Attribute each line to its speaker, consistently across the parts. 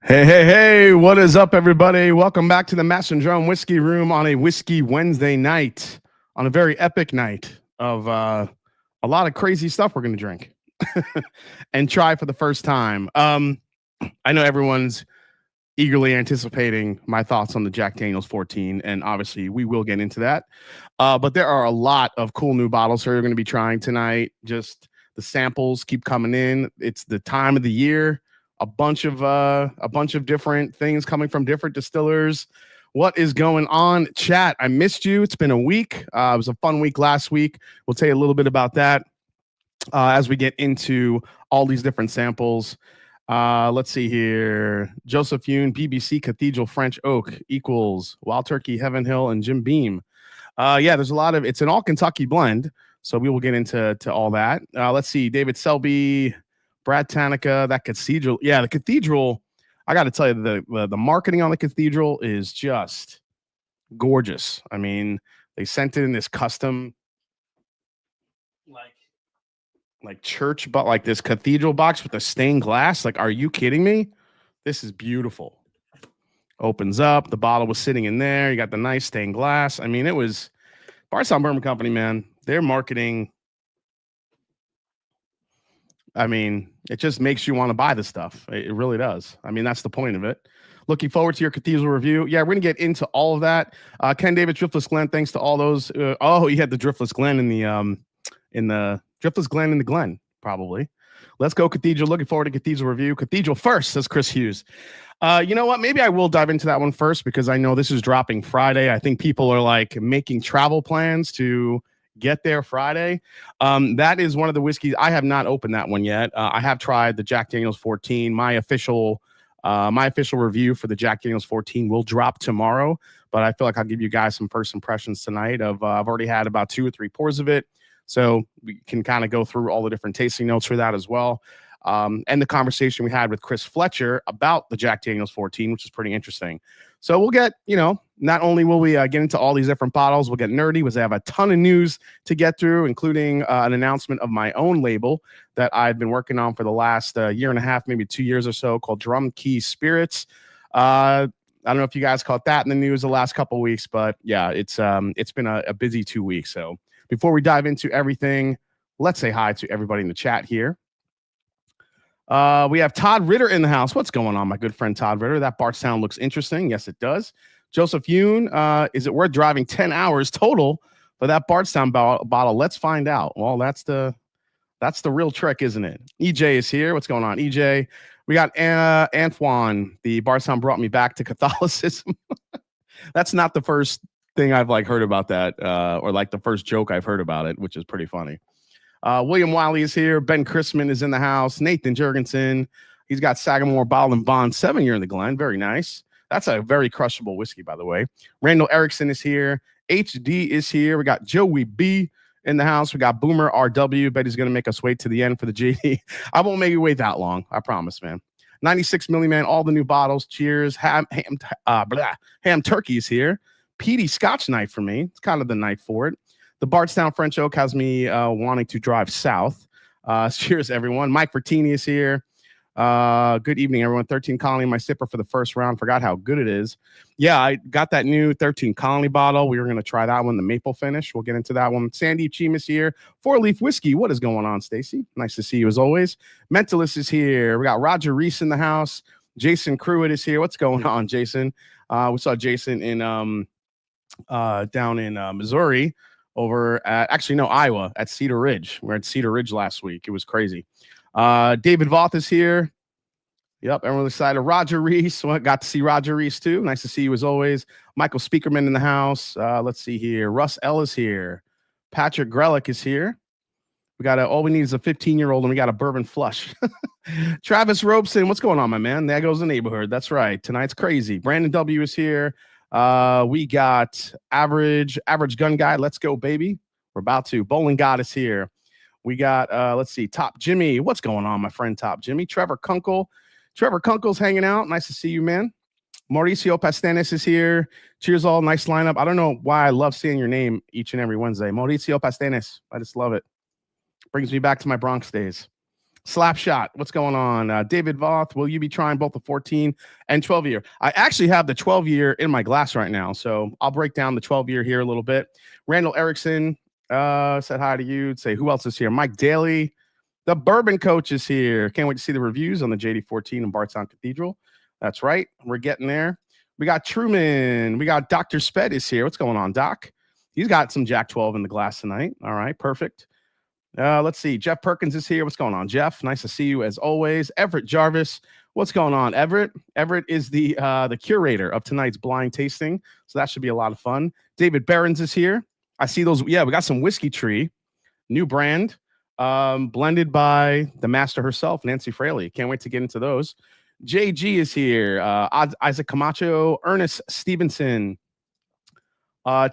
Speaker 1: Hey, what is up, everybody? Welcome back to the Mash and Drum Whiskey Room on a Whiskey Wednesday night, on a very epic night of a lot of crazy stuff we're going to drink and try for the first time. I know everyone's eagerly anticipating my thoughts on the Jack Daniel's 14, and obviously we will get into that. But there are a lot of cool new bottles here we're going to be trying tonight. Just the samples keep coming in. It's the time of the year. A bunch of different things coming from different distillers. What is going on, chat? I missed you. It's been a week. It was a fun week last week. We'll tell you a little bit about that as we get into all these different samples. Let's see here. Joseph Yoon, BBC Cathedral French Oak equals Wild Turkey, Heaven Hill, and Jim Beam. Yeah, there's a lot of, it's an all Kentucky blend. So we will get into all that. Let's see. David Selby, Brad Tanica, that cathedral. Yeah, the cathedral, I got to tell you, the marketing on the cathedral is just gorgeous. I mean, they sent it in this custom like church, but like this cathedral box with the stained glass. Like, are you kidding me? This is beautiful. Opens up. The bottle was sitting in there. You got the nice stained glass. I mean, it was Bardstown Bourbon Company, man. Their marketing, I mean, it just makes you want to buy the stuff. It really does. I mean, that's the point of it. Looking forward to your cathedral review. Yeah, we're going to get into all of that. Ken David, Driftless Glen, thanks to all those. You had the Driftless Glen in the Driftless Glen in the Glen, probably. Let's go cathedral. Looking forward to cathedral review. Cathedral first, says Chris Hughes. You know what? Maybe I will dive into that one first because I know this is dropping Friday. I think people are like making travel plans to get there Friday. That is one of the whiskeys. I have not opened that one yet. I have tried the Jack Daniel's 14. My official review for the Jack Daniel's 14 will drop tomorrow, but I feel like I'll give you guys some first impressions tonight. I've already had about 2 or 3 pours of it, so we can kind of go through all the different tasting notes for that as well. And the conversation we had with Chris Fletcher about the Jack Daniel's 14, which is pretty interesting. So we'll get, not only will we get into all these different bottles, we'll get nerdy because I have a ton of news to get through, including an announcement of my own label that I've been working on for the last year and a half, maybe 2 years or so, called Drum Key Spirits. I don't know if you guys caught that in the news the last couple of weeks, but yeah, it's been a busy 2 weeks. So before we dive into everything, let's say hi to everybody in the chat here. We have Todd Ritter in the house. What's going on, my good friend Todd Ritter? That Bardstown looks interesting. Yes, it does. Joseph Yoon, is it worth driving 10 hours total for that Bardstown bottle? Let's find out. Well, that's the real trick, isn't it? EJ is here. What's going on, EJ? We got Antoine. The Bardstown brought me back to Catholicism. That's not the first thing I've heard about that, or the first joke I've heard about it, which is pretty funny. William Wiley is here. Ben Chrisman is in the house. Nathan Jurgensen. He's got Sagamore Bottle and Bond 7-year in the Glen. Very nice. That's a very crushable whiskey, by the way. Randall Erickson is here. HD is here. We got Joey B in the house. We got Boomer RW. Bet he's going to make us wait to the end for the JD. I won't make you wait that long. I promise, man. 96 Milli Man. All the new bottles. Cheers. Ham Turkey is here. Petey Scotch night for me. It's kind of the night for it. The Bardstown French Oak has me wanting to drive south. Cheers, everyone. Mike Bertini is here. Good evening, everyone. 13 Colony, my sipper for the first round. Forgot how good it is. Yeah, I got that new 13 Colony bottle. We were going to try that one, the maple finish. We'll get into that one. Sandy Cheem is here. 4-Leaf Whiskey. What is going on, Stacy? Nice to see you as always. Mentalist is here. We got Roger Reese in the house. Jason Cruitt is here. What's going on, Jason? We saw Jason in down in Missouri. Over at, Iowa, at Cedar Ridge. We were at Cedar Ridge last week. It was crazy. David Voth is here. Yep, everyone's excited. Roger Reese. Well, got to see Roger Reese, too. Nice to see you as always. Michael Speakerman in the house. Let's see here. Russ Ellis here. Patrick Grelick is here. We got all we need is a 15-year-old, and we got a bourbon flush. Travis Robeson. What's going on, my man? There goes the neighborhood. That's right. Tonight's crazy. Brandon W. is here. We got average Gun Guy. Let's go, baby. We're about to. Bowling God is here. We got, let's see, Top Jimmy. What's going on, my friend Top Jimmy? Trevor Kunkel. Trevor Kunkel's hanging out. Nice to see you, man. Mauricio Pastanes is here. Cheers, all. Nice lineup. I don't know why I love seeing your name each and every Wednesday. Mauricio Pastanes. I just love it. Brings me back to my Bronx days. Slapshot, what's going on? David Voth, will you be trying both the 14 and 12 year? I actually have the 12 year in my glass right now, so I'll break down the 12 year here a little bit. Randall Erickson said hi to you. Say, who else is here? Mike Daly, the bourbon coach is here. Can't wait to see the reviews on the JD14 and Barton Cathedral. That's right. We're getting there. We got Truman. We got Dr. Sped is here. What's going on, Doc? He's got some Jack 12 in the glass tonight. All right, perfect. Let's see. Jeff Perkins is here. What's going on, Jeff? Nice to see you as always. Everett Jarvis. What's going on, Everett? Everett is the curator of tonight's blind tasting, so that should be a lot of fun. David Behrens is here. I see those. Yeah, we got some Whiskey Tree, new brand, blended by the master herself, Nancy Fraley. Can't wait to get into those. JG is here. Isaac Camacho, Ernest Stevenson,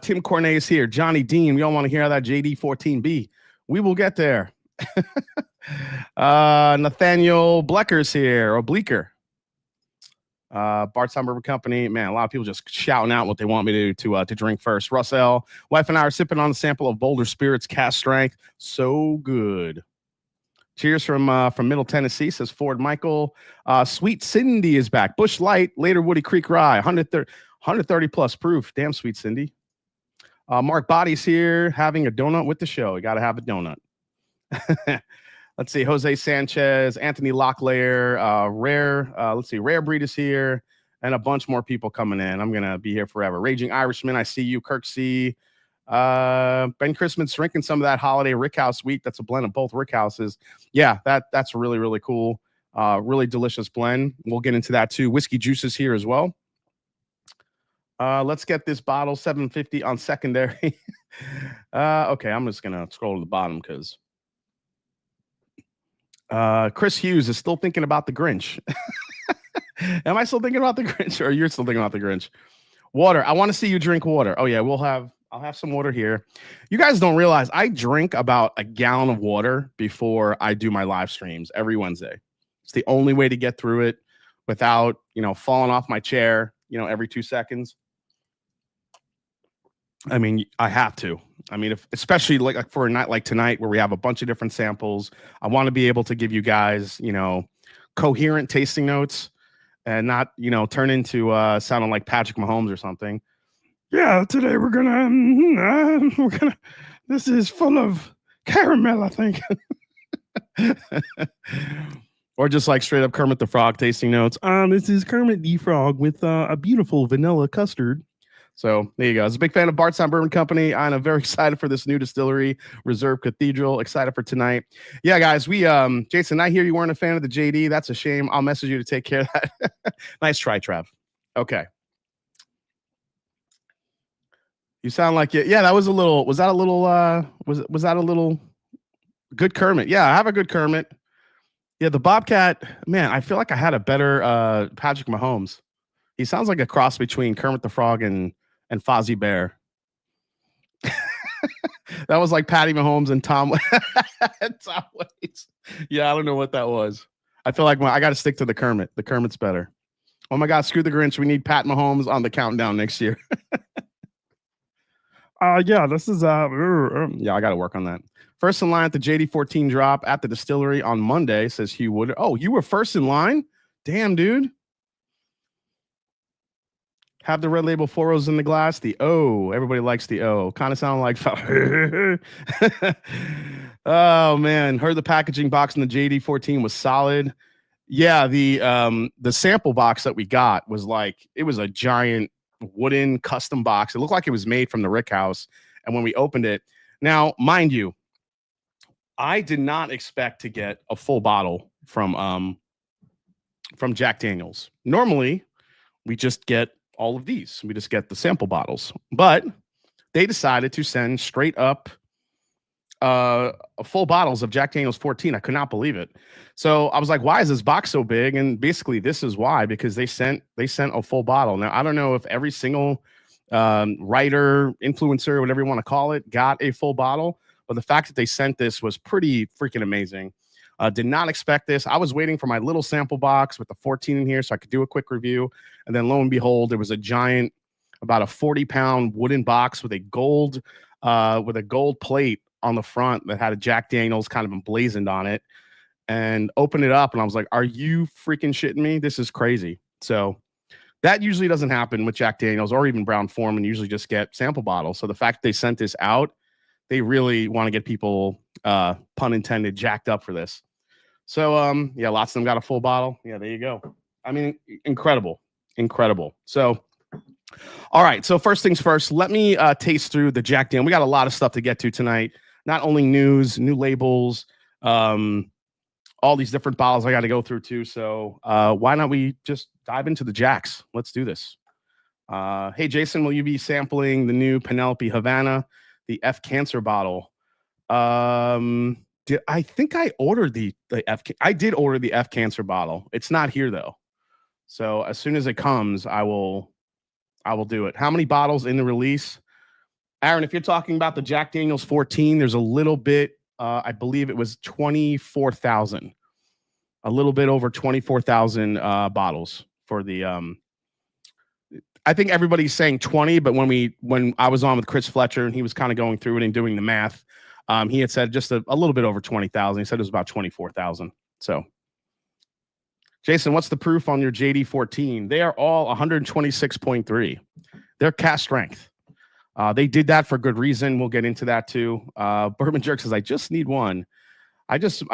Speaker 1: Tim Cornet is here. Johnny Dean. We all want to hear that JD14B. We will get there. Nathaniel Blecker's here, or Bleecker. Bardstown Bourbon Company. Man, a lot of people just shouting out what they want me to drink first. Russell, wife and I are sipping on a sample of Boulder Spirits Cast Strength. So good. Cheers from Middle Tennessee, says Ford Michael. Sweet Cindy is back. Bush Light, later Woody Creek Rye, 130 plus proof. Damn, Sweet Cindy. Mark Body's here, having a donut with the show. You got to have a donut. Let's see. Jose Sanchez, Anthony Locklear, Rare Breed is here, and a bunch more people coming in. I'm going to be here forever. Raging Irishman, I see you. Kirk C. Ben Christmas drinking some of that holiday Rickhouse wheat. That's a blend of both Rickhouses. Yeah, that's really, really cool. Really delicious blend. We'll get into that too. Whiskey Juices here as well. Let's get this bottle, $7.50 on secondary. Okay, I'm just gonna scroll to the bottom because Chris Hughes is still thinking about the Grinch. Am I still thinking about the Grinch, or you're still thinking about the Grinch? Water. I want to see you drink water. Oh yeah, I'll have some water here. You guys don't realize I drink about a gallon of water before I do my live streams every Wednesday. It's the only way to get through it without, falling off my chair, every 2 seconds. I mean, I have to. I mean, especially like for a night like tonight where we have a bunch of different samples, I want to be able to give you guys, coherent tasting notes and not, turn into sounding like Patrick Mahomes or something. Yeah, today we're gonna this is full of caramel, I think. Or just like straight up Kermit the Frog tasting notes. This is Kermit the Frog with a beautiful vanilla custard. So there you go. I was a big fan of Bardstown Bourbon Company. I'm very excited for this new distillery, Reserve Cathedral. Excited for tonight. Yeah, guys, Jason, I hear you weren't a fan of the JD. That's a shame. I'll message you to take care of that. Nice try, Trev. Okay. You sound like it. Yeah, that was a little, was that a little good Kermit? Yeah, I have a good Kermit. Yeah, the Bobcat, man, I feel like I had a better Patrick Mahomes. He sounds like a cross between Kermit the Frog and Fozzie Bear. That was like Patty Mahomes and Tom Waits. Yeah, I don't know what that was. I feel like I got to stick to the Kermit. The Kermit's better. Oh my God, screw the Grinch. We need Pat Mahomes on the countdown next year. Yeah, this is yeah, I got to work on that. First in line at the JD14 drop at the distillery on Monday, says Hugh Wood. Oh, you were first in line? Damn, dude. Have the red label 4 O's in the glass. The O. Everybody likes the O. Kind of sound like. Oh man, heard the packaging box in the JD14 was solid. Yeah, the sample box that we got was like, it was a giant wooden custom box. It looked like it was made from the Rick House. And when we opened it, now mind you, I did not expect to get a full bottle from Jack Daniels. Normally, we just get all of these. We just get the sample bottles, but they decided to send straight up full bottles of Jack Daniels 14. I could not believe it. So I was like, why is this box so big? And basically this is why, because they sent a full bottle. Now, I don't know if every single writer, influencer, whatever you want to call it, got a full bottle, but the fact that they sent this was pretty freaking amazing. Did not expect this. I was waiting for my little sample box with the 14 in here so I could do a quick review. And then lo and behold, there was a giant, about a 40-pound wooden box with a gold plate on the front that had a Jack Daniels kind of emblazoned on it. and opened it up, and I was like, "Are you freaking shitting me? This is crazy." So that usually doesn't happen with Jack Daniels or even Brown-Forman. Usually just get sample bottles. So the fact they sent this out, they really want to get people, pun intended, jacked up for this. So yeah, lots of them got a full bottle. Yeah, there you go. I mean, incredible, incredible. So all right, so first things first, let me taste through the Jack Daniel. We got a lot of stuff to get to tonight. Not only news, new labels, all these different bottles I got to go through too. So why not we just dive into the Jacks? Let's do this. Hey, Jason, will you be sampling the new Penelope Havana, the F Cancer bottle? I think I ordered the F. I did order the F Cancer bottle. It's not here though. So as soon as it comes, I will do it. How many bottles in the release? Aaron, if you're talking about the Jack Daniels 14, there's a little bit, I believe it was 24,000, a little bit over 24,000 bottles for the, I think everybody's saying 20, but when I was on with Chris Fletcher and he was kind of going through it and doing the math, he had said just a little bit over 20,000. He said it was about 24,000. So Jason, what's the proof on your JD 14? They are all 126.3. They're cast strength. They did that for good reason. We'll get into that too. Bourbon Jerk says, I just need one. I just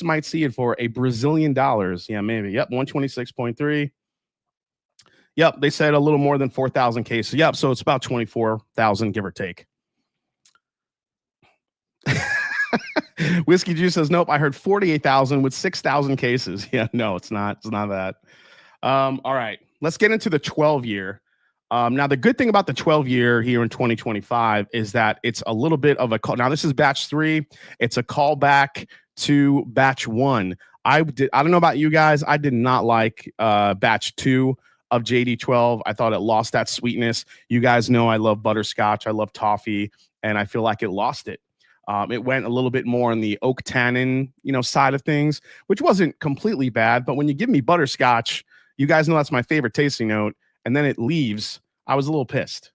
Speaker 1: might see it for $1 Brazilian. Yeah, maybe. Yep, 126.3. Yep, they said a little more than 4,000 cases. Yep, so it's about 24,000, give or take. Whiskey Juice says, nope, I heard 48,000 with 6,000 cases. Yeah, no, it's not. It's not that. All right, let's get into the 12-year. Now, the good thing about the 12-year here in 2025 is that it's a little bit of a call. Now, this is batch 3. It's a callback to batch 1. I don't know about you guys. I did not like batch 2 of JD12. I thought it lost that sweetness. You guys know I love butterscotch. I love toffee, and I feel like it lost it. It went a little bit more on the oak tannin, side of things, which wasn't completely bad. But when you give me butterscotch, you guys know that's my favorite tasting note, and then it leaves. I was a little pissed.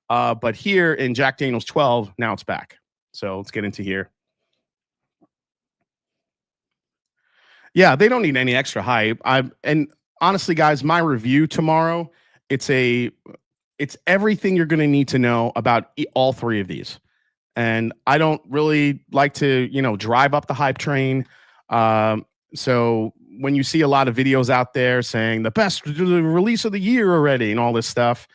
Speaker 1: But here in Jack Daniel's 12, now it's back. So let's get into here. Yeah, they don't need any extra hype. And honestly, guys, my review tomorrow, it's everything you're going to need to know about all 3 of these. And I don't really like to, drive up the hype train. So when you see a lot of videos out there saying the best release of the year already and all this stuff,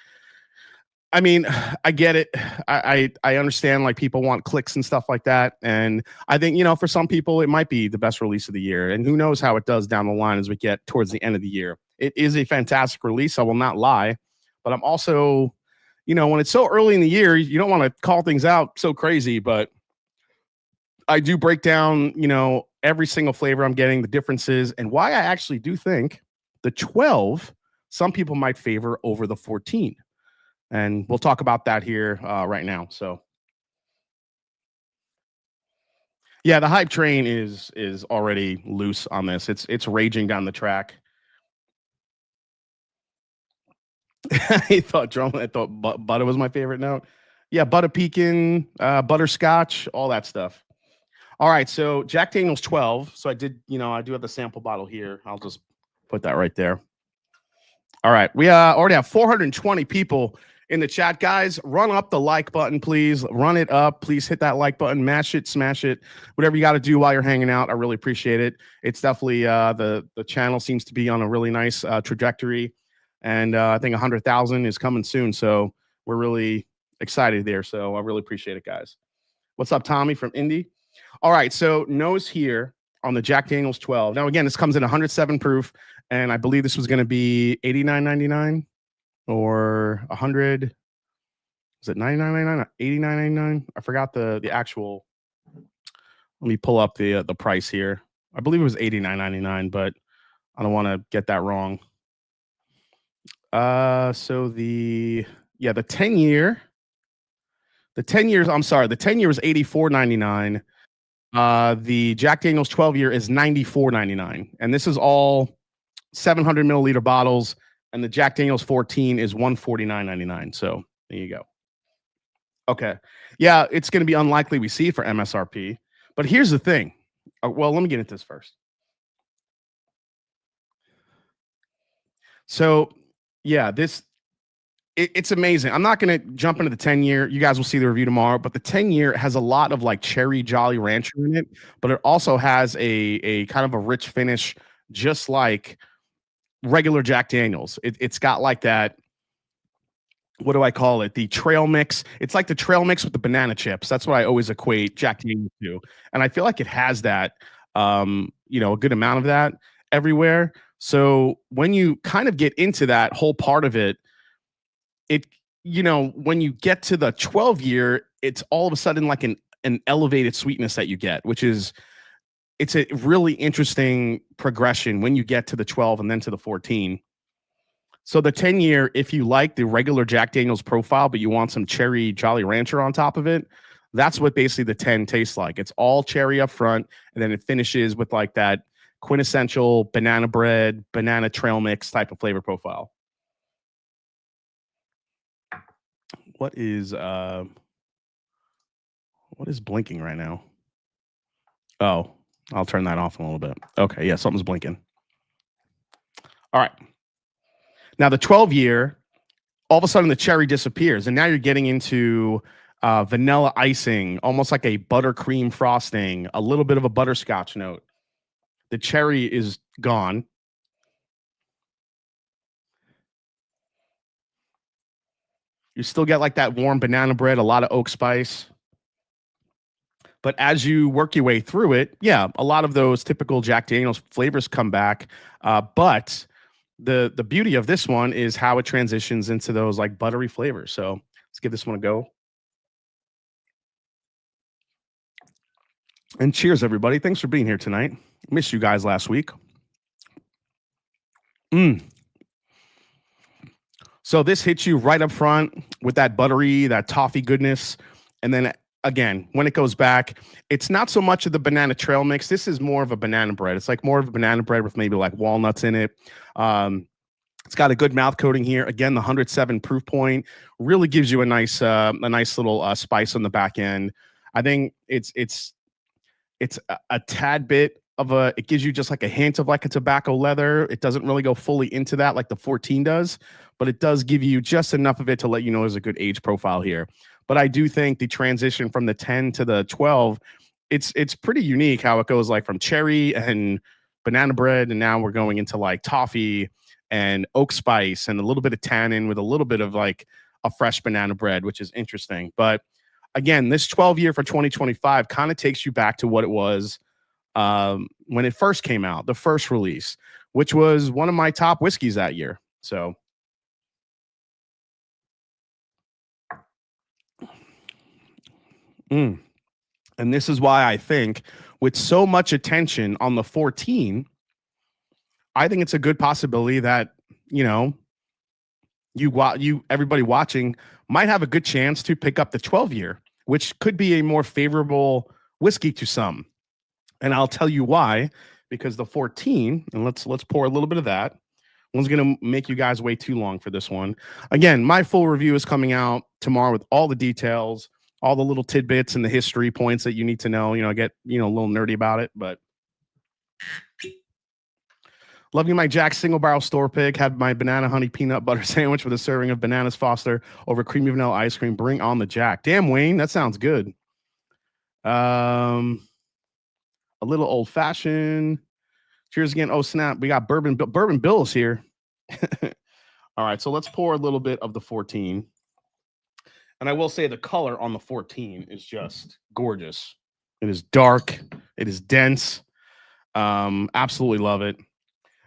Speaker 1: I mean, I get it. I understand, like, people want clicks and stuff like that. And I think, for some people, it might be the best release of the year. And who knows how it does down the line as we get towards the end of the year. It is a fantastic release. I will not lie. But I'm also, when it's so early in the year, you don't want to call things out so crazy. But I do break down, every single flavor I'm getting, the differences, and why I actually do think the 12, some people might favor over the 14. And we'll talk about that here right now. So, yeah, the hype train is already loose on this. It's raging down the track. I thought butter was my favorite note. Yeah, butter pecan, butterscotch, all that stuff. All right, so Jack Daniel's 12. So I did, I do have the sample bottle here. I'll just put that right there. All right, we already have 420 people in the chat. Guys, run up the like button, please. Run it up. Please hit that like button, mash it, smash it, whatever you got to do while you're hanging out. I really appreciate it. It's definitely the channel seems to be on a really nice trajectory. And I think 100,000 is coming soon. So we're really excited there. So I really appreciate it, guys. What's up, Tommy from Indy? All right, so nose here on the Jack Daniel's 12. Now, again, this comes in 107 proof, and I believe this was going to be $89.99 or 100. Is it $99.99 or $89.99? I forgot the actual. Let me pull up the price here. I believe it was $89.99, but I don't want to get that wrong. So the 10-year. The 10 years, I'm sorry, the 10 year is $84.99. The Jack Daniel's 12-year is $94.99. And this is all 700 milliliter bottles. And the Jack Daniel's 14 is $149.99. So there you go. Okay. Yeah, it's going to be unlikely we see it for MSRP. But here's the thing. Well, let me get into this first. So yeah, it's amazing. I'm not going to jump into the 10-year. You guys will see the review tomorrow, but the 10-year has a lot of like cherry Jolly Rancher in it, but it also has a kind of a rich finish, just like regular Jack Daniels. It's got like that. What do I call it? The trail mix. It's like the trail mix with the banana chips. That's what I always equate Jack Daniels to, and I feel like it has that. A good amount of that everywhere. So when you kind of get into that whole part of it, when you get to the 12-year, it's all of a sudden like an elevated sweetness that you get, which is it's a really interesting progression when you get to the 12 and then to the 14. So the 10-year, if you like the regular Jack Daniels profile, but you want some cherry Jolly Rancher on top of it, that's what basically the 10 tastes like. It's all cherry up front, and then it finishes with like that quintessential banana bread, banana trail mix type of flavor profile. What is blinking right now? Oh, I'll turn that off in a little bit. Okay, yeah, something's blinking. All right. Now the 12-year, all of a sudden the cherry disappears, and now you're getting into vanilla icing, almost like a buttercream frosting, a little bit of a butterscotch note. The cherry is gone. You still get like that warm banana bread, a lot of oak spice. But as you work your way through it, yeah, a lot of those typical Jack Daniels flavors come back. But the beauty of this one is how it transitions into those like buttery flavors. So let's give this one a go. And cheers, everybody. Thanks for being here tonight. Missed you guys last week. So this hits you right up front with that buttery, that toffee goodness. And then again, when it goes back, it's not so much of the banana trail mix. This is more of a banana bread. It's like more of a banana bread with maybe like walnuts in it. It's got a good mouth coating here. Again, the 107 proof point really gives you a nice little spice on the back end. I think it's a tad bit of it gives you just like a hint of like a tobacco leather. It doesn't really go fully into that like the 14 does, but it does give you just enough of it to let you know there's a good age profile here. But I do think the transition from the 10 to the 12, it's pretty unique how it goes like from cherry and banana bread, and now we're going into like toffee and oak spice and a little bit of tannin with a little bit of like a fresh banana bread, which is interesting. But again, this 12-year for 2025 kind of takes you back to what it was when it first came out, the first release, which was one of my top whiskeys that year. So and this is why I think with so much attention on the 14, I think it's a good possibility that, everybody watching might have a good chance to pick up the 12-year, which could be a more favorable whiskey to some. And I'll tell you why, because the 14, and let's pour a little bit of that. One's going to make you guys wait too long for this one. Again, my full review is coming out tomorrow with all the details, all the little tidbits and the history points that you need to know. I get, a little nerdy about it, but love you, my Jack single barrel store pick. Had my banana honey peanut butter sandwich with a serving of bananas Foster over creamy vanilla ice cream. Bring on the Jack. Damn, Wayne, that sounds good. A little old fashioned. Cheers again. Oh, snap. We got Bourbon Bill's here. All right. So let's pour a little bit of the 14. And I will say the color on the 14 is just gorgeous. It is dark. It is dense. Absolutely love it.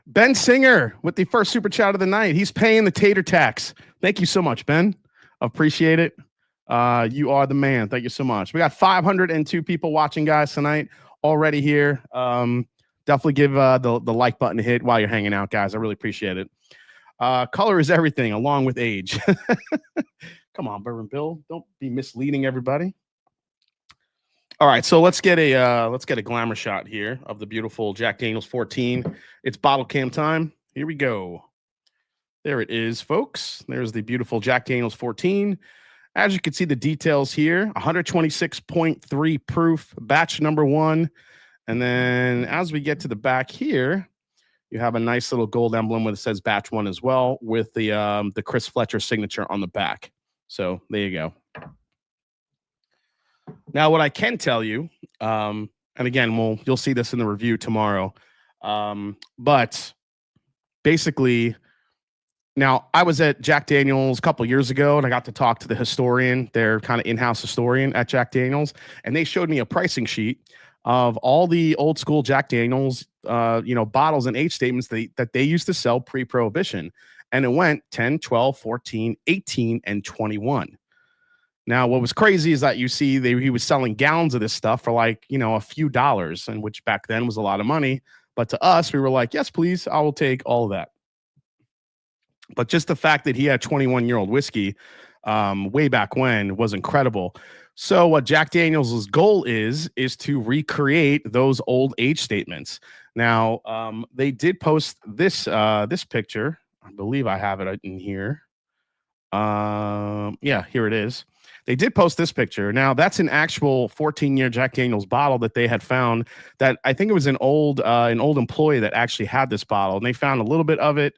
Speaker 1: Ben Singer with the first super chat of the night. He's paying the tater tax. Thank you so much, Ben. Appreciate it. You are the man. Thank you so much. We got 502 people watching, guys, tonight already here. Definitely give the like button a hit while you're hanging out, guys. I really appreciate it. Color is everything, along with age. Come on, Bourbon Bill. Don't be misleading everybody. All right, so let's get a glamour shot here of the beautiful Jack Daniel's 14. It's bottle cam time. Here we go. There it is, folks. There's the beautiful Jack Daniel's 14. As you can see, the details here, 126.3 proof, batch number 1. And then as we get to the back here, You have a nice little gold emblem with it says batch 1 as well, with the Chris Fletcher signature on the back. So there you go. Now, what I can tell you, and again, you'll see this in the review tomorrow, but basically, now I was at Jack Daniel's a couple years ago, and I got to talk to the historian, their kind of in-house historian at Jack Daniel's, and they showed me a pricing sheet of all the old school Jack Daniel's, bottles and age statements that they used to sell pre-prohibition, and it went 10, 12, 14, 18, and 21. Now, what was crazy is that you see he was selling gallons of this stuff for like, a few dollars, and which back then was a lot of money. But to us, we were like, yes, please, I will take all of that. But just the fact that he had 21-year-old whiskey way back when was incredible. So what Jack Daniel's goal is to recreate those old age statements. Now, they did post this picture. I believe I have it in here. Yeah, here it is. They did post this picture. Now, that's an actual 14-year Jack Daniel's bottle that they had found. That I think it was an old employee that actually had this bottle, and they found a little bit of it.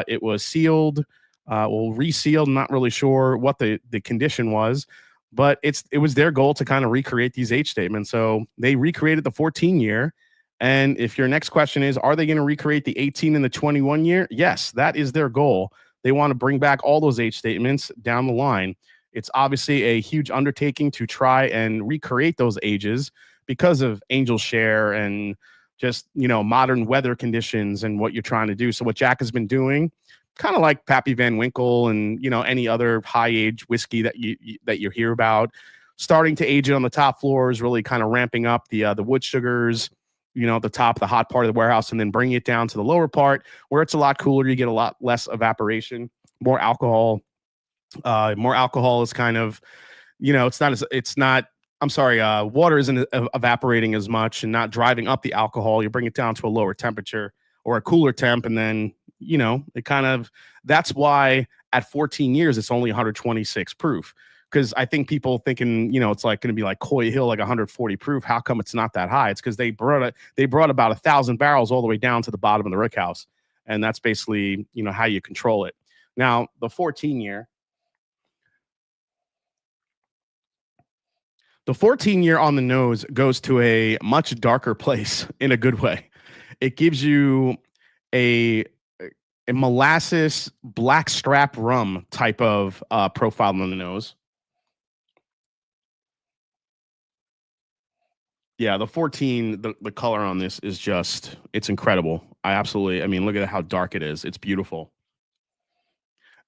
Speaker 1: It was sealed, resealed. I'm not really sure what the condition was, but it was their goal to kind of recreate these age statements. So they recreated the 14-year. And if your next question is, are they going to recreate the 18 and the 21 year? Yes, that is their goal. They want to bring back all those age statements down the line. It's obviously a huge undertaking to try and recreate those ages because of angel share and just, modern weather conditions and what you're trying to do. So what Jack has been doing, kind of like Pappy Van Winkle and, any other high age whiskey that you hear about, starting to age it on the top floors, really kind of ramping up the wood sugars, the top, the hot part of the warehouse, and then bringing it down to the lower part where it's a lot cooler. You get a lot less evaporation, more alcohol. More alcohol is kind of, water isn't evaporating as much and not driving up the alcohol. You bring it down to a lower temperature or a cooler temp. And then, that's why at 14 years, it's only 126 proof. Because I think people thinking, it's like going to be like Coy Hill, like 140 proof. How come it's not that high? It's because they brought about 1,000 barrels all the way down to the bottom of the rickhouse. And that's basically, how you control it. Now, the 14-year, the 14-year on the nose goes to a much darker place in a good way. It gives you a molasses black strap rum type of profile on the nose. Yeah, the 14, the color on this is it's incredible. Look at how dark it is. It's beautiful.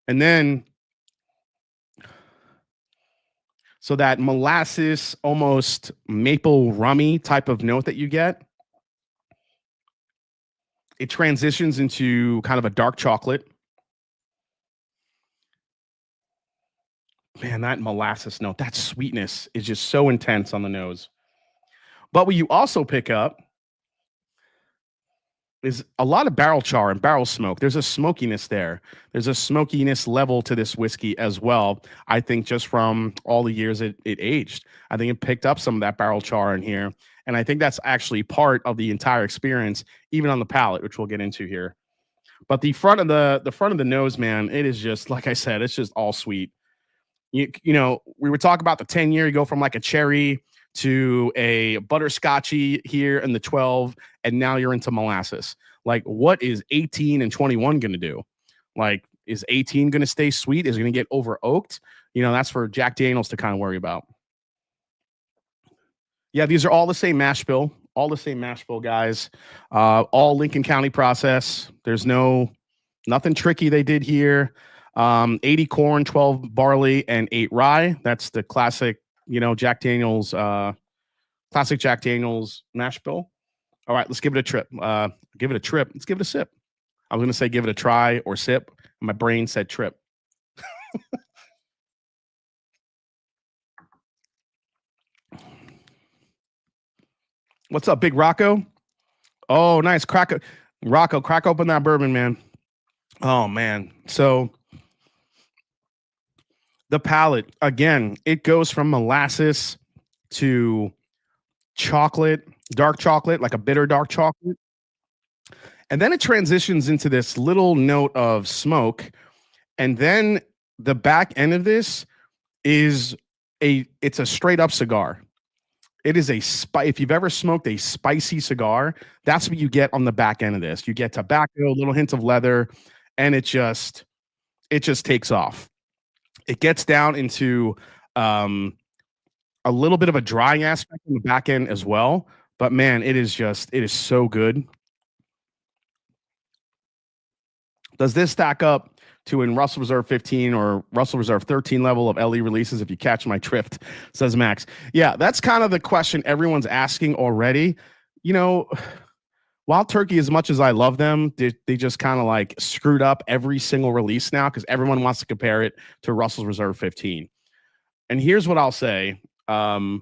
Speaker 1: And then, so that molasses, almost maple rummy type of note that you get, it transitions into kind of a dark chocolate. Man, that molasses note, that sweetness is just so intense on the nose. But what you also pick up is a lot of barrel char and barrel smoke. There's a smokiness there. There's a smokiness level to this whiskey as well. I think just from all the years it aged, I think it picked up some of that barrel char in here. And I think that's actually part of the entire experience, even on the palate, which we'll get into here. But the front of the nose, man, it is just, like I said, it's just all sweet. We were talking about the 10-year, you go from like a cherry to a butterscotchy here in the 12, and now you're into molasses. Like, what is 18 and 21 going to do? Like, is 18 going to stay sweet? Is it going to get over oaked? That's for Jack Daniel's to kind of worry about. Yeah, these are all the same mash bill. All the same mash bill, guys. All Lincoln County process. There's nothing tricky they did here. 80 corn, 12 barley, and 8 rye. That's the classic, Jack Daniel's, classic Jack Daniel's mash bill. All right, let's give it a trip. Give it a trip. Let's give it a sip. I was going to say give it a try or sip. My brain said trip. What's up, Big Rocco? Oh, nice. Rocco, crack open that bourbon, man. Oh, man. So the palate, again, it goes from molasses to chocolate, dark chocolate, like a bitter dark chocolate. And then it transitions into this little note of smoke. And then the back end of this is it's a straight up cigar. It is if you've ever smoked a spicy cigar, that's what you get on the back end of this. You get tobacco, a little hint of leather, and it just takes off. It gets down into a little bit of a drying aspect on the back end as well. But man, it is so good. Does this stack up to in Russell Reserve 15 or Russell Reserve 13 level of LE releases, if you catch my drift, says Max. Yeah, that's kind of the question everyone's asking already. You know, Wild Turkey, as much as I love them, they just kind of like screwed up every single release now because everyone wants to compare it to Russell's Reserve 15. And here's what I'll say. While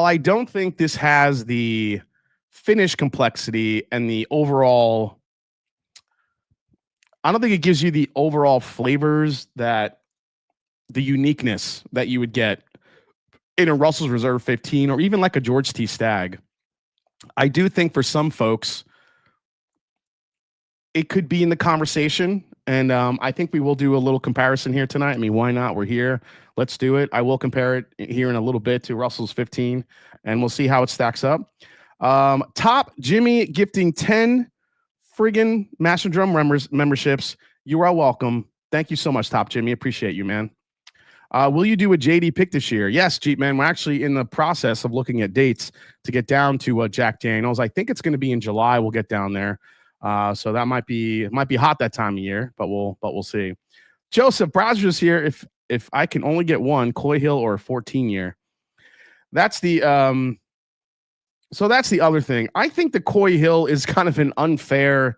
Speaker 1: I don't think this has the finish complexity and the overall, I don't think it gives you the overall flavors that the uniqueness that you would get in a Russell's Reserve 15 or even like a George T. Stagg. I do think for some folks, it could be in the conversation. And I think we will do a little comparison here tonight. I mean, why not? We're here. Let's do it. I will compare it here in a little bit to Russell's 15, and we'll see how it stacks up. Top Jimmy gifting 10 friggin' Mash and Drum memberships. You are welcome. Thank you so much, Top Jimmy. Appreciate you, man. Will you do a JD pick this year? Yes, Jeep man. We're actually in the process of looking at dates to get down to Jack Daniels. I think it's going to be in July. We'll get down there. So that might be hot that time of year, but we'll see. Joseph Browser's here. If I can only get one, Coy Hill or a 14 year. That's the so that's the other thing. I think the Coy Hill is kind of an unfair.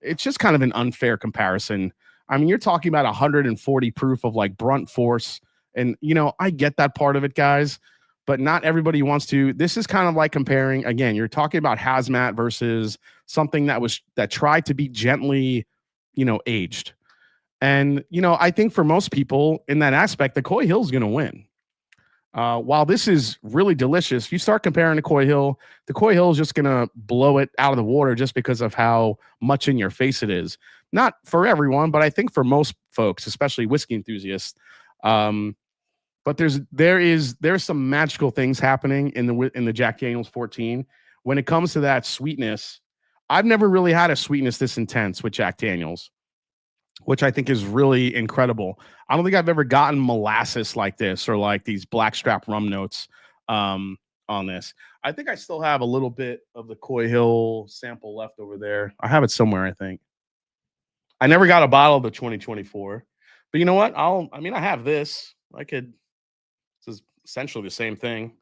Speaker 1: It's just kind of an unfair comparison. I mean, you're talking about 140 proof of like brunt force. And, you know, I get that part of it, guys, but not everybody wants to. This is kind of like comparing, again, you're talking about hazmat versus something that tried to be gently, you know, aged. And, you know, I think for most people in that aspect, the Coy Hill is going to win. While this is really delicious, if you start comparing to Coy Hill, the Coy Hill is just going to blow it out of the water just because of how much in your face it is. Not for everyone, but I think for most folks, especially whiskey enthusiasts. But there's some magical things happening in the Jack Daniel's 14 when it comes to that sweetness. I've never really had a sweetness this intense with Jack Daniel's, which I think is really incredible. I don't think I've ever gotten molasses like this or like these blackstrap rum notes on this. I think I still have a little bit of the Coy Hill sample left over there. I have it somewhere, I think. I never got a bottle of the 2024, but you know what? I have this. This is essentially the same thing.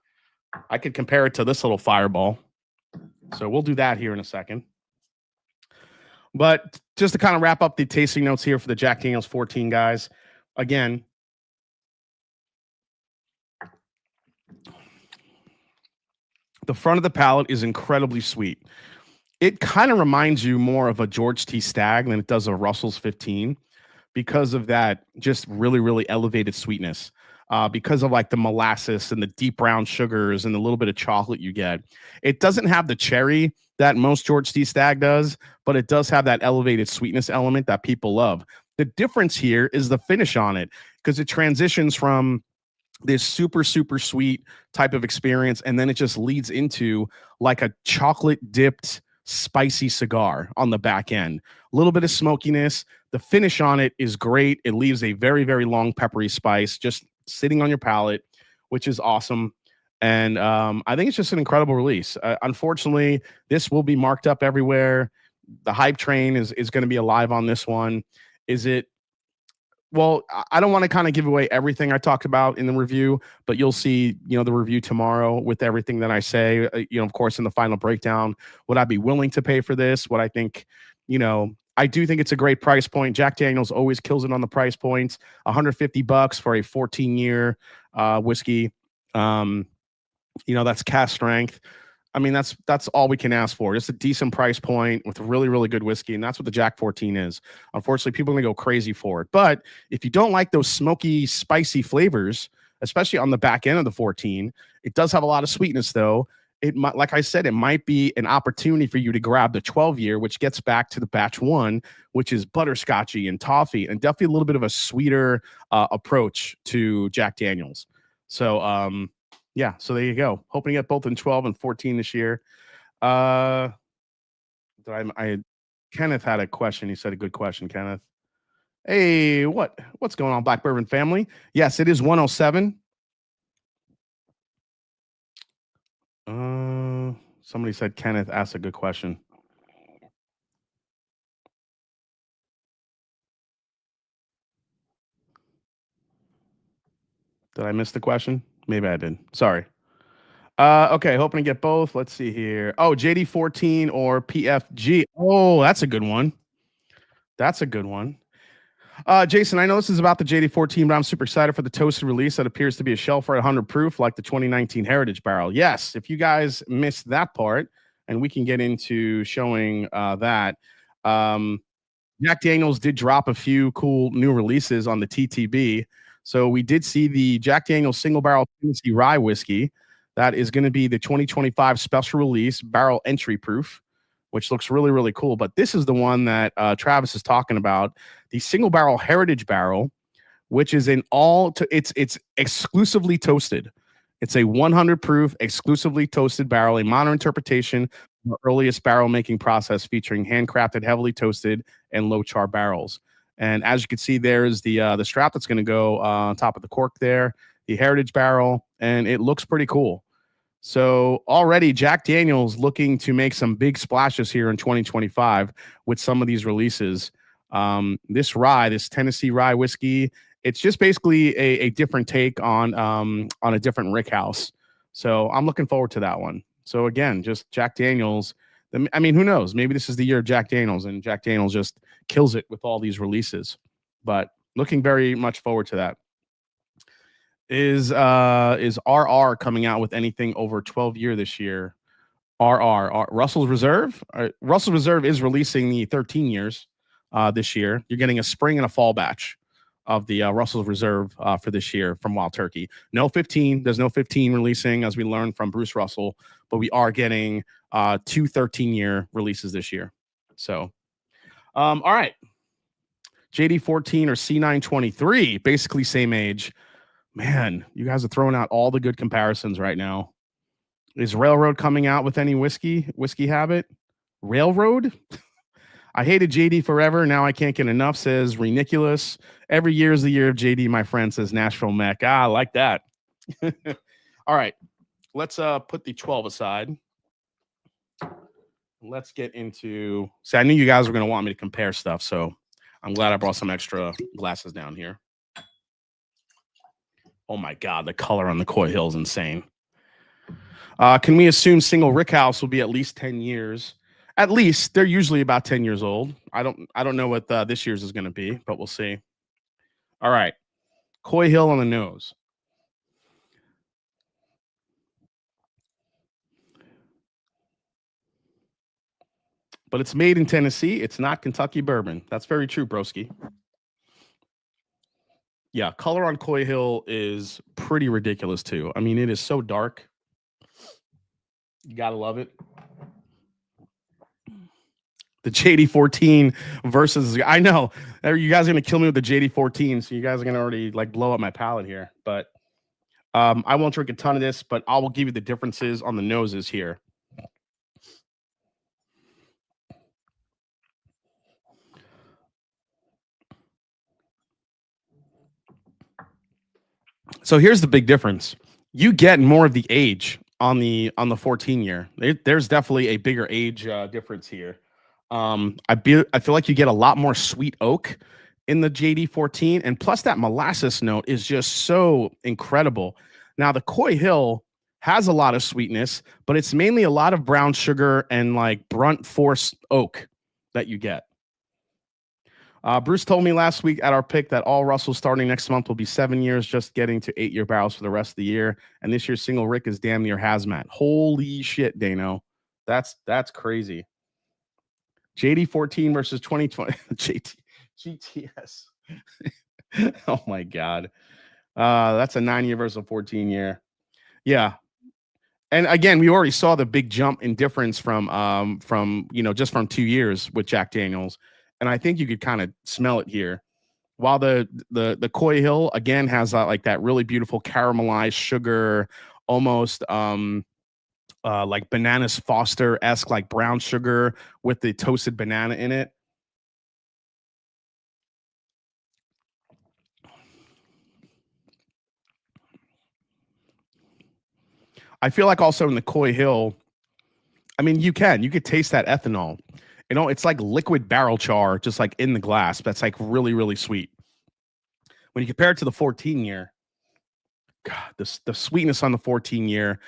Speaker 1: I could compare it to this little fireball. So we'll do that here in a second. But just to kind of wrap up the tasting notes here for the Jack Daniel's 14, guys. Again, the front of the palate is incredibly sweet. It kind of reminds you more of a George T. Stagg than it does a Russell's 15 because of that just really, really elevated sweetness. Because of like the molasses and the deep brown sugars and the little bit of chocolate you get. It doesn't have the cherry that most George T. Stagg does, but it does have that elevated sweetness element that people love. The difference here is the finish on it because it transitions from this super, super sweet type of experience, and then it just leads into like a chocolate dipped spicy cigar on the back end. A little bit of smokiness. The finish on it is great. It leaves a very, very long peppery spice just sitting on your palate, which is awesome. And I think it's just an incredible release. Unfortunately, this will be marked up everywhere. The hype train is going to be alive on this one. Is it? Well, I don't want to kind of give away everything I talked about in the review, but you'll see, you know, the review tomorrow with everything that I say, you know, of course, in the final breakdown. Would I be willing to pay for this? What I think, you know, I do think it's a great price point. Jack Daniel's always kills it on the price points. $150 for a 14-year whiskey. You know, that's cast strength. I mean, that's all we can ask for. Just a decent price point with really, really good whiskey, and that's what the Jack 14 is. Unfortunately, people are going to go crazy for it. But if you don't like those smoky, spicy flavors, especially on the back end of the 14, it does have a lot of sweetness, though. it might, like I said, it might be an opportunity for you to grab the 12-year, which gets back to the batch one, which is butterscotchy and toffee, and definitely a little bit of a sweeter approach to Jack Daniels. So, yeah, so there you go. Hoping to get both in 12 and 14 this year. Kenneth had a question. He said a good question, Kenneth. Hey, what's going on, Black Bourbon family? Yes, it is 107. Somebody said Kenneth asked a good question. Did I miss the question? Maybe I did. Sorry. Okay, hoping to get both. Let's see here. Oh, JD14 or PFG. Oh, that's a good one. That's a good one. Jason, I know this is about the JD14, but I'm super excited for the toasted release that appears to be a shelf at 100 proof, like the 2019 Heritage Barrel. Yes, if you guys missed that part, and we can get into showing that. Jack Daniels did drop a few cool new releases on the TTB. So we did see the Jack Daniels Single Barrel Tennessee Rye Whiskey. That is going to be the 2025 special release, barrel entry proof, which looks really, really cool. But this is the one that Travis is talking about, the Single Barrel Heritage Barrel, which is it's exclusively toasted. It's a 100 proof, exclusively toasted barrel, a modern interpretation of the earliest barrel making process featuring handcrafted, heavily toasted, and low char barrels. And as you can see, there's the strap that's going to go on top of the cork there, the Heritage Barrel, and it looks pretty cool. So already Jack Daniels looking to make some big splashes here in 2025 with some of these releases. This Tennessee Rye Whiskey, it's just basically a different take on a different rick house. So I'm looking forward to that one. So again, just Jack Daniels. I mean, who knows? Maybe this is the year of Jack Daniels, and Jack Daniels just kills it with all these releases. But looking very much forward to that. Is RR coming out with anything over 12-year this year? Russell's Reserve. Russell's Reserve is releasing the 13 years this year. You're getting a spring and a fall batch of the Russell's Reserve for this year from Wild Turkey. No 15. There's no 15 releasing, as we learned from Bruce Russell, but we are getting 2 13-year releases this year. So, all right. JD14 or C923, basically same age. Man, you guys are throwing out all the good comparisons right now. Is Railroad coming out with any whiskey habit? Railroad? I hated JD forever. Now I can't get enough, says Reniculous. Every year is the year of JD, my friend, says Nashville Mech. I like that. All right. Let's put the 12 aside. Let's get into... See, I knew you guys were going to want me to compare stuff, so I'm glad I brought some extra glasses down here. Oh my God, the color on the Coy Hill is insane. Can we assume single rick house will be at least 10 years? At least. They're usually about 10 years old. I don't know what this year's is going to be, but we'll see. All right. Coy Hill on the nose. But it's made in Tennessee. It's not Kentucky bourbon. That's very true, broski. Yeah, color on Coy Hill is pretty ridiculous too. I mean, it is so dark. You gotta love it. The JD14 versus, I know you guys are gonna kill me with the JD14, so you guys are gonna already like blow up my palate here. But I won't drink a ton of this, but I will give you the differences on the noses here. So here's the big difference. You get more of the age on the 14 year. There's definitely a bigger age difference here. I feel like you get a lot more sweet oak in the JD14, and plus that molasses note is just so incredible. Now the Coy Hill has a lot of sweetness, but it's mainly a lot of brown sugar and like brunt force oak that you get. Bruce told me last week at our pick that all Russells starting next month will be 7 years, just getting to 8-year barrels for the rest of the year. And this year's single Rick is damn near hazmat. Holy shit, Dano. That's crazy. JD14 versus 2020. GTS. Oh my God. That's a 9-year versus a 14-year. Yeah. And again, we already saw the big jump in difference from just from 2 years with Jack Daniels, and I think you could kind of smell it here. While the Coy Hill again has like that really beautiful caramelized sugar, almost like bananas Foster-esque, like brown sugar with the toasted banana in it. I feel like also in the Coy Hill, I mean, you could taste that ethanol. It's like liquid barrel char, just like in the glass. That's like really, really sweet. When you compare it to the 14 year, God, the sweetness on the 14 year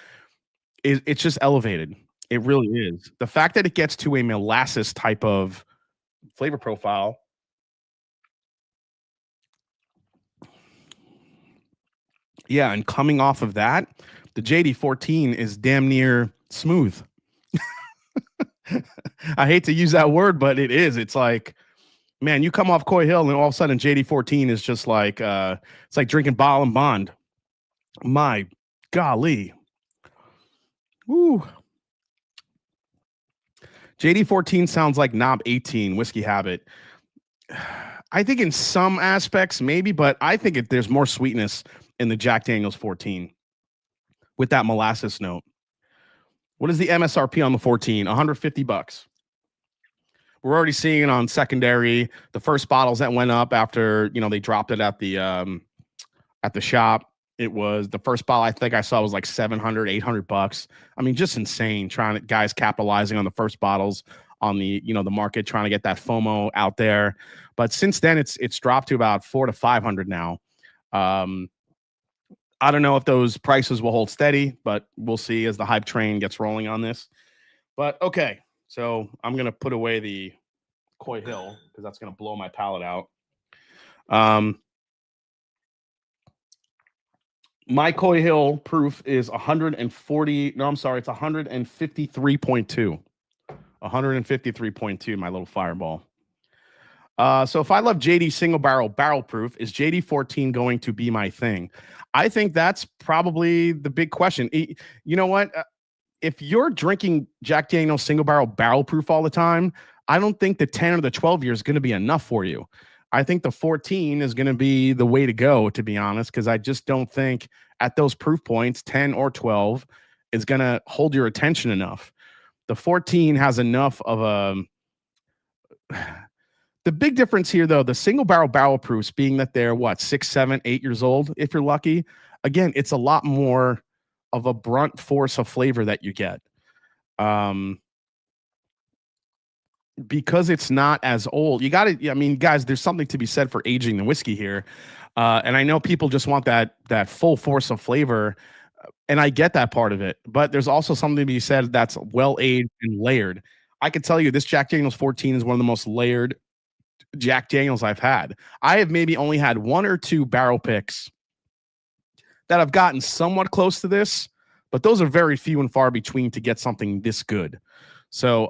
Speaker 1: it's just elevated. It really is. The fact that it gets to a molasses type of flavor profile. Yeah, and coming off of that, the JD14 is damn near smooth. I hate to use that word, but it is. It's like, man, you come off Coy Hill and all of a sudden JD14 is just like it's like drinking Bottle and Bond. My golly. Woo. JD14 sounds like Knob 18 Whiskey Habit. I think in some aspects, maybe, but I think there's more sweetness in the Jack Daniels 14 with that molasses note. What is the MSRP on the 14? $150. We're already seeing it on secondary. The first bottles that went up after they dropped it at the shop. It was the first bottle I think I saw was like $700, $800. I mean, just insane. Guys capitalizing on the first bottles on the the market, trying to get that FOMO out there. But since then, it's dropped to about $400 to $500 now. I don't know if those prices will hold steady, but we'll see as the hype train gets rolling on this. But okay, so I'm gonna put away the Coy Hill because that's gonna blow my palate out. My Coy Hill proof is 140. No, I'm sorry, it's 153.2. 153.2, my little fireball. So if I love JD single barrel proof, is JD 14 going to be my thing? I think that's probably the big question. You know what? If you're drinking Jack Daniel's single barrel proof all the time, I don't think the 10 or the 12 year is going to be enough for you. I think the 14 is going to be the way to go, to be honest, because I just don't think at those proof points, 10 or 12, is going to hold your attention enough. The 14 has enough of a. The big difference here, though, the single barrel proofs being that they're 6, 7, 8 years old, if you're lucky. Again, it's a lot more of a brunt force of flavor that you get. Because it's not as old. You got to, I mean, guys, there's something to be said for aging the whiskey here. And I know people just want that full force of flavor. And I get that part of it. But there's also something to be said that's well aged and layered. I can tell you this Jack Daniel's 14 is one of the most layered Jack Daniels I've had. I have maybe only had 1 or 2 barrel picks that have gotten somewhat close to this, but those are very few and far between to get something this good. So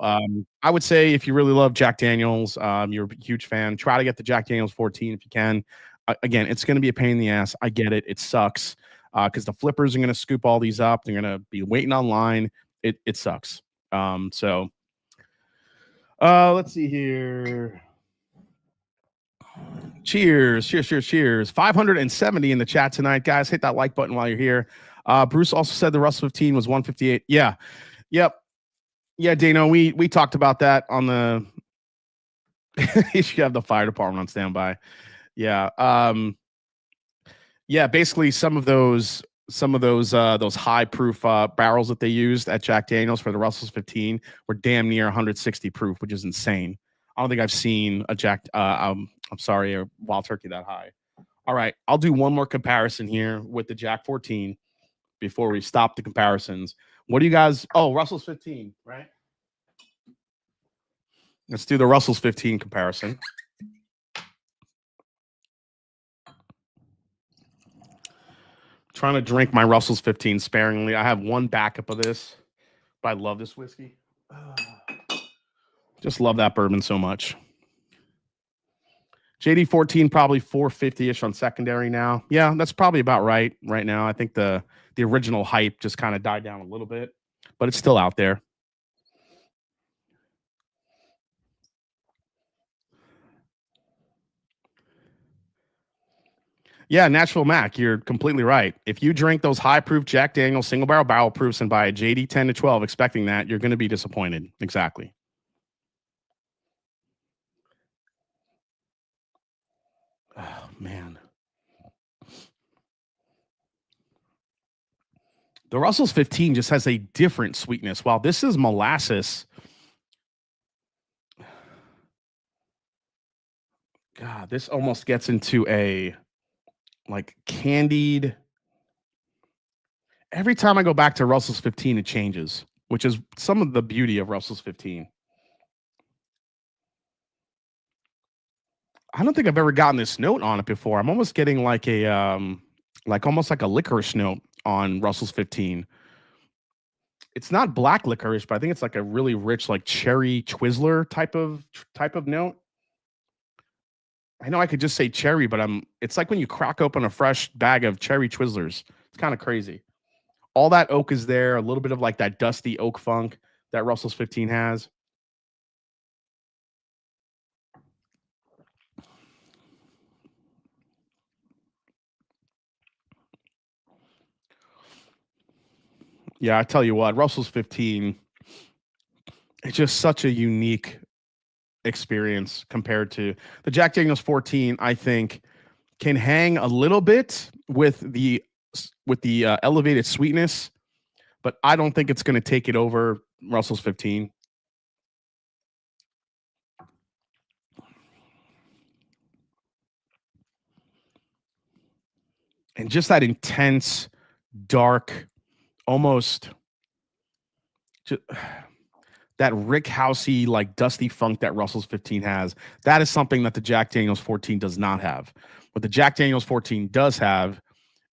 Speaker 1: I would say if you really love Jack Daniels, you're a huge fan, try to get the Jack Daniels 14 if you can. Again, it's going to be a pain in the ass. I get it. It sucks because the flippers are going to scoop all these up. They're going to be waiting online. It sucks. So let's see here. Cheers. 570 in the chat tonight, guys. Hit that like button while you're here. Bruce also said the Russell 15 was 158. Yeah. Yep. Yeah, Dano, we talked about that on the you should have the fire department on standby. Yeah. Yeah, basically some of those high proof barrels that they used at Jack Daniels for the Russell's 15 were damn near 160 proof, which is insane. I don't think I've seen a a Wild Turkey that high. All right, I'll do one more comparison here with the Jack 14 before we stop the comparisons. What do you guys? Oh, Russell's 15, right? Let's do the Russell's 15 comparison. Trying to drink my Russell's 15 sparingly. I have one backup of this, but I love this whiskey. Just love that bourbon so much. JD14 probably 450-ish on secondary now. Yeah, that's probably about right now. I think the original hype just kind of died down a little bit, but it's still out there. Yeah, Nashville Mac, you're completely right. If you drink those high proof Jack Daniel's single barrel proofs and buy a JD 10 to 12 expecting that, you're going to be disappointed. Exactly. Oh, man. The Russell's 15 just has a different sweetness. While this is molasses, God, this almost gets into a like candied. Every time I go back to Russell's 15, it changes, which is some of the beauty of Russell's 15. I don't think I've ever gotten this note on it before. I'm almost getting like almost like a licorice note on Russell's 15. It's not black licorice, but I think it's like a really rich, like cherry Twizzler type of note. I know I could just say cherry, but it's like when you crack open a fresh bag of cherry Twizzlers. It's kind of crazy. All that oak is there, a little bit of like that dusty oak funk that Russell's 15 has. Yeah, I tell you what, Russell's 15, it's just such a unique experience compared to the Jack Daniel's 14. I think can hang a little bit with the elevated sweetness, but I don't think it's going to take it over Russell's 15. And just that intense, dark, almost just, that Rick Housey, like dusty funk that Russell's 15 has. That is something that the Jack Daniel's 14 does not have. What the Jack Daniel's 14 does have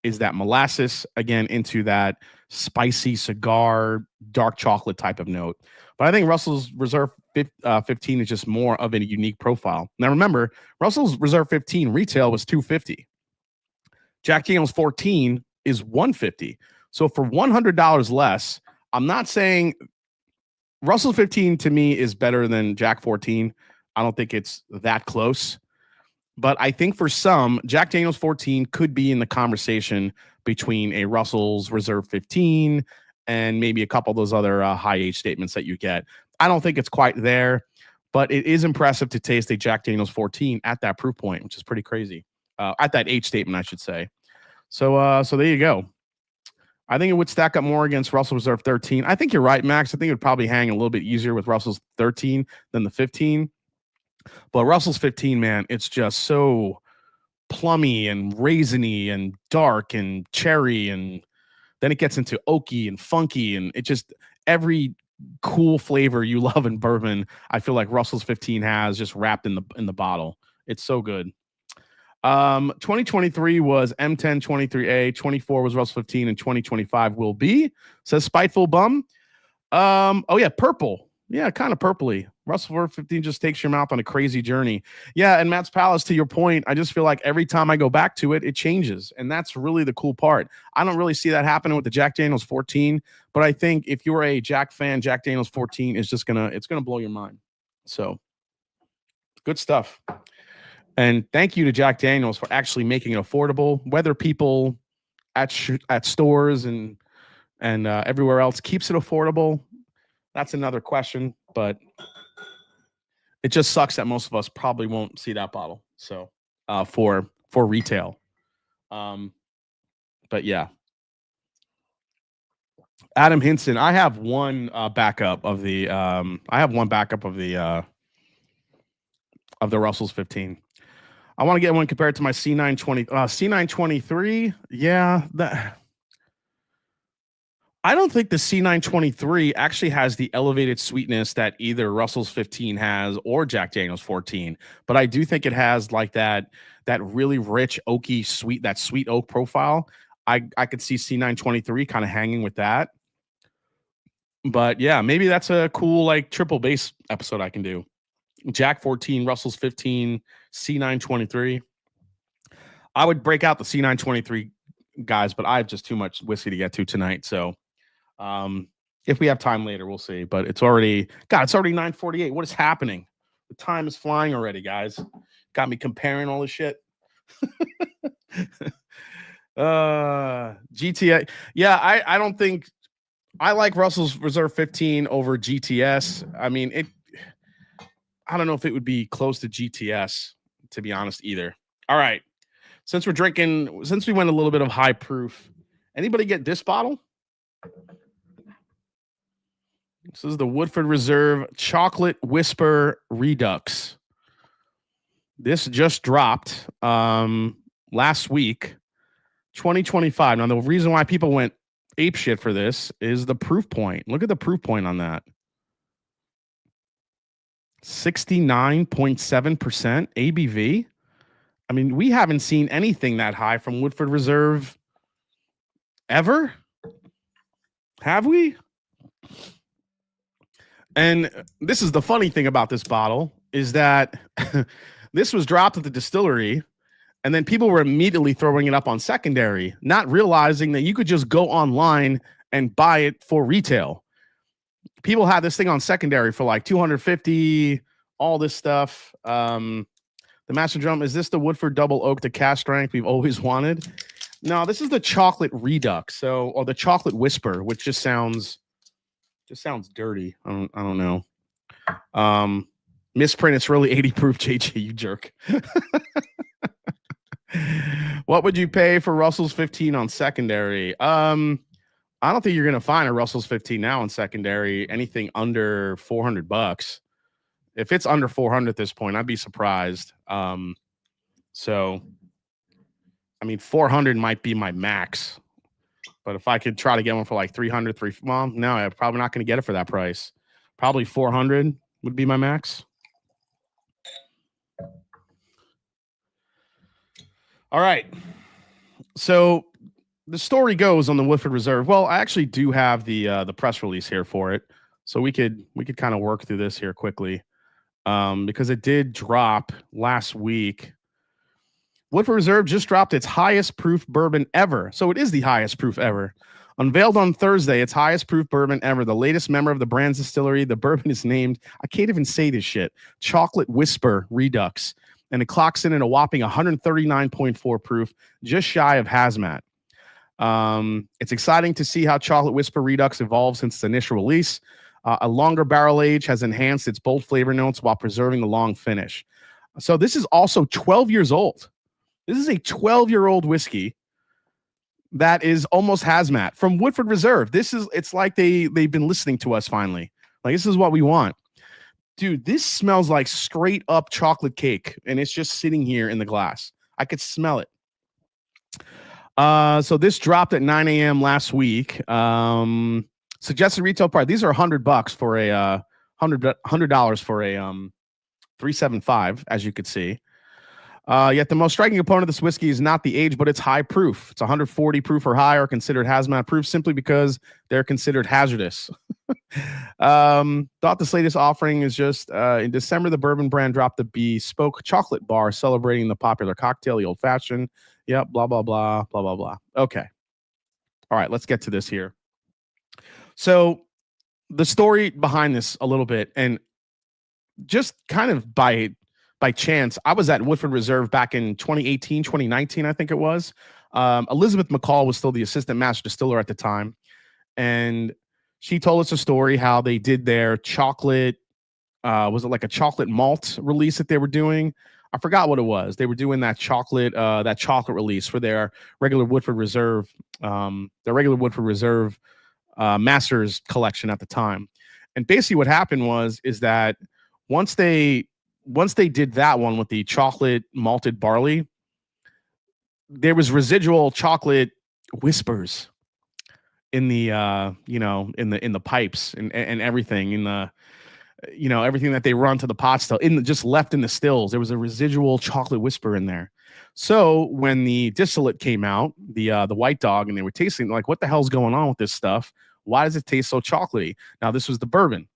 Speaker 1: is that molasses, again, into that spicy cigar, dark chocolate type of note. But I think Russell's Reserve 15 is just more of a unique profile. Now, remember, Russell's Reserve 15 retail was $250. Jack Daniel's 14 is $150. So for $100 less, I'm not saying Russell's 15 to me is better than Jack 14. I don't think it's that close. But I think for some, Jack Daniel's 14 could be in the conversation between a Russell's Reserve 15 and maybe a couple of those other high age statements that you get. I don't think it's quite there, but it is impressive to taste a Jack Daniel's 14 at that proof point, which is pretty crazy. At that age statement, I should say. So there you go. I think it would stack up more against Russell Reserve 13. I think you're right, Max. I think it would probably hang a little bit easier with Russell's 13 than the 15. But Russell's 15, man, it's just so plummy and raisiny and dark and cherry, and then it gets into oaky and funky, and it just every cool flavor you love in bourbon, I feel like Russell's 15 has just wrapped in the bottle. It's so good. 2023 was M10 23A, 24 was Russell 15, and 2025 will be, says Spiteful Bum. Oh yeah, purple. Yeah, kind of purpley. Russell 15 just takes your mouth on a crazy journey. Yeah, and Matt's Palace, to your point, I just feel like every time I go back to it, it changes. And that's really the cool part. I don't really see that happening with the Jack Daniel's 14, but I think if you're a Jack fan, Jack Daniel's 14 is just it's gonna blow your mind. So good stuff. And thank you to Jack Daniel's for actually making it affordable. Whether people at stores and everywhere else keeps it affordable, that's another question. But it just sucks that most of us probably won't see that bottle. So for retail. But yeah. Adam Hinson, I have one backup of the Russell's 15. I want to get one compared to my C920 C923. Yeah, I don't think the C923 actually has the elevated sweetness that either Russell's 15 has or Jack Daniel's 14. But I do think it has like that really rich oaky sweet, that sweet oak profile. I could see C923 kind of hanging with that. But yeah, maybe that's a cool like triple bass episode I can do. Jack 14, Russell's 15, C923. I would break out the C923 guys, but I have just too much whiskey to get to tonight. So if we have time later, we'll see. But it's already 9:48. What is happening? The time is flying already, guys. Got me comparing all this shit. GTA. Yeah, I don't think I like Russell's Reserve 15 over GTS. I mean, I don't know if it would be close to GTS, to be honest, either. All right. Since we went a little bit of high proof, anybody get this bottle? This is the Woodford Reserve Chocolate Whisper Redux. This just dropped last week, 2025. Now, the reason why people went apeshit for this is the proof point. Look at the proof point on that. 69.7% ABV. I mean, we haven't seen anything that high from Woodford Reserve ever. Have we? And this is the funny thing about this bottle is that this was dropped at the distillery and then people were immediately throwing it up on secondary, not realizing that you could just go online and buy it for retail. People had this thing on secondary for like $250, all this stuff. The Master Drum, is this the Woodford Double Oak to cast strength we've always wanted? No, this is the Chocolate Redux, or the Chocolate Whisper, which just sounds dirty. I don't know. Misprint, it's really 80 proof, JJ, you jerk. What would you pay for Russell's 15 on secondary? I don't think you're going to find a Russell's 15 now on secondary anything under $400. If it's under 400 at this point, I'd be surprised. So, I mean, 400 might be my max. But if I could try to get one for like 300, well, no, I'm probably not going to get it for that price. Probably 400 would be my max. All right. So the story goes on the Woodford Reserve. Well, I actually do have the press release here for it, so we could kind of work through this here quickly, because it did drop last week. Woodford Reserve just dropped its highest proof bourbon ever. So it is the highest proof ever. Unveiled on Thursday, its highest proof bourbon ever. The latest member of the brand's distillery. The bourbon is named, I can't even say this shit, Chocolate Whisper Redux. And it clocks in at a whopping 139.4 proof, just shy of hazmat. It's exciting to see how Chocolate Whisper Redux evolved since its initial release. A longer barrel age has enhanced its bold flavor notes while preserving the long finish. So this is also 12 years old. This is a 12-year-old whiskey that is almost hazmat from Woodford Reserve. It's like they've been listening to us finally. Like, this is what we want. Dude, this smells like straight up chocolate cake, and it's just sitting here in the glass. I could smell it. So this dropped at 9 a.m. last week. Suggested retail price. These are $100 for a $100 for a 375, as you could see. Yet the most striking component of this whiskey is not the age, but its high proof. It's 140 proof or higher, considered hazmat proof simply because they're considered hazardous. Thought this latest offering is just in December, the bourbon brand dropped the bespoke chocolate bar celebrating the popular cocktail, the old fashioned. Yep, blah, blah, blah, blah, blah, blah. Okay. All right, let's get to this here. So the story behind this a little bit, and just kind of by chance, I was at Woodford Reserve back in 2018, 2019, I think it was. Elizabeth McCall was still the assistant master distiller at the time. And she told us a story how they did their chocolate, was it like a chocolate malt release that they were doing? I forgot what it was. They were doing that chocolate release for their regular Woodford Reserve, Masters collection at the time. And basically what happened is that once they did that one with the chocolate malted barley, there was residual chocolate whispers in the in the pipes and everything, in the everything that they run to the pot still, just left in the stills. There was a residual chocolate whisper in there. So when the distillate came out, the white dog, and they were tasting, like, what the hell's going on with this stuff? Why does it taste so chocolatey? Now, this was the bourbon.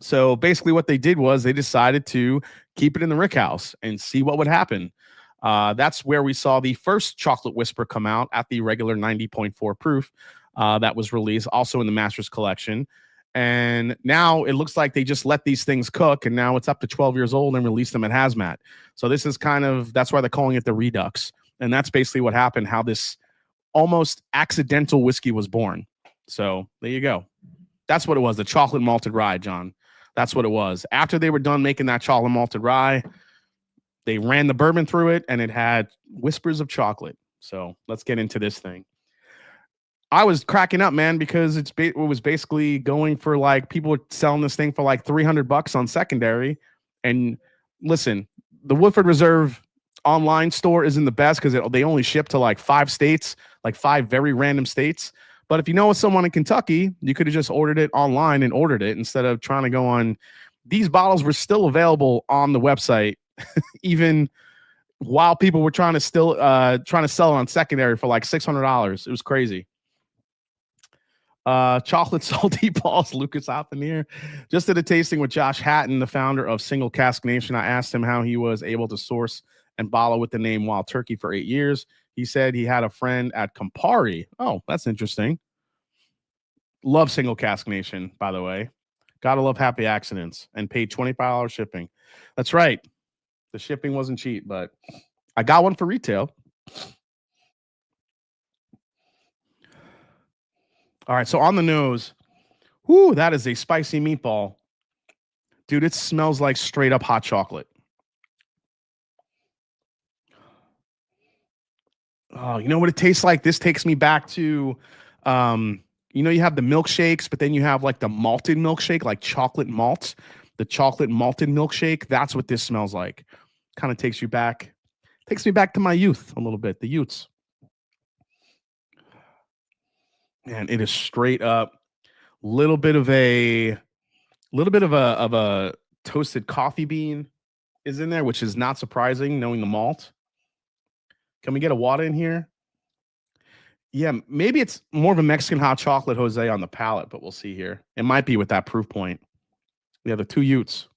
Speaker 1: So basically what they did was they decided to keep it in the rick house and see what would happen. That's where we saw the first chocolate whisper come out at the regular 90.4 proof that was released, also in the Masters collection. And now it looks like they just let these things cook, and now it's up to 12 years old and release them at hazmat. So this is kind of, that's why they're calling it the Redux. And that's basically what happened, how this almost accidental whiskey was born. So there you go. That's what it was, the chocolate malted rye, John. That's what it was. After they were done making that chocolate malted rye, they ran the bourbon through it, and it had whispers of chocolate. So let's get into this thing. I was cracking up, man, because it was basically going for like, people were selling this thing for like $300 on secondary. And listen, the Woodford Reserve online store isn't the best because they only ship to like 5 states, like 5 very random states. But if you know someone in Kentucky, you could have just ordered it online and ordered it instead of trying to go on. These bottles were still available on the website, even while people were trying to sell it on secondary for like $600. It was crazy. Chocolate salty balls, Lucas Oppenheer. Just did a tasting with Josh Hatton, the founder of Single Cask Nation. I asked him how he was able to source and bottle with the name Wild Turkey for 8 years. He said he had a friend at Campari. Oh, that's interesting. Love Single Cask Nation, by the way. Gotta love Happy Accidents, and paid $25 shipping. That's right. The shipping wasn't cheap, but I got one for retail. All right, so on the nose, whoo, that is a spicy meatball. Dude, it smells like straight up hot chocolate. Oh, you know what it tastes like? This takes me back to, you have the milkshakes, but then you have like the malted milkshake, like chocolate malt, the chocolate malted milkshake. That's what this smells like. Kind of takes me back to my youth a little bit, the youths. And it is straight up little bit of a toasted coffee bean is in there, which is not surprising knowing the malt. Can we get a water in here? Yeah, maybe it's more of a Mexican hot chocolate Jose on the palate, but we'll see here. It might be with that proof point. We have the 2 Utes.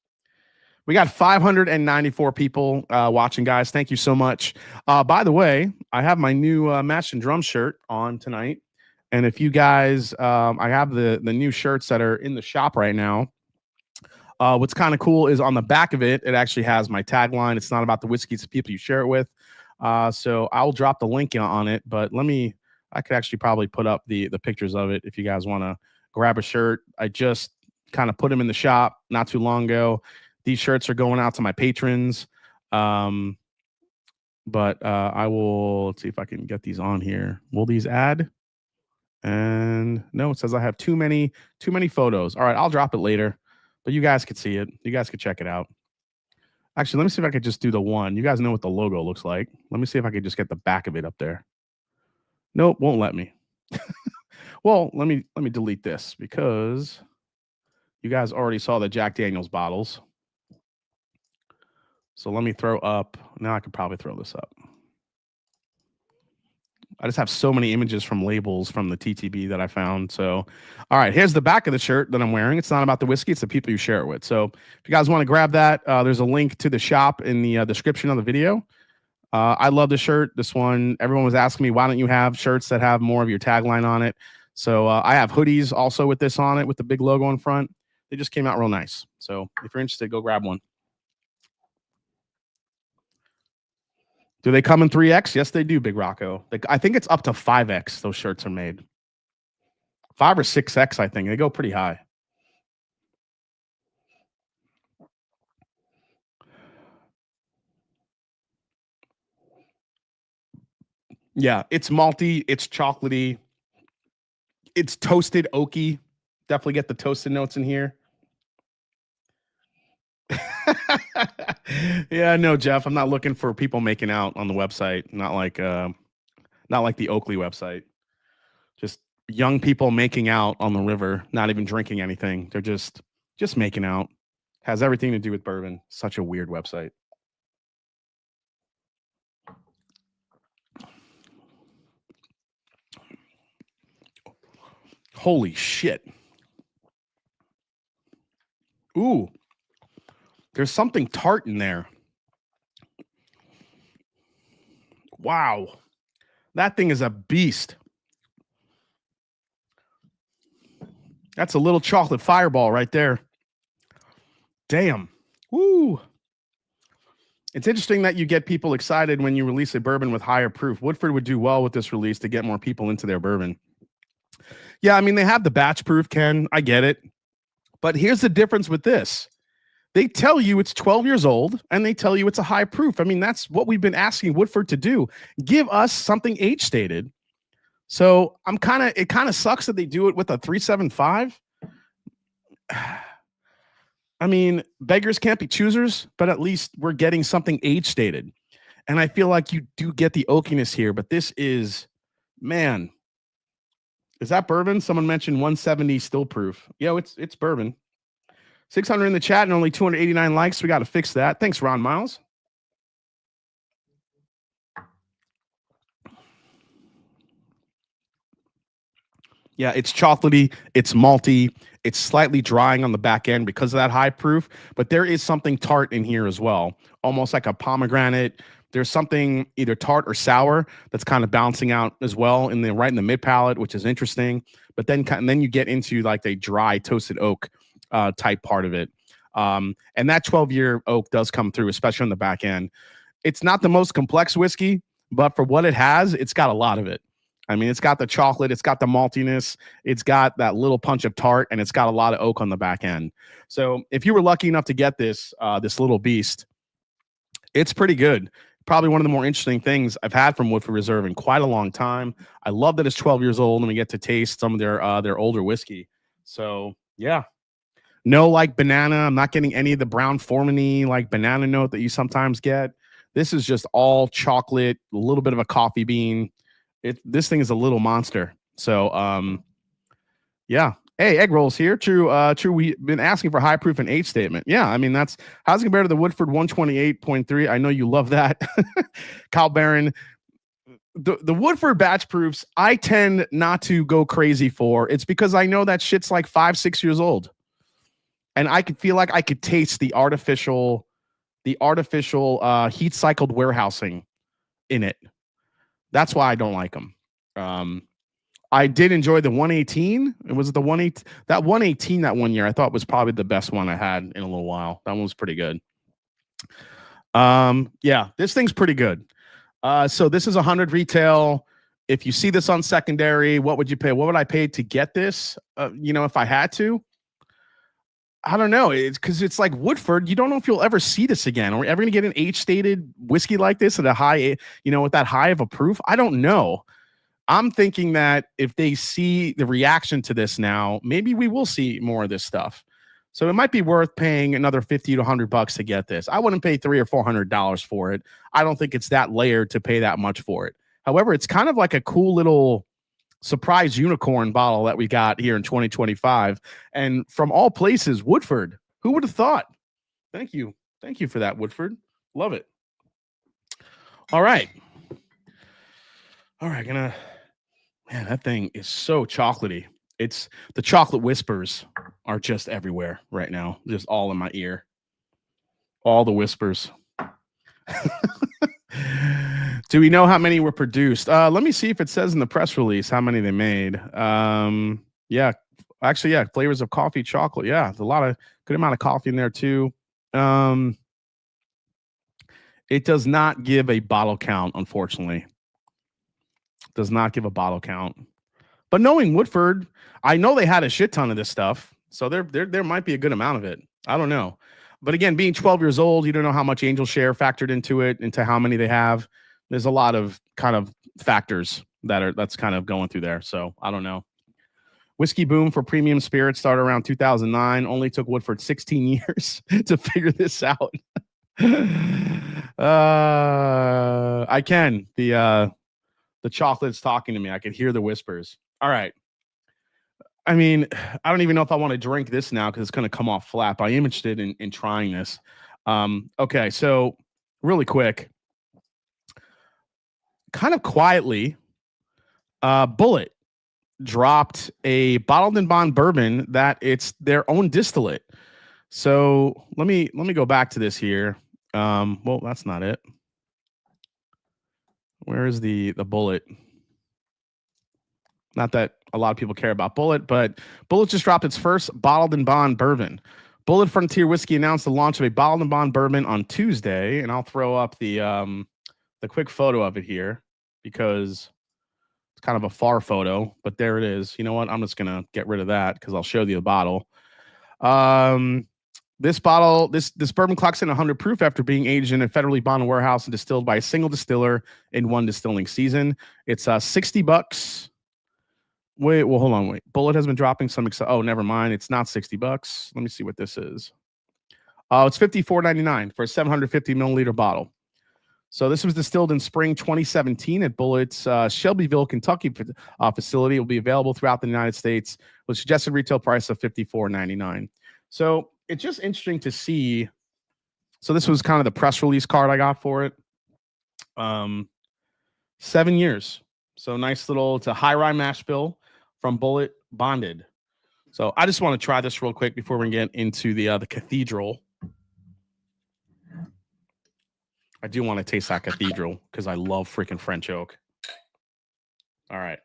Speaker 1: We got 594 people watching, guys. Thank you so much. By the way, I have my new Match and Drum shirt on tonight. And if you guys, I have the new shirts that are in the shop right now. What's kind of cool is on the back of it, it actually has my tagline. It's not about the whiskey, it's the people you share it with. So I'll drop the link on it, but I could actually probably put up the pictures of it if you guys want to grab a shirt. I just kind of put them in the shop not too long ago. These shirts are going out to my patrons. But I will, let's see if I can get these on here. Will these add? And no, it says I have too many photos. All right, I'll drop it later, but you guys could see it. You guys could check it out. Actually, let me see if I could just do the one. You guys know what the logo looks like. Let me see if I could just get the back of it up there. Nope, won't let me. Well, let me delete this because you guys already saw the Jack Daniels bottles. So let me throw up. Now I could probably throw this up. I just have so many images from labels from the TTB that I found. So, all right, here's the back of the shirt that I'm wearing. It's not about the whiskey. It's the people you share it with. So if you guys want to grab that, there's a link to the shop in the description of the video. I love the shirt. This one, everyone was asking me, why don't you have shirts that have more of your tagline on it? So I have hoodies also with this on it with the big logo in front. They just came out real nice. So if you're interested, go grab one. Do they come in 3X? Yes, they do, Big Rocco. I think it's up to 5X those shirts are made. 5 or 6X, I think. They go pretty high. Yeah, it's malty. It's chocolatey. It's toasted oaky. Definitely get the toasted notes in here. Yeah, no, Jeff. I'm not looking for people making out on the website. Not like the Oakley website. Just young people making out on the river, not even drinking anything. They're just making out. Has everything to do with bourbon. Such a weird website. Holy shit. Ooh, there's something tart in there. Wow. That thing is a beast. That's a little chocolate fireball right there. Damn. Woo. It's interesting that you get people excited when you release a bourbon with higher proof. Woodford would do well with this release to get more people into their bourbon. Yeah, I mean, they have the batch proof, Ken. I get it. But here's the difference with this. They tell you it's 12 years old and they tell you it's a high proof. I mean, that's what we've been asking Woodford to do. Give us something age stated. So it kind of sucks that they do it with a 375. I mean, beggars can't be choosers, but at least we're getting something age stated. And I feel like you do get the oakiness here, but this is, man, is that bourbon? Someone mentioned 170 still proof. Yo, it's bourbon. 600 in the chat and only 289 likes. We got to fix that. Thanks, Ron Miles. Yeah, it's chocolatey, it's malty, it's slightly drying on the back end because of that high proof, but there is something tart in here as well, almost like a pomegranate. There's something either tart or sour that's kind of bouncing out as well right in the mid palate, which is interesting. But then you get into like a dry toasted oak type part of it. And that 12-year oak does come through, especially on the back end. It's not the most complex whiskey, but for what it has, it's got a lot of it. I mean, it's got the chocolate, it's got the maltiness, it's got that little punch of tart, and it's got a lot of oak on the back end. So if you were lucky enough to get this little beast, it's pretty good. Probably one of the more interesting things I've had from Woodford Reserve in quite a long time. I love that it's 12 years old and we get to taste some of their older whiskey. So yeah, no like banana. I'm not getting any of the brown formany like banana note that you sometimes get. This is just all chocolate, a little bit of a coffee bean. This thing is a little monster. So yeah. Hey, egg rolls here. True. We've been asking for high proof and age statement. Yeah, I mean how's it compared to the Woodford 128.3. I know you love that. Kyle Barron. The Woodford batch proofs, I tend not to go crazy for. It's because I know that shit's like 5-6 years old. And I could feel like I could taste the artificial heat cycled warehousing in it. That's why I don't like them. I did enjoy the 118. It was the 118 that 118 that one year. I thought was probably the best one I had in a little while. That one was pretty good. Yeah, this thing's pretty good. So this is 100 retail. If you see this on secondary, what would you pay? What would I pay to get this? If I had to. I don't know. It's because it's like Woodford. You don't know if you'll ever see this again. Are we ever going to get an age-stated whiskey like this at a high, with that high of a proof? I don't know. I'm thinking that if they see the reaction to this now, maybe we will see more of this stuff. So it might be worth paying another $50 to $100 to get this. I wouldn't pay $300 or $400 for it. I don't think it's that layered to pay that much for it. However, it's kind of like a cool little surprise unicorn bottle that we got here in 2025. And from all places, Woodford. Who would have thought? Thank you. Thank you for that, Woodford. Love it. All right. Man, that thing is so chocolatey. It's the chocolate whispers are just everywhere right now. Just all in my ear. All the whispers. Do we know how many were produced? Let me see if it says in the press release how many they made. Yeah, actually, yeah, flavors of coffee, chocolate. Yeah, there's a good amount of coffee in there too. It does not give a bottle count, unfortunately. Does not give a bottle count. But knowing Woodford, I know they had a shit ton of this stuff, so there might be a good amount of it. I don't know. But again, being 12 years old, you don't know how much angel share factored into it, into how many they have. There's a lot of kind of factors that's kind of going through there. So I don't know. Whiskey boom for premium spirits started around 2009. Only took Woodford 16 years to figure this out. I can. The chocolate's talking to me. I could hear the whispers. All right. I mean, I don't even know if I want to drink this now because it's going to come off flat. But I am interested in trying this. Okay, so really quick, kind of quietly, Bullet dropped a bottled and bond bourbon that it's their own distillate. So let me go back to this here. Well, that's not it. Where is the bullet? Not that a lot of people care about Bullet, but Bullet just dropped its first bottled and bond bourbon. Bullet Frontier Whiskey announced the launch of a bottled and bond bourbon on Tuesday, and I'll throw up the quick photo of it here because it's kind of a far photo, but there it is. You know what? I'm just gonna get rid of that because I'll show you the bottle. This bottle, this bourbon clocks in 100 proof after being aged in a federally bonded warehouse and distilled by a single distiller in one distilling season. It's $60. Wait, well, hold on, wait. Bullet has been dropping some. Oh, never mind. It's not $60. Let me see what this is. It's $54.99 for a 750 milliliter bottle. So this was distilled in spring 2017 at Bullet's Shelbyville, Kentucky facility. It will be available throughout the United States with suggested retail price of $54.99. So it's just interesting to see. So this was kind of the press release card I got for it. 7 years. So nice little, it's a high rye mash bill from Bullet bonded. So I just want to try this real quick before we get into the cathedral. I do want to taste that cathedral because I love freaking French oak. All right.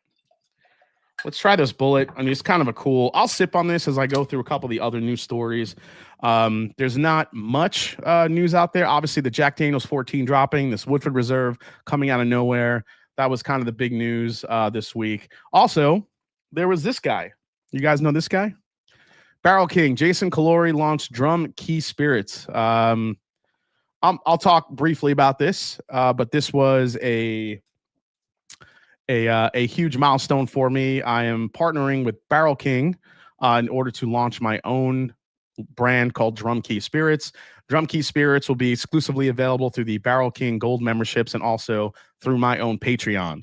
Speaker 1: Let's try this Bullet. I mean, it's kind of a cool. I'll sip on this as I go through a couple of the other news stories. There's not much news out there. Obviously, the Jack Daniel's 14 dropping, this Woodford Reserve coming out of nowhere. That was kind of the big news this week. Also, there was this guy. You guys know this guy? Barrel King, Jason Calori launched Drum Key Spirits. I'll talk briefly about this, but this was a huge milestone for me. I am partnering with Barrel King in order to launch my own brand called Drum Key Spirits. Drum Key Spirits will be exclusively available through the Barrel King Gold memberships and also through my own Patreon.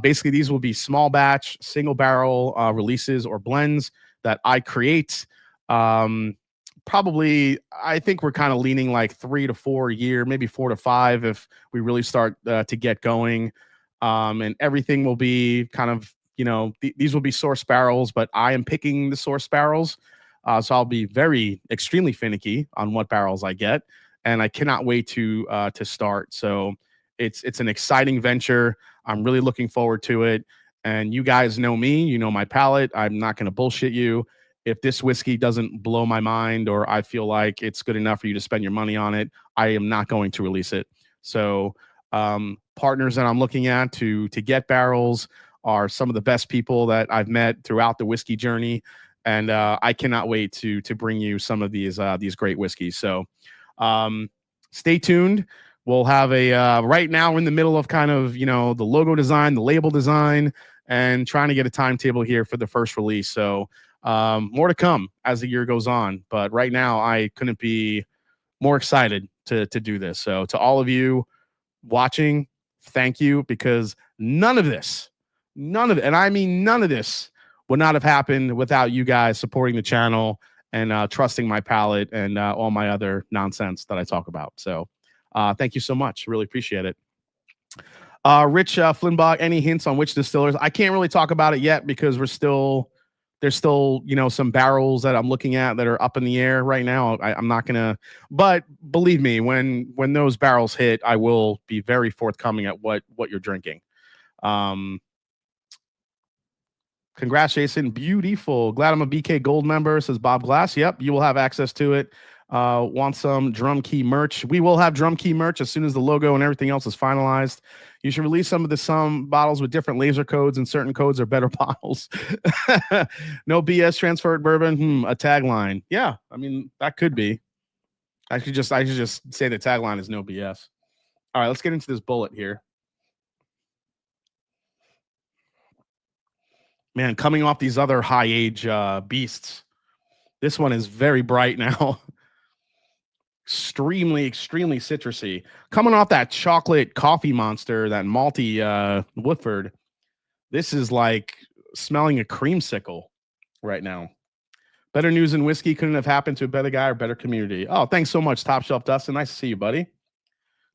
Speaker 1: Basically, these will be small batch, single barrel releases or blends that I create. Probably, I think we're kind of leaning like 3 to 4 a year, maybe 4 to 5 if we really start to get going. And everything will be kind of, these will be source barrels, but I am picking the source barrels. So I'll be extremely finicky on what barrels I get. And I cannot wait to start. So it's an exciting venture. I'm really looking forward to it. And you guys know me, you know my palate. I'm not going to bullshit you. If this whiskey doesn't blow my mind or I feel like it's good enough for you to spend your money on it, I am not going to release it. So partners that I'm looking at to get barrels are some of the best people that I've met throughout the whiskey journey. And I cannot wait to bring you some of these great whiskeys. So stay tuned. We'll have right now we're in the middle of kind of, the logo design, the label design, and trying to get a timetable here for the first release. So more to come as the year goes on. But right now I couldn't be more excited to do this. So to all of you watching, thank you, because none of this, and I mean none of this would not have happened without you guys supporting the channel and trusting my palate and all my other nonsense that I talk about. So thank you so much. Really appreciate it. Rich Flimbach, any hints on which distillers? I can't really talk about it yet because there's still, some barrels that I'm looking at that are up in the air right now. I'm not gonna, but believe me, when those barrels hit, I will be very forthcoming at what you're drinking. Congrats, Jason. Beautiful. Glad I'm a BK Gold member, says Bob Glass. Yep, you will have access to it. Want some Drum Key merch? We will have Drum Key merch as soon as the logo and everything else is finalized. You should release some bottles with different laser codes, and certain codes are better bottles. No BS transferred bourbon. A tagline. Yeah, I mean that could be. I should just say the tagline is no BS. All right, let's get into this Bullet here. Man, coming off these other high age beasts, this one is very bright now. extremely citrusy. Coming off that chocolate coffee monster, that malty Woodford, this is like smelling a creamsicle right now. Better news in whiskey couldn't have happened to a better guy or better community. Oh, thanks so much, Top Shelf Dustin. Nice to see you, buddy.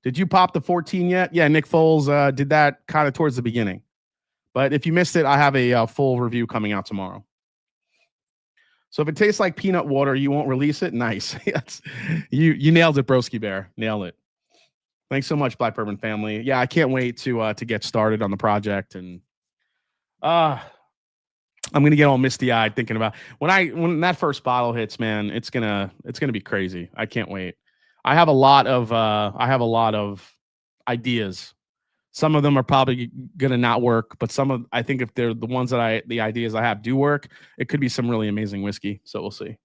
Speaker 1: Did you pop the 14 yet? Yeah, Nick Foles did that kind of towards the beginning. But if you missed it, I have a full review coming out tomorrow. So if it tastes like peanut water, you won't release it. Nice. Yes. You nailed it, Broski Bear. Nailed it. Thanks so much, Black Bourbon family. Yeah, I can't wait to get started on the project, and I'm gonna get all misty eyed thinking about when that first bottle hits, man. It's gonna be crazy. I can't wait. I have a lot of ideas. Some of them are probably gonna not work, but I think if they're the ones the ideas I have do work, it could be some really amazing whiskey. So we'll see.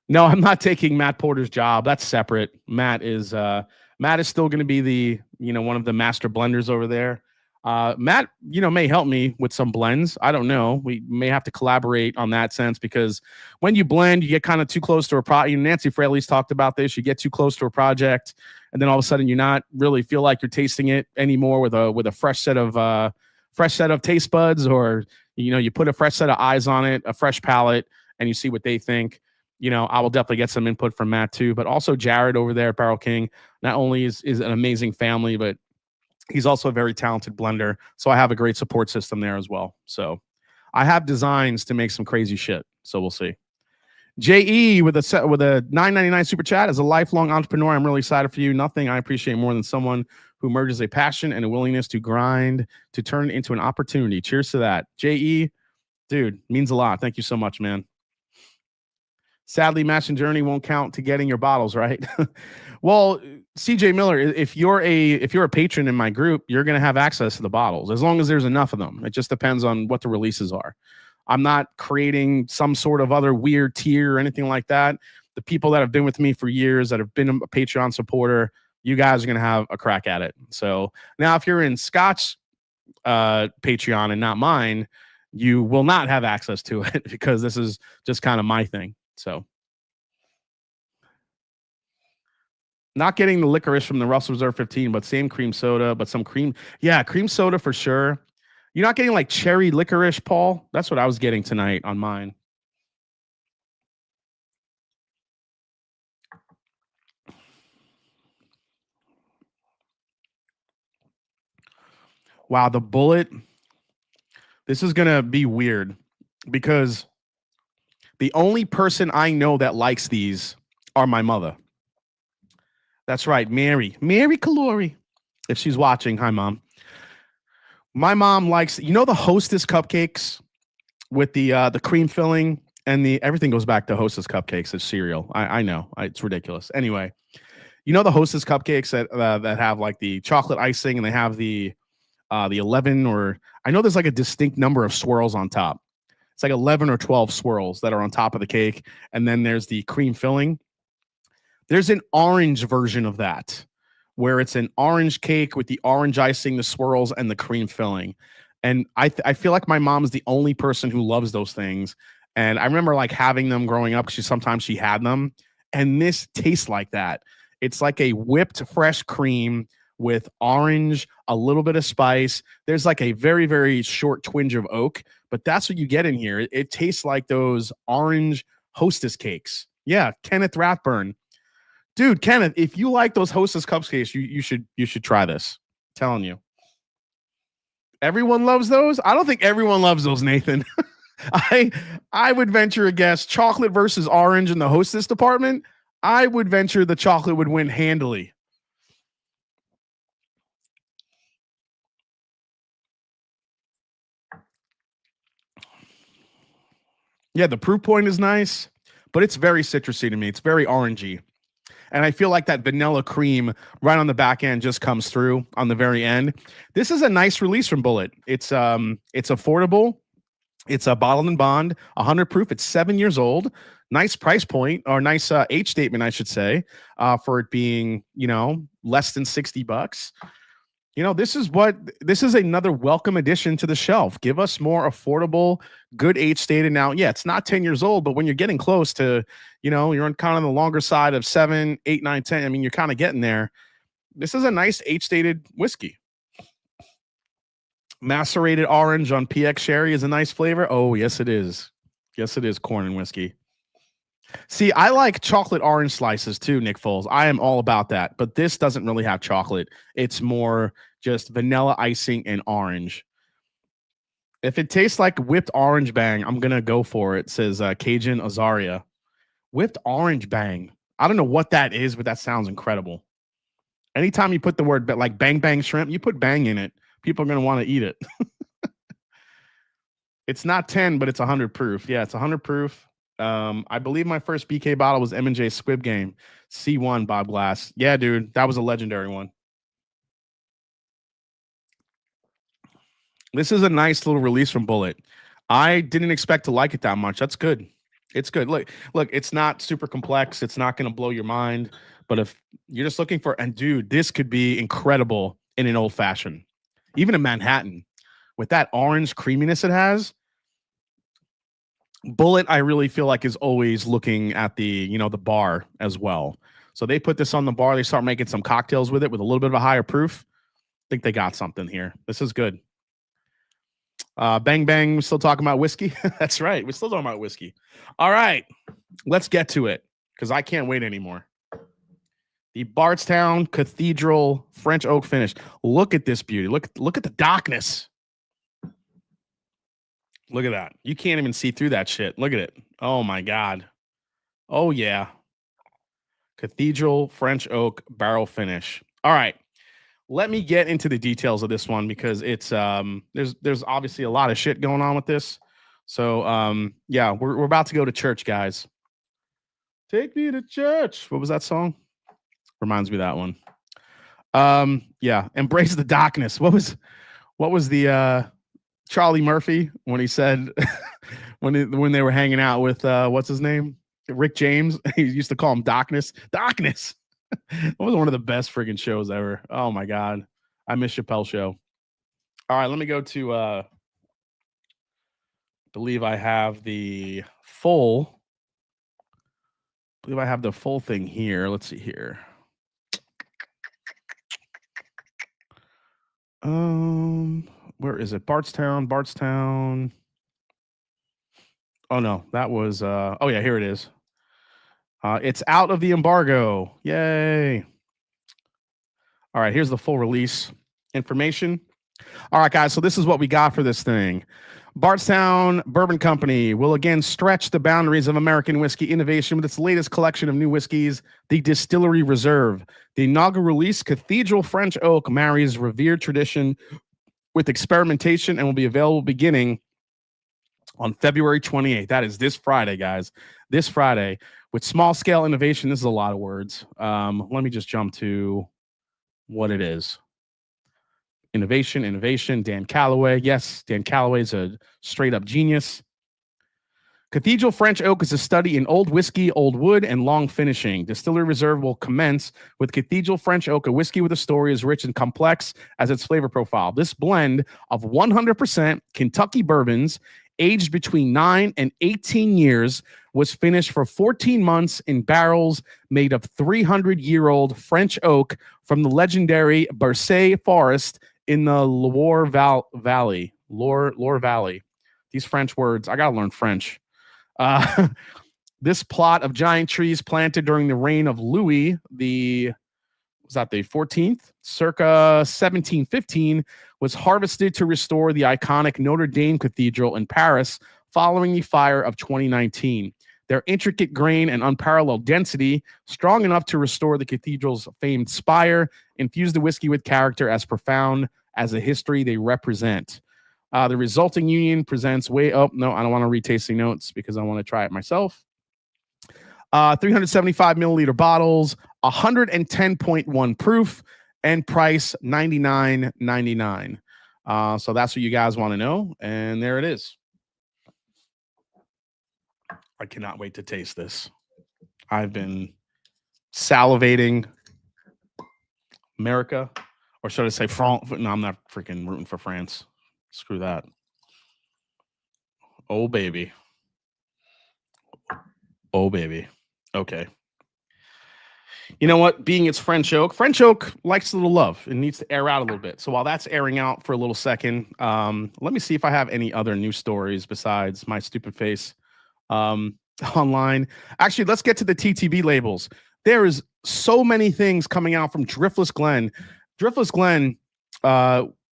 Speaker 1: No, I'm not taking Matt Porter's job. That's separate. Matt is still going to be the one of the master blenders over there. Matt, may help me with some blends. I don't know. We may have to collaborate on that sense, because when you blend, you get kind of too close to a project. Nancy Fraley's talked about this. You get too close to a project, and then all of a sudden you're not really feel like you're tasting it anymore with a fresh set of taste buds, or you put a fresh set of eyes on it, a fresh palate, and you see what they think. I will definitely get some input from Matt too, but also Jared over there at Barrel King. Not only is an amazing family, but he's also a very talented blender. So I have a great support system there as well. So I have designs to make some crazy shit. So we'll see. JE with a $9.99 super chat. As a lifelong entrepreneur, I'm really excited for you. Nothing I appreciate more than someone who merges a passion and a willingness to grind to turn it into an opportunity. Cheers to that. JE, dude, means a lot. Thank you so much, man. Sadly, Match and Journey won't count to getting your bottles, right? Well, CJ Miller, if you're a patron in my group, you're going to have access to the bottles as long as there's enough of them. It just depends on what the releases are. I'm not creating some sort of other weird tier or anything like that. The people that have been with me for years, that have been a Patreon supporter, you guys are going to have a crack at it. So now if you're in Scott's Patreon and not mine, you will not have access to it, because this is just kind of my thing. So, not getting the licorice from the Russell Reserve 15, but same cream soda, but some cream. Yeah, cream soda for sure. You're not getting like cherry licorice, Paul. That's what I was getting tonight on mine. Wow, the Bullet. This is going to be weird, because the only person I know that likes these are my mother. That's right, Mary Calori. If she's watching, hi, Mom. My mom likes, the Hostess cupcakes with the cream filling, and everything goes back to Hostess cupcakes as cereal. I know, it's ridiculous. Anyway, the Hostess cupcakes that have like the chocolate icing, and they have the 11, or I know there's like a distinct number of swirls on top. It's like 11 or 12 swirls that are on top of the cake. And then there's the cream filling. There's an orange version of that, where it's an orange cake with the orange icing, the swirls, and the cream filling. And I feel like my mom's the only person who loves those things. And I remember like having them growing up, because sometimes she had them. And this tastes like that. It's like a whipped fresh cream with orange, a little bit of spice. There's like a very, very short twinge of oak, but that's what you get in here. It tastes like those orange Hostess cakes. Yeah, Kenneth Rathburn. Dude, Kenneth, if you like those Hostess cupcakes, you should try this. I'm telling you. Everyone loves those? I don't think everyone loves those, Nathan. I would venture a guess, chocolate versus orange in the Hostess department. I would venture the chocolate would win handily. Yeah, the proof point is nice, but it's very citrusy to me. It's very orangey. And I feel like that vanilla cream right on the back end just comes through on the very end. This is a nice release from Bullet. It's affordable. It's a bottled and bond, 100 proof. It's 7 years old. Nice price point, or nice age statement, I should say, for it being, less than $60. This is another welcome addition to the shelf. Give us more affordable, good age stated. Now, yeah, it's not 10 years old, but when you're getting close to, you're on kind of the longer side of 7, 8, 9, 10. I mean, you're kind of getting there. This is a nice age stated whiskey. Macerated orange on PX Sherry is a nice flavor. Oh, yes, it is. Yes, it is corn and whiskey. See, I like chocolate orange slices too, Nick Foles. I am all about that. But this doesn't really have chocolate. It's more just vanilla icing and orange. If it tastes like whipped orange bang, I'm gonna go for it. Says Cajun Azaria. Whipped orange bang. I don't know what that is, but that sounds incredible. Anytime you put the word like bang bang shrimp, you put bang in it, people are gonna want to eat it. It's not 10, but it's 100 proof. Yeah, it's 100 proof. I believe my first BK bottle was M&J Squib Game C1 Bob Glass. Yeah, dude, that was a legendary one. This is a nice little release from Bullet. I didn't expect to like it that much. That's good. It's good. Look, it's not super complex. It's not going to blow your mind. But if you're just looking for, and dude, this could be incredible in an old fashioned, even in Manhattan, with that orange creaminess it has. Bullet, I really feel like, is always looking at the bar as well. So they put this on the bar. They start making some cocktails with it with a little bit of a higher proof. I think they got something here. This is good. Bang Bang, we're still talking about whiskey. That's right. We're still talking about whiskey. All right. Let's get to it because I can't wait anymore. The Bardstown Cathedral French oak finish. Look at this beauty. Look at the darkness. Look at that. You can't even see through that shit. Look at it. Oh, my God. Oh, yeah. Cathedral French oak barrel finish. All right. Let me get into the details of this one because it's there's obviously a lot of shit going on with this. So yeah, we're about to go to church, guys. Take me to church. What was that song? Reminds me of that one. Yeah, embrace the darkness. What was the Charlie Murphy when he said when they were hanging out with what's his name? Rick James. He used to call him Darkness. Darkness. That was one of the best friggin' shows ever. Oh my God. I miss Chappelle Show. All right, let me go to believe I have the full thing here. Let's see here. Where is it? Bardstown. Oh no, that was oh yeah, here it is. It's out of the embargo. Yay. All right, here's the full release information. All right, guys, so this is what we got for this thing. Bardstown Bourbon Company will again stretch the boundaries of American whiskey innovation with its latest collection of new whiskeys, the Distillery Reserve. The inaugural release, Cathedral French Oak, marries revered tradition with experimentation and will be available beginning on February 28th. That is this Friday, guys. This Friday. With small-scale innovation, this is a lot of words. Let me just jump to what it is. Innovation, Dan Calloway. Yes, Dan Calloway is a straight-up genius. Cathedral French Oak is a study in old whiskey, old wood, and long finishing. Distillery Reserve will commence with Cathedral French Oak, a whiskey with a story as rich and complex as its flavor profile. This blend of 100% Kentucky bourbons aged between 9 and 18 years was finished for 14 months in barrels made of 300-year-old French oak from the legendary Bercé forest in the Loire Valley. Loire Valley. These French words, I got to learn French. This plot of giant trees planted during the reign of Louis the 14th, circa 1715, was harvested to restore the iconic Notre Dame Cathedral in Paris following the fire of 2019. Their intricate grain and unparalleled density, strong enough to restore the cathedral's famed spire, infuse the whiskey with character as profound as the history they represent. The resulting union presents no, I don't want to read tasting notes because I want to try it myself. 375 milliliter bottles, 110.1 proof, and price $99.99. So that's what you guys want to know, and there it is. I cannot wait to taste this. I've been salivating. America, or should I say France? No, I'm not freaking rooting for France. Screw that. Oh, baby. Oh, baby. Okay. You know what? Being it's French oak likes a little love. It needs to air out a little bit. So while that's airing out for a little second, let me see if I have any other news stories besides my stupid face online. Actually, let's get to the TTB labels. There is so many things coming out from Driftless Glen. Driftless Glen,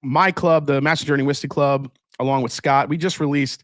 Speaker 1: my club, the Master Journey Whiskey Club, along with Scott. We just released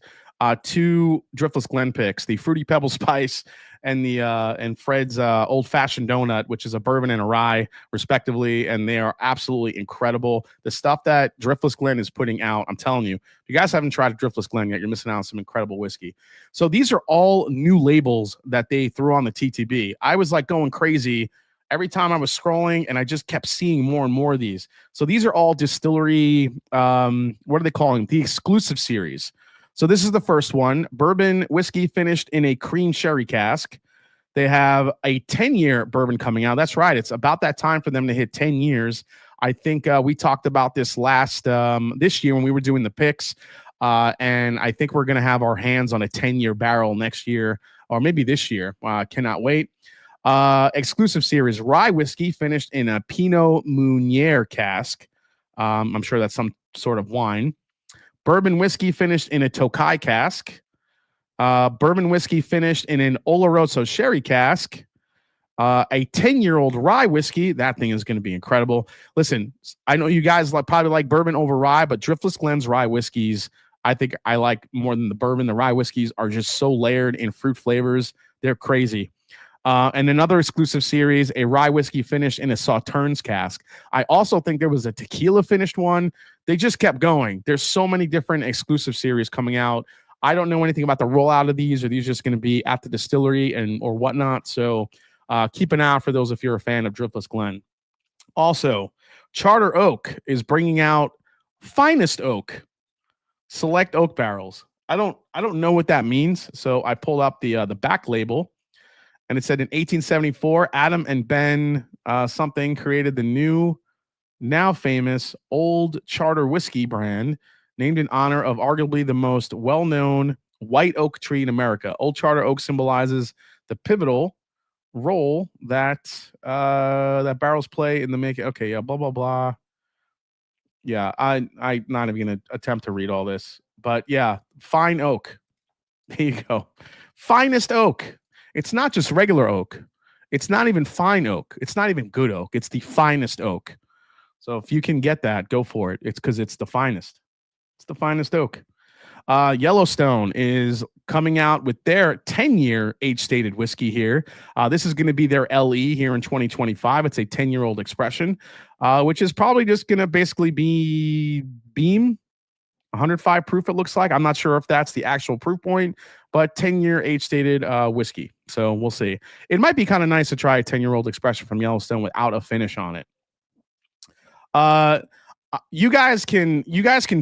Speaker 1: 2 Driftless Glen picks, the Fruity Pebble Spice and the and Fred's Old Fashioned Donut, which is a bourbon and a rye, respectively, and they are absolutely incredible. The stuff that Driftless Glen is putting out, I'm telling you, if you guys haven't tried Driftless Glen yet, you're missing out on some incredible whiskey. So these are all new labels that they threw on the TTB. I was like going crazy every time I was scrolling, and I just kept seeing more and more of these. So these are all distillery, what are they calling? The exclusive series. So this is the first one, bourbon whiskey finished in a cream sherry cask. They have a 10-year bourbon coming out. That's right. It's about that time for them to hit 10 years. I think we talked about this this year when we were doing the picks. And I think we're going to have our hands on a 10-year barrel next year, or maybe this year. Cannot wait. Exclusive series rye whiskey finished in a Pinot Meunier cask. I'm sure that's some sort of wine. Bourbon whiskey finished in a Tokai cask. Bourbon whiskey finished in an Oloroso sherry cask. A 10-year-old rye whiskey. That thing is going to be incredible. Listen, I know you guys probably like bourbon over rye, but Driftless Glen's rye whiskeys, I think I like more than the bourbon. The rye whiskeys are just so layered in fruit flavors. They're crazy. And another exclusive series, a rye whiskey finished in a Sauternes cask. I also think there was a tequila finished one. They just kept going. There's so many different exclusive series coming out. I don't know anything about the rollout of these. Are these just going to be at the distillery or whatnot? So keep an eye out for those if you're a fan of Driftless Glen. Also, Charter Oak is bringing out Finest Oak, select oak barrels. I don't know what that means. So I pulled up the back label. And it said in 1874, Adam and Ben something created the new, now famous Old Charter whiskey brand, named in honor of arguably the most well-known white oak tree in America. Old Charter oak symbolizes the pivotal role that that barrels play in the making. Okay, yeah, blah blah blah. Yeah, I'm not even gonna attempt to read all this, but yeah, fine oak. There you go, finest oak. It's not just regular oak. It's not even fine oak. It's not even good oak. It's the finest oak. So if you can get that, go for it. It's because it's the finest. It's the finest oak. Yellowstone is coming out with their 10-year age-stated whiskey here. This is going to be their LE here in 2025. It's a 10-year-old expression, which is probably just going to basically be Beam 105 proof, it looks like. I'm not sure if that's the actual proof point, but 10-year age-stated whiskey. So we'll see. It might be kind of nice to try a 10-year-old expression from Yellowstone without a finish on it. You guys can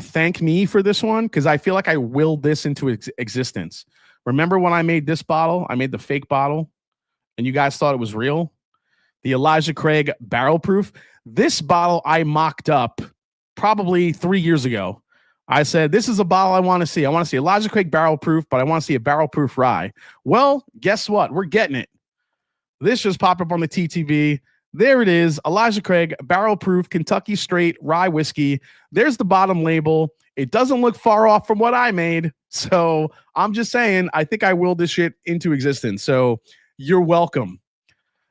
Speaker 1: thank me for this one because I feel like I willed this into existence. Remember when I made this bottle? I made the fake bottle, and you guys thought it was real? The Elijah Craig barrel proof. This bottle I mocked up probably 3 years ago. I said, this is a bottle I want to see. I want to see Elijah Craig barrel proof, but I want to see a barrel proof rye. Well, guess what? We're getting it. This just popped up on the TTB. There it is. Elijah Craig barrel proof Kentucky straight rye whiskey. There's the bottom label. It doesn't look far off from what I made. So I'm just saying, I think I willed this shit into existence. So you're welcome.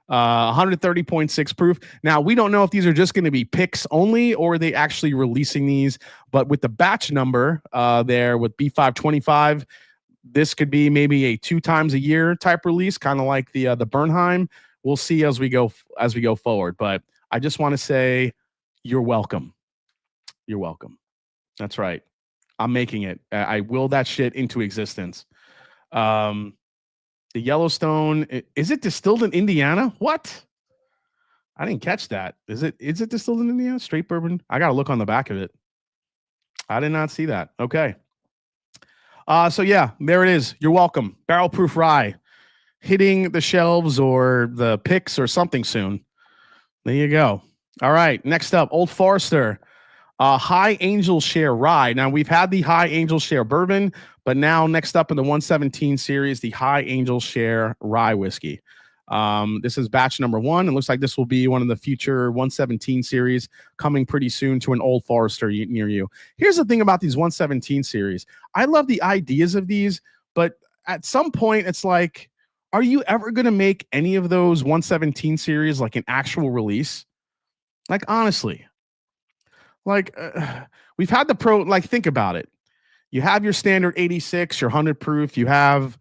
Speaker 1: 130.6 proof. Now, we don't know if these are just going to be picks only or are they actually releasing these, but with the batch number there with B525, this could be maybe a 2 times a year type release, kind of like the Bernheim. We'll see as we go forward, but I just want to say you're welcome. You're welcome. That's right. I'm making it. I will that shit into existence. The Yellowstone, is it distilled in Indiana? What? I didn't catch that. Is it distilled in Indiana? Straight bourbon? I got to look on the back of it. I did not see that. Okay. So yeah, there it is. You're welcome. Barrel proof rye hitting the shelves or the picks or something soon. There you go. All right. Next up, Old Forester. High Angel Share Rye. Now, we've had the High Angel Share Bourbon, but now next up in the 117 series, the High Angel Share Rye Whiskey. This is batch number 1. It looks like this will be one of the future 117 series coming pretty soon to an Old Forester near you. Here's the thing about these 117 series. I love the ideas of these, but at some point, it's like, are you ever going to make any of those 117 series like an actual release? Like, honestly. Like, we've had the think about it. you have your standard 86, your 100 proof. You have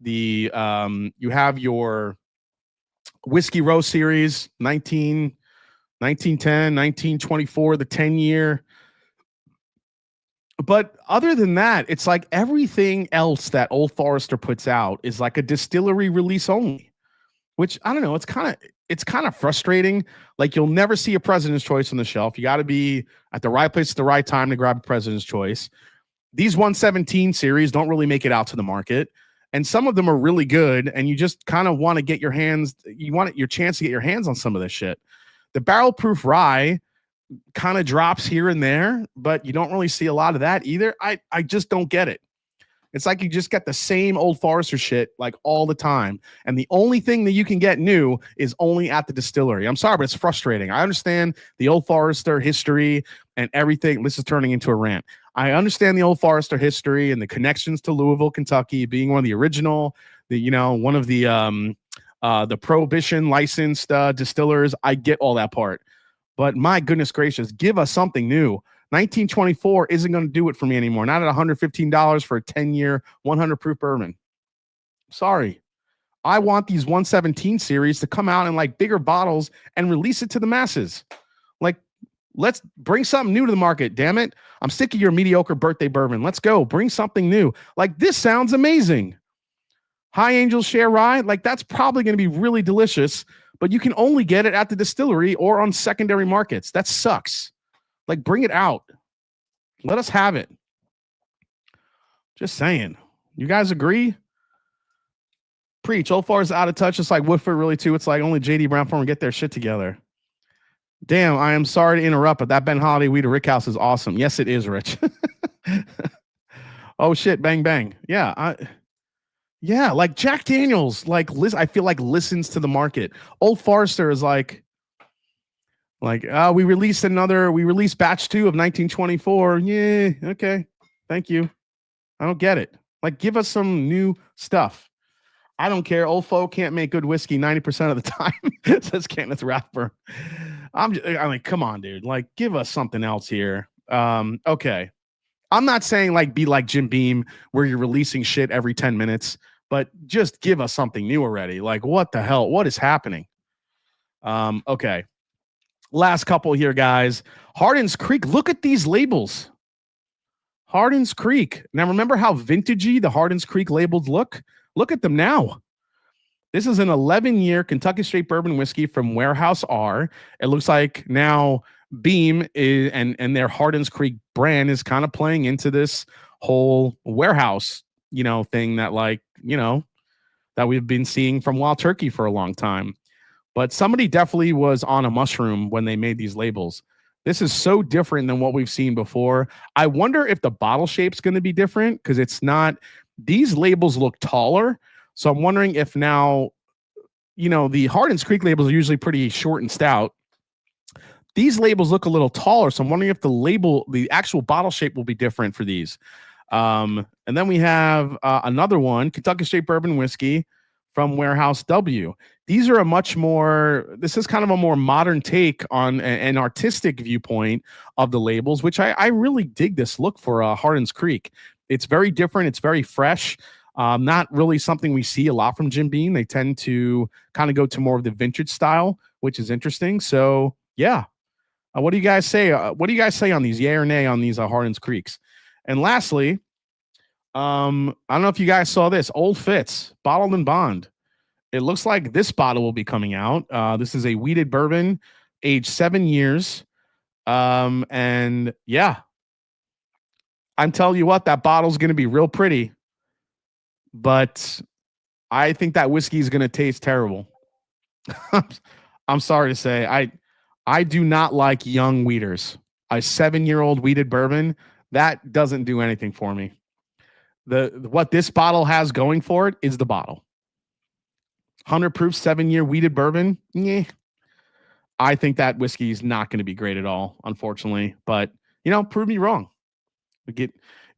Speaker 1: you have your Whiskey Row series, 1910, 1924, the 10-year. But other than that, it's like everything else that Old Forester puts out is like a distillery release only, which I don't know. It's kind of frustrating. Like you'll never see a President's Choice on the shelf. You got to be at the right place at the right time to grab a President's Choice. These 117 series don't really make it out to the market, and some of them are really good. And you just kind of want to get your hands. You want your chance to get your hands on some of this shit. The barrel proof rye kind of drops here and there, but you don't really see a lot of that either. I just don't get it. It's like you just get the same Old Forester shit like all the time. And the only thing that you can get new is only at the distillery. I'm sorry, but it's frustrating. I understand the Old Forester history and everything. This is turning into a rant. I understand the Old Forester history and the connections to Louisville, Kentucky, being one of the original, one of the Prohibition licensed distillers. I get all that part. But my goodness gracious, give us something new. 1924 isn't going to do it for me anymore. Not at $115 for a 10-year, 100 proof bourbon. Sorry. I want these 117 series to come out in like bigger bottles and release it to the masses. Like, let's bring something new to the market. Damn it. I'm sick of your mediocre birthday bourbon. Let's go. Bring something new. Like, this sounds amazing. High Angel Share Rye, like that's probably going to be really delicious, but you can only get it at the distillery or on secondary markets. That sucks. Like, bring it out. Let us have it. Just saying. You guys agree? Preach. Old Far is out of touch. It's like Woodford, really, too. It's like only JD Brown-Forman get their shit together. Damn, I am sorry to interrupt, but that Ben Holiday Weed Rick House is awesome. Yes, it is, Rich. Oh, shit. Bang, bang. Yeah, yeah, like Jack Daniels, like I feel like listens to the market. Old Forester is like we released batch 2 of 1924. Yeah, okay. Thank you. I don't get it. Like, give us some new stuff. I don't care. Old folk can't make good whiskey 90% of the time. Says Kenneth Rathburn. I mean, come on, dude. Like, give us something else here. Okay. I'm not saying like be like Jim Beam where you're releasing shit every 10 minutes. But just give us something new already. Like, what the hell? What is happening? Okay. Last couple here, guys. Hardin's Creek. Look at these labels. Hardin's Creek. Now, remember how vintagey the Hardin's Creek labels look? Look at them now. This is an 11-year Kentucky Straight Bourbon Whiskey from Warehouse R. It looks like now Beam and their Hardin's Creek brand is kind of playing into this whole warehouse thing that that we've been seeing from Wild Turkey for a long time. But somebody definitely was on a mushroom when they made these labels. This is so different than what we've seen before. I wonder if the bottle shape's going to be different because it's not. These labels look taller. So I'm wondering if now, the Hardin's Creek labels are usually pretty short and stout. These labels look a little taller. So I'm wondering if the actual bottle shape will be different for these. And then we have another one, Kentucky Straight Bourbon Whiskey from Warehouse W. These are this is kind of a more modern take on an artistic viewpoint of the labels, which I really dig this look for Hardin's Creek. It's very different. It's very fresh. Not really something we see a lot from Jim Beam. They tend to kind of go to more of the vintage style, which is interesting. So yeah. What do you guys say? What do you guys say on these? Yay or nay on these Hardin's Creeks? And lastly, I don't know if you guys saw this. Old Fitz, bottled and bond. It looks like this bottle will be coming out. This is a wheated bourbon, aged 7 years. And yeah, I'm telling you what, that bottle's going to be real pretty. But I think that whiskey is going to taste terrible. I'm sorry to say. I do not like young wheaters. A 7-year-old wheated bourbon, that doesn't do anything for me. What this bottle has going for it is the bottle. 100 proof 7-year wheated bourbon. Yeah. I think that whiskey is not going to be great at all, unfortunately. But prove me wrong.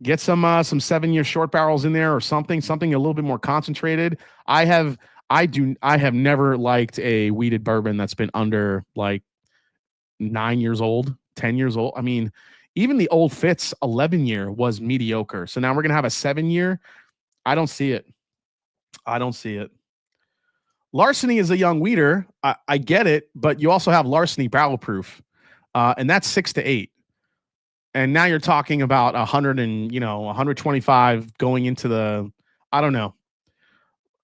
Speaker 1: Get some 7-year short barrels in there or something a little bit more concentrated. I have never liked a wheated bourbon that's been under like 9 years old, 10 years old. I mean, Even the Old Fitz 11-year was mediocre. So now we're going to have a 7-year. I don't see it. I don't see it. Larceny is a young weeder. I get it, but you also have Larceny barrel proof, and that's 6 to 8. And now you're talking about 100 and 125 going into the. I don't know.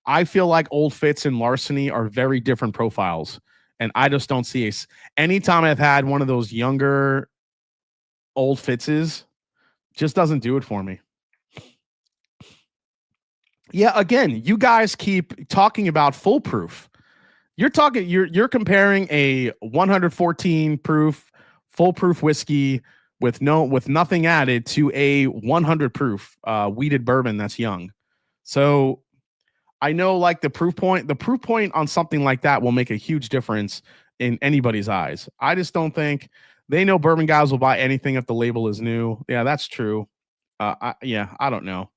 Speaker 1: I feel like Old Fitz and Larceny are very different profiles, and I just don't see it. Anytime I've had one of those younger Old Fitzes, just doesn't do it for me. Yeah, again, you guys keep talking about foolproof. You're comparing a 114 proof foolproof whiskey with nothing added to a 100 proof wheated bourbon that's young. So I know like the proof point on something like that will make a huge difference in anybody's eyes. I just don't think they know bourbon guys will buy anything if the label is new. Yeah, that's true. I don't know.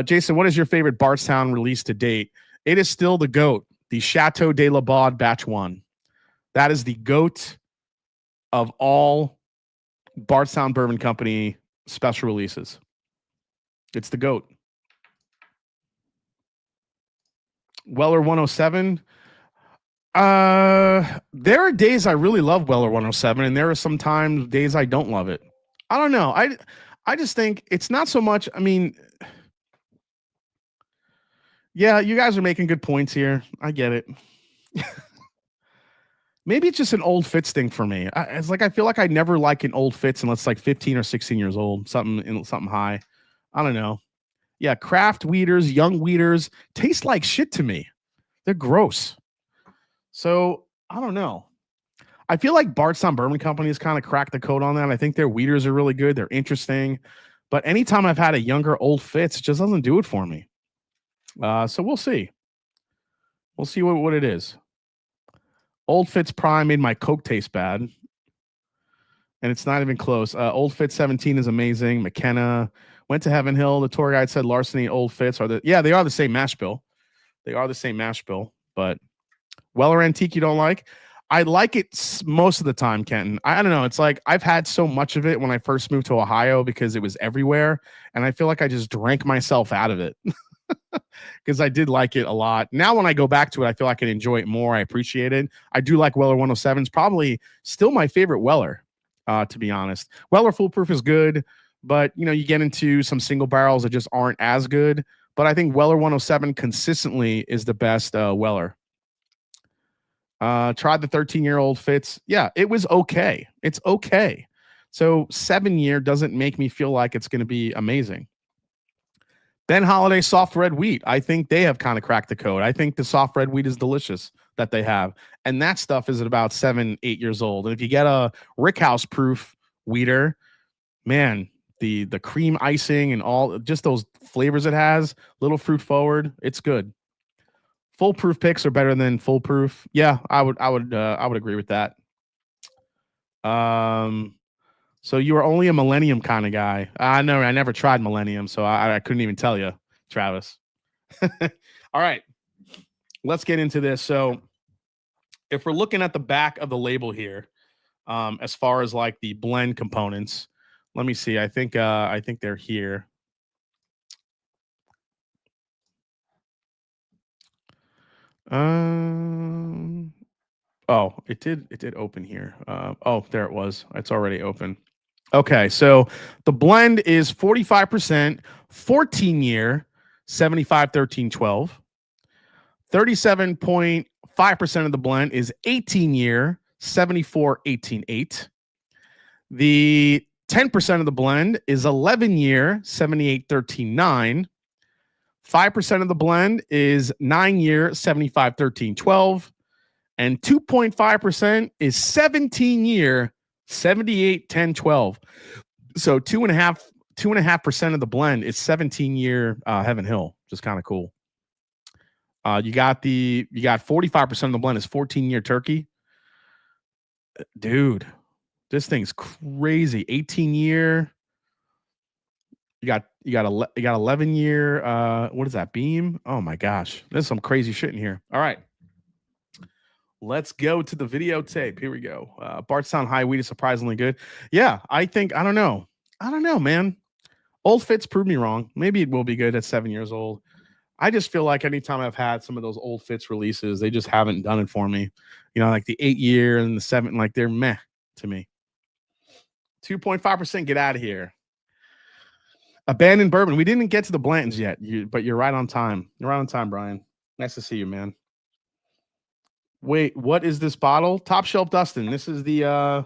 Speaker 1: Jason, what is your favorite Bardstown release to date? It is still the GOAT, the Chateau de la Baude Batch 1. That is the GOAT of all Bardstown Bourbon Company special releases. It's the GOAT. Weller 107. There are days I really love Weller 107, and there are sometimes days I don't love it. I don't know. I just think it's not so much. I mean, yeah, you guys are making good points here. I get it. Maybe it's just an Old Fitz thing for me. It's like I feel like I never like an Old Fitz unless it's like 15 or 16 years old, something high. I don't know. Yeah, craft weeders, young weeders taste like shit to me. They're gross. So I don't know. I feel like Bardstown Bourbon Company has kind of cracked the code on that. I think their weeders are really good. They're interesting. But anytime I've had a younger Old Fitz, it just doesn't do it for me. So we'll see. We'll see what it is. Old Fitz Prime made my Coke taste bad. And it's not even close. Old Fitz 17 is amazing. McKenna went to Heaven Hill. The tour guide said Larceny Old Fitz they are the same mash bill. They are the same mash bill. But Weller Antique you don't like? I like it most of the time, Kenton. I don't know. It's like I've had so much of it when I first moved to Ohio because it was everywhere. And I feel like I just drank myself out of it. Because I did like it a lot. Now when I go back to it, I feel I can enjoy it more. I appreciate it. I do like Weller 107. It's probably still my favorite Weller, to be honest. Weller Foolproof is good, but you get into some single barrels that just aren't as good. But I think Weller 107 consistently is the best Weller. Tried the 13-year-old Fitz. Yeah, it was okay. It's okay. So 7-year doesn't make me feel like it's going to be amazing. Ben Holiday Soft Red Wheat. I think they have kind of cracked the code. I think the soft red wheat is delicious that they have. And that stuff is at about 7, 8 years old. And if you get a Rickhouse proof wheater, man, the cream icing and all just those flavors it has, little fruit forward, it's good. Foolproof picks are better than foolproof. Yeah, I would agree with that. So you are only a Millennium kind of guy. I never tried Millennium, so I couldn't even tell you, Travis. All right, let's get into this. So if we're looking at the back of the label here, as far as like the blend components, let me see. I think they're here. Oh, it did open here. Oh, there it was. It's already open. Okay, so the blend is 45%, 14-year, 75, 13, 12. 37.5% of the blend is 18-year, 74, 18, 8. The 10% of the blend is 11-year, 78, 13, 9. 5% of the blend is 9-year, 75, 13, 12. And 2.5% is 17-year, 78, 10, 12. So 2.5% of the blend is 17-year Heaven Hill, which is kind of cool. You got 45% of the blend is 14-year Turkey. Dude, this thing's crazy. 18-year. You got 11-year. What is that? Beam? Oh my gosh, there's some crazy shit in here. All right. Let's go to the videotape. Here we go. Bardstown High Wheat is surprisingly good. Yeah, I think, I don't know. I don't know, man. Old Fits proved me wrong. Maybe it will be good at 7 years old. I just feel like anytime I've had some of those Old Fits releases, they just haven't done it for me. You know, like the 8-year and the 7, like they're meh to me. 2.5%, get out of here. Abandoned bourbon. We didn't get to the Blantons yet, but you're right on time. You're right on time, Brian. Nice to see you, man. Wait, what is this bottle? Top Shelf Dustin. This is the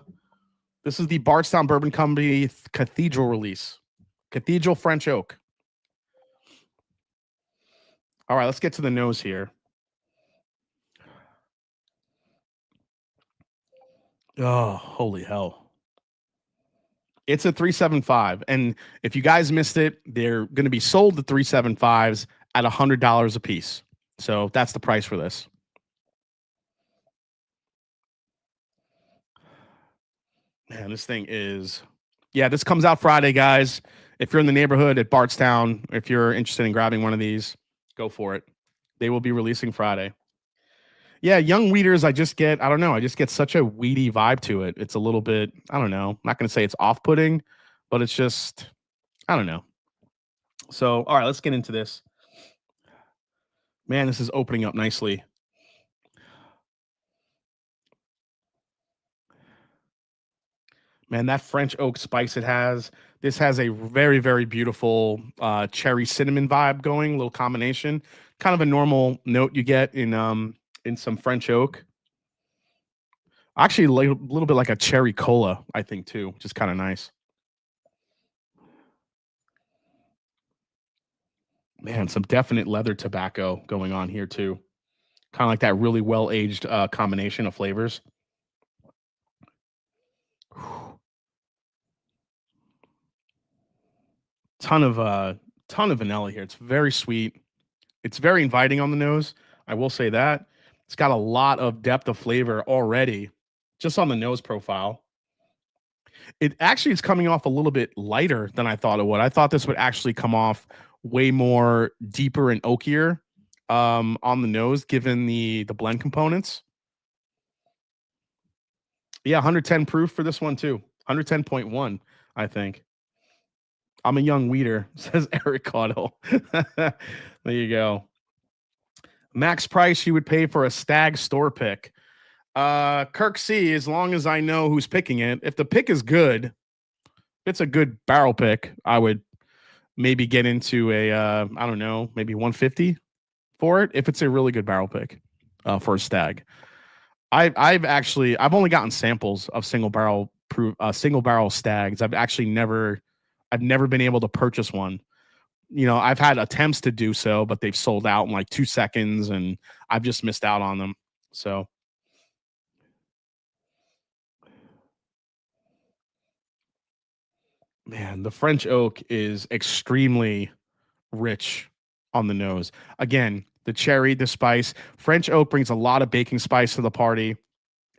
Speaker 1: Bardstown Bourbon Company Cathedral release. Cathedral French Oak. All right, let's get to the nose here. Oh, holy hell. It's a 375. And if you guys missed it, they're going to be sold the 375s at $100 a piece. So that's the price for this. Man, this thing is, yeah, this comes out Friday, guys. If you're in the neighborhood at Bardstown, if you're interested in grabbing one of these, go for it. They will be releasing Friday. Yeah, young weeders, I don't know. I just get such a weedy vibe to it. It's a little bit, I don't know. I'm not going to say it's off-putting, but it's just, I don't know. So, all right, let's get into this. Man, this is opening up nicely. Man, that French oak spice it has. This has a very, very beautiful cherry cinnamon vibe going, little combination. Kind of a normal note you get in some French oak. Actually, a little bit like a cherry cola, I think, too, which is kind of nice. Man, some definite leather tobacco going on here, too. Kind of like that really well-aged combination of flavors. Ton of vanilla here. It's very sweet. It's very inviting on the nose. I will say that. It's got a lot of depth of flavor already, just on the nose profile. It actually is coming off a little bit lighter than I thought it would. I thought this would actually come off way more deeper and oakier on the nose, given the blend components. Yeah, 110 proof for this one too. 110.1, I think. I'm a young weeder, says Eric Caudill. There you go. Max price you would pay for a Stag store pick. Kirk C, as long as I know who's picking it, if the pick is good, if it's a good barrel pick, I would maybe get into a I don't know, maybe 150 for it if it's a really good barrel pick for a Stag. I've only gotten samples of single barrel Stags. I've never been able to purchase one. You know, I've had attempts to do so, but they've sold out in like 2 seconds and I've just missed out on them. So man, the French oak is extremely rich on the nose. Again, the cherry, the spice. French oak brings a lot of baking spice to the party.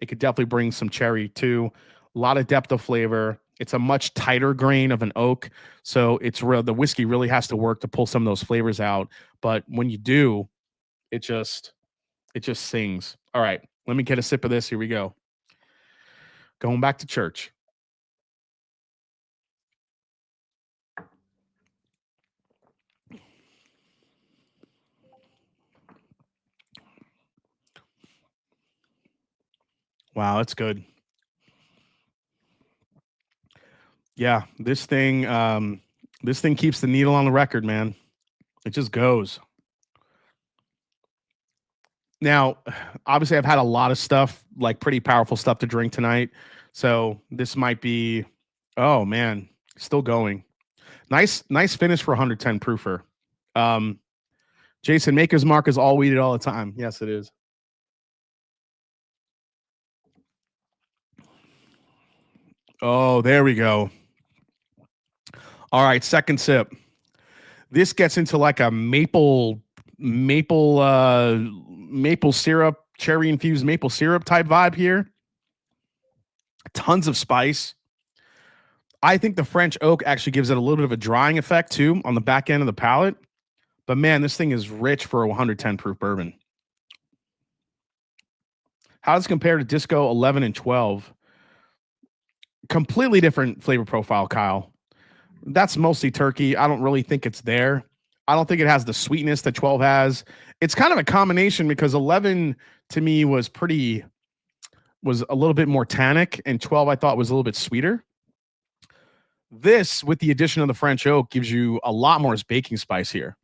Speaker 1: It could definitely bring some cherry too. A lot of depth of flavor. It's a much tighter grain of an oak, so it's real. The whiskey really has to work to pull some of those flavors out. But when you do, it just sings. All right, let me get a sip of this. Here we go. Going back to church. Wow, that's good. Yeah, this thing keeps the needle on the record, man. It just goes. Now, obviously, I've had a lot of stuff, like pretty powerful stuff to drink tonight. So this might be, oh man, still going. Nice finish for 110 proofer. Jason, Maker's Mark is all weeded all the time. Yes, it is. Oh, there we go. All right, second sip. This gets into like a maple syrup, cherry infused maple syrup type vibe here. Tons of spice. I think the French oak actually gives it a little bit of a drying effect too on the back end of the palate. But man, this thing is rich for a 110 proof bourbon. How does it compare to Disco 11 and 12? Completely different flavor profile, Kyle. That's mostly turkey. I don't really think it's there. I don't think it has the sweetness that 12 has. It's kind of a combination because 11 to me was a little bit more tannic, and 12 I thought was a little bit sweeter. This, with the addition of the French oak, gives you a lot more baking spice here.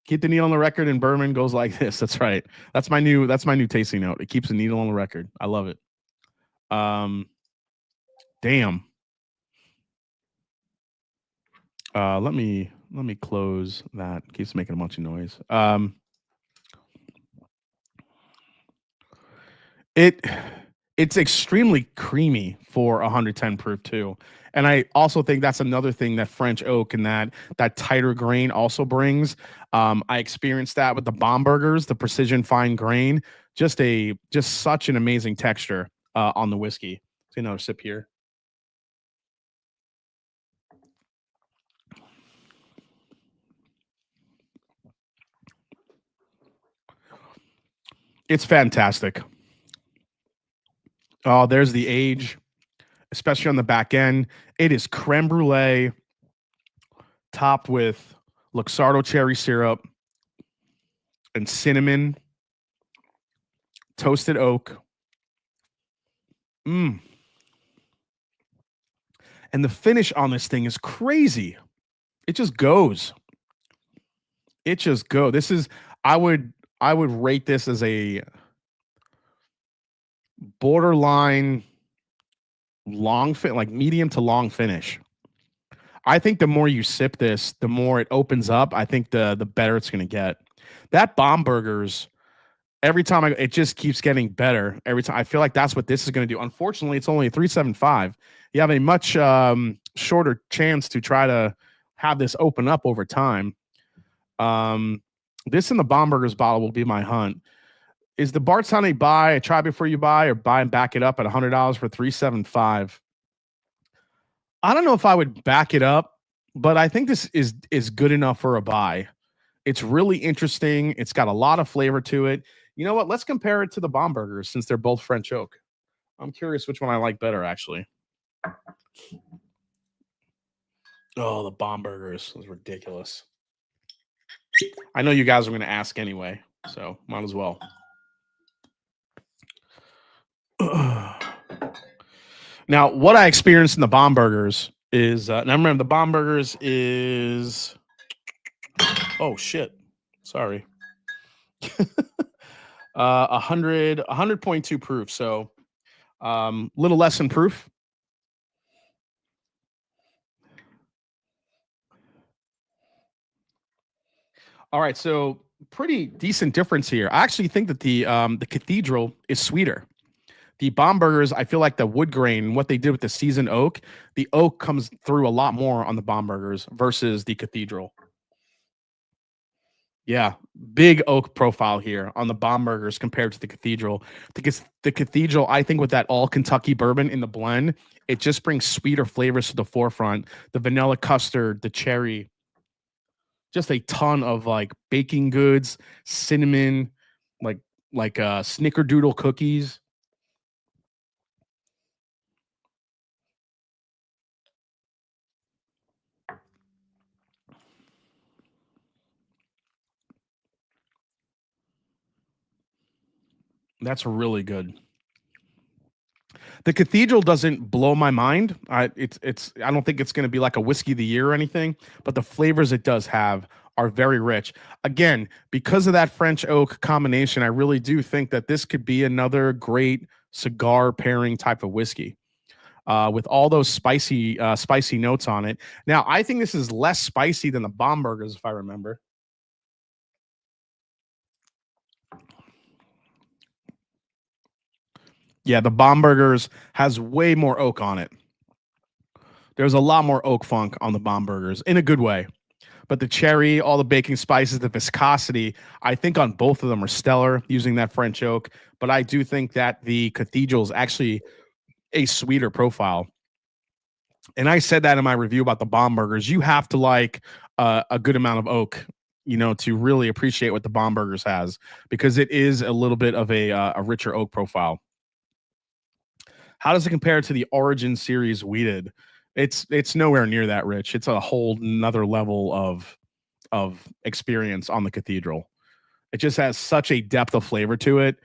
Speaker 1: Keep the needle on the record, and bourbon goes like this. That's right. That's my new tasting note. It keeps the needle on the record. I love it. Damn. Let me close that. It keeps making a bunch of noise. It's extremely creamy for 110 proof too. And I also think that's another thing that French oak and that tighter grain also brings. I experienced that with the Bombergers, the precision fine grain, just such an amazing texture on the whiskey. Take another sip here. It's fantastic. Oh, there's the age, especially on the back end. It is creme brulee topped with Luxardo cherry syrup and cinnamon, toasted oak. And the finish on this thing is crazy. It just goes. This is, I would rate this as a borderline long fit, like medium to long finish. I think the more you sip this, the more it opens up. I think the better it's going to get. That Bombergers, every time it just keeps getting better. Every time I feel like that's what this is going to do. Unfortunately, it's only a 375. You have a much shorter chance to try to have this open up over time. This in the Bombergers bottle will be my hunt. Is the Bardstown a buy, a try before you buy, or buy and back it up at $100 for 375? I don't know if I would back it up, but I think this is good enough for a buy. It's really interesting. It's got a lot of flavor to it. You know what? Let's compare it to the Bombergers since they're both French oak. I'm curious which one I like better, actually. Oh, the Bombergers was ridiculous. I know you guys are going to ask anyway, so might as well. Now, what I experienced in the Bombergers is, now remember, the Bombergers is, oh shit, sorry, 100.2 proof, so little less than proof. All right, so pretty decent difference here. I actually think that the Cathedral is sweeter. The Bombergers, I feel like the wood grain, what they did with the seasoned oak, the oak comes through a lot more on the Bombergers versus the Cathedral. Yeah, big oak profile here on the Bombergers compared to the Cathedral. Because the Cathedral, I think with that all Kentucky bourbon in the blend, it just brings sweeter flavors to the forefront. The vanilla custard, the cherry, just a ton of like baking goods, cinnamon, like snickerdoodle cookies. That's really good. The Cathedral doesn't blow my mind. I don't think it's going to be like a whiskey of the year or anything, but the flavors it does have are very rich. Again, because of that French oak combination, I really do think that this could be another great cigar pairing type of whiskey. With all those spicy notes on it. Now, I think this is less spicy than the Bombergers, if I remember. Yeah, the Bombergers has way more oak on it. There's a lot more oak funk on the Bombergers in a good way. But the cherry, all the baking spices, the viscosity, I think on both of them are stellar using that French oak. But I do think that the Cathedral is actually a sweeter profile. And I said that in my review about the Bombergers. You have to like a good amount of oak you know, to really appreciate what the Bomberger's has, because it is a little bit of a richer oak profile. How does it compare to the Origin series weeded? It's nowhere near that rich. It's a whole another level of experience on the Cathedral. It just has such a depth of flavor to it.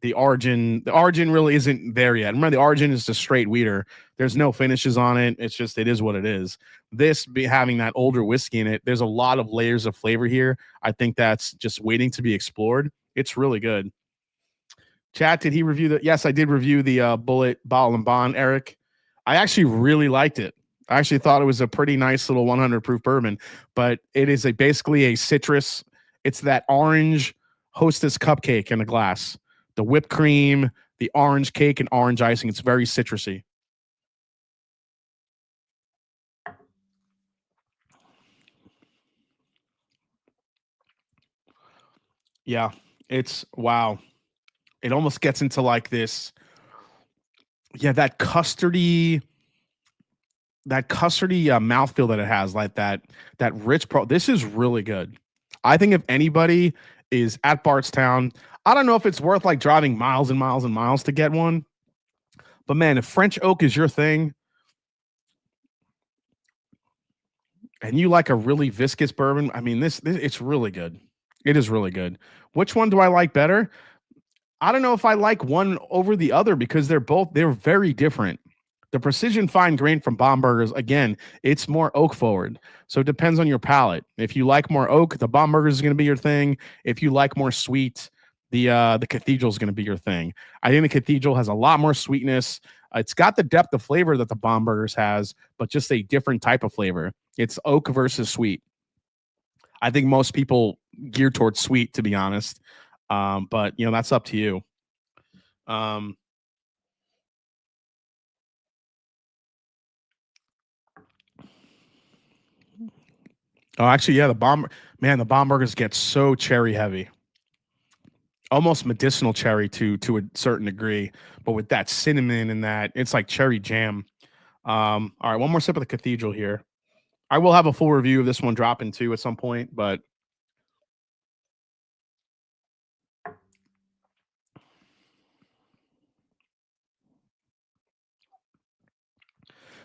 Speaker 1: The Origin really isn't there yet. Remember, the Origin is just straight weeder. There's no finishes on it. It's just, it is what it is. This having that older whiskey in it, there's a lot of layers of flavor here. I think that's just waiting to be explored. It's really good. Chat, did he review the? Yes, I did review the Bullet Bottle and Bond, Eric. I actually really liked it. I actually thought it was a pretty nice little 100 proof bourbon, but it is basically a citrus. It's that orange Hostess cupcake in a glass. The whipped cream, the orange cake, and orange icing. It's very citrusy. Yeah, it's wow. It almost gets into like this, yeah, that custardy mouthfeel that it has, like that rich this is really good. I think if anybody is at Bardstown, I don't know if it's worth like driving miles and miles and miles to get one, but man, if French oak is your thing and you like a really viscous bourbon, I mean, this it's really good. It is really good. Which one do I like better? I don't know if I like one over the other, because they're very different. The precision fine grain from Bomberger's, again, it's more oak forward. So it depends on your palate. If you like more oak, the Bomberger's is going to be your thing. If you like more sweet, the Cathedral is going to be your thing. I think the Cathedral has a lot more sweetness. It's got the depth of flavor that the Bomberger's has, but just a different type of flavor. It's oak versus sweet. I think most people gear towards sweet, to be honest. But you know, that's up to you. Um, oh, actually, yeah, the Bombergers get so cherry heavy, almost medicinal cherry to a certain degree, but with that cinnamon and that, it's like cherry jam. All right, one more sip of the Cathedral here. I will have a full review of this one dropping too at some point, but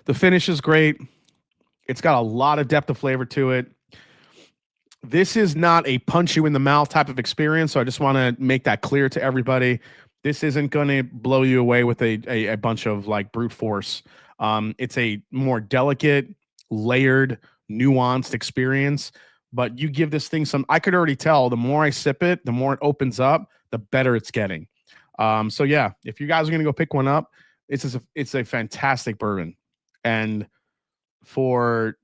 Speaker 1: the finish is great. It's got a lot of depth of flavor to it. This is not a punch you in the mouth type of experience, so I just want to make that clear to everybody. This isn't going to blow you away with a bunch of like brute force. It's a more delicate, layered, nuanced experience. But you give this thing some. I could already tell. The more I sip it, the more it opens up, the better it's getting. So yeah, if you guys are going to go pick one up, it's a fantastic bourbon, and for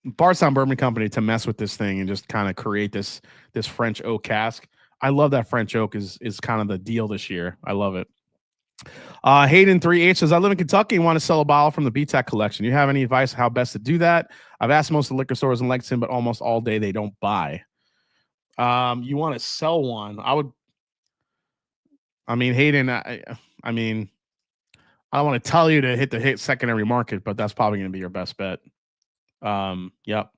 Speaker 1: Bardstown Bourbon Company to mess with this thing and just kind of create this French oak cask. I love that French oak is kind of the deal this year. I love it. Hayden 3H says, I live in Kentucky and want to sell a bottle from the BTAC collection. You have any advice on how best to do that? I've asked most of the liquor stores in Lexington, but almost all day they don't buy. You want to sell one? I mean, Hayden, I mean, I don't want to tell you to hit the secondary market, but that's probably going to be your best bet. Yep.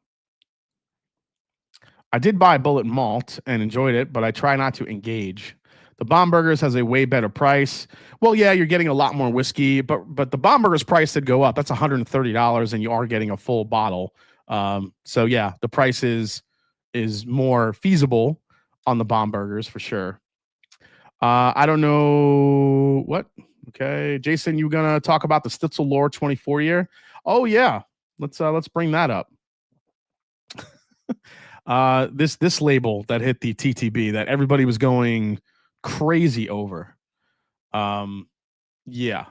Speaker 1: I did buy Bullet Malt and enjoyed it, but I try not to engage. The Bomberger's has a way better price. Well, yeah, you're getting a lot more whiskey, but the Bomberger's price did go up. That's $130, and you are getting a full bottle. So yeah, the price is more feasible on the Bomberger's for sure. I don't know what. Okay, Jason, you gonna talk about the Stitzel Lore 24 year? Oh yeah, let's bring that up. This label that hit the TTB that everybody was going crazy over. Yeah.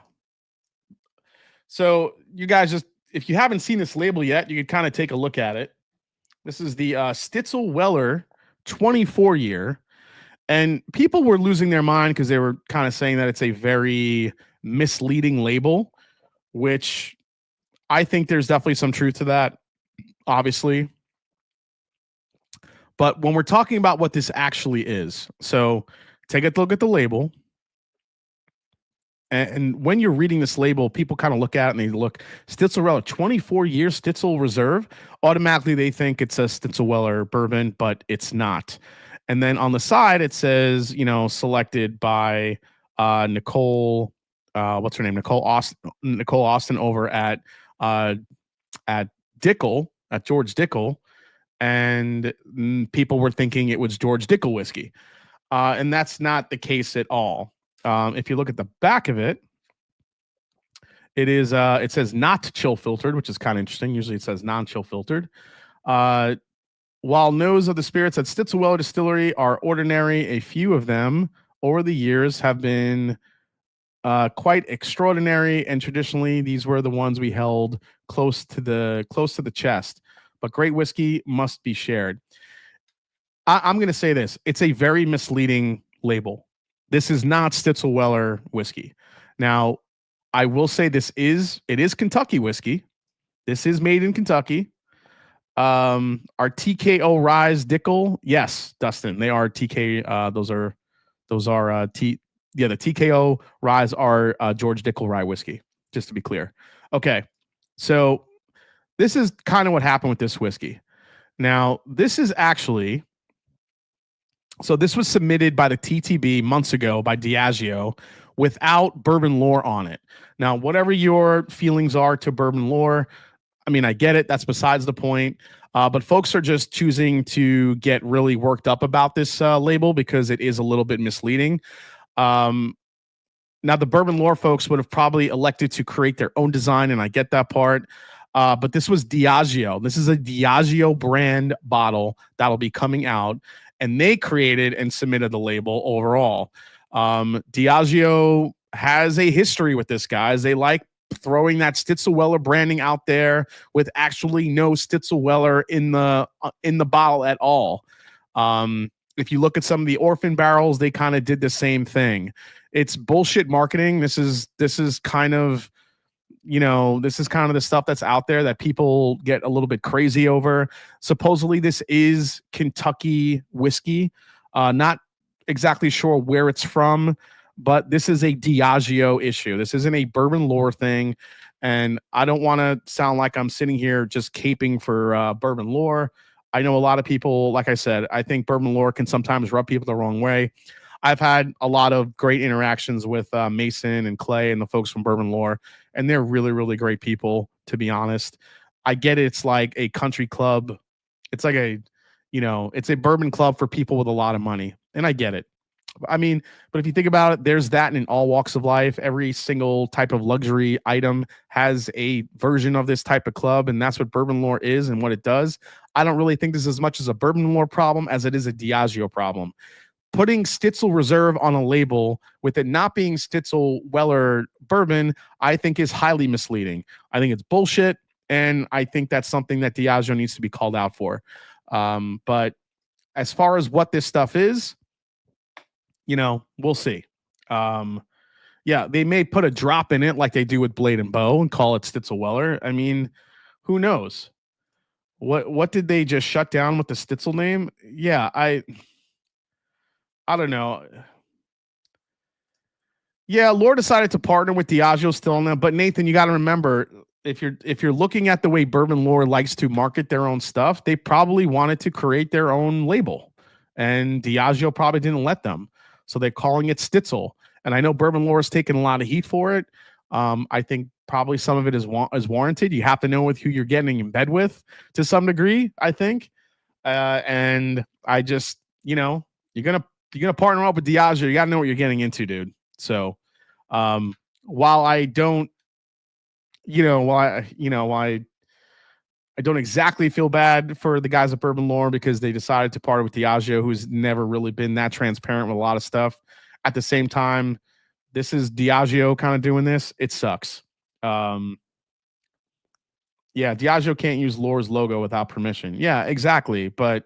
Speaker 1: So you guys, just if you haven't seen this label yet, you could kind of take a look at it. This is the Stitzel Weller 24 year, and people were losing their mind because they were kind of saying that it's a very misleading label, which I think there's definitely some truth to that, obviously. But when we're talking about what this actually is, so take a look at the label. And when you're reading this label, people kind of look at it and they look Stitzelweller 24 years Stitzel Reserve. Automatically, they think it's a Stitzelweller bourbon, but it's not. And then on the side, it says, selected by Nicole. What's her name? Nicole Austin over at Dickel, at George Dickel, and people were thinking it was George Dickel whiskey, and that's not the case at all. If you look at the back of it, it says not chill filtered, which is kind of interesting. Usually it says non-chill filtered. While nose of the spirits at Stitzelweller Distillery are ordinary, a few of them over the years have been quite extraordinary, and traditionally these were the ones we held close to the chest. But great whiskey must be shared. I'm going to say this: it's a very misleading label. This is not Stitzelweller whiskey. Now, I will say it is Kentucky whiskey. This is made in Kentucky. Our TKO Rise Dickel, yes, Dustin, they are TK. Those are the TKO Rise are George Dickel rye whiskey. Just to be clear. Okay, so this is kind of what happened with this whiskey. Now, this is actually. So this was submitted by the TTB months ago by Diageo without bourbon lore on it. Now, whatever your feelings are to bourbon lore, I mean, I get it. That's besides the point. But folks are just choosing to get really worked up about this label because it is a little bit misleading. Now, the bourbon lore folks would have probably elected to create their own design, and I get that part. But this was Diageo. This is a Diageo brand bottle that'll be coming out. And they created and submitted the label overall. Diageo has a history with this, guys. They like throwing that Stitzelweller branding out there with actually no Stitzelweller in the bottle at all. If you look at some of the orphan barrels, they kind of did the same thing. It's bullshit marketing. This is kind of the stuff that's out there that people get a little bit crazy over. Supposedly, this is Kentucky whiskey. Not exactly sure where it's from, but this is a Diageo issue. This isn't a bourbon lore thing. And I don't want to sound like I'm sitting here just caping for bourbon lore. I know a lot of people, like I said, I think bourbon lore can sometimes rub people the wrong way. I've had a lot of great interactions with Mason and Clay and the folks from Bourbon Lore, and they're really, really great people, to be honest. I get it. It's like a country club. It's like it's a bourbon club for people with a lot of money, and I get it. I mean, but if you think about it, there's that in all walks of life. Every single type of luxury item has a version of this type of club, and that's what Bourbon Lore is and what it does. I don't really think this is as much as a Bourbon Lore problem as it is a Diageo problem. Putting Stitzel Reserve on a label with it not being Stitzelweller bourbon, I think is highly misleading. I think it's bullshit, and I think that's something that Diageo needs to be called out for. But as far as what this stuff is, we'll see. They may put a drop in it like they do with Blade and Bow and call it Stitzelweller. I mean, who knows? What did they just shut down with the Stitzel name? Yeah, I don't know. Yeah, Lore decided to partner with Diageo still on that, but Nathan, you got to remember, if you're looking at the way Bourbon Lore likes to market their own stuff, they probably wanted to create their own label, and Diageo probably didn't let them, so they're calling it Stitzel. And I know Bourbon Lore is taking a lot of heat for it. I think probably some of it is warranted. You have to know with who you're getting in bed with to some degree, I think. And I just, you're gonna partner up with Diageo, you gotta know what you're getting into, dude. So while I don't, I don't exactly feel bad for the guys at Bourbon Lore because they decided to partner with Diageo, who's never really been that transparent with a lot of stuff. At the same time, this is Diageo kind of doing this. It sucks. Diageo can't use Lore's logo without permission. Yeah, exactly. But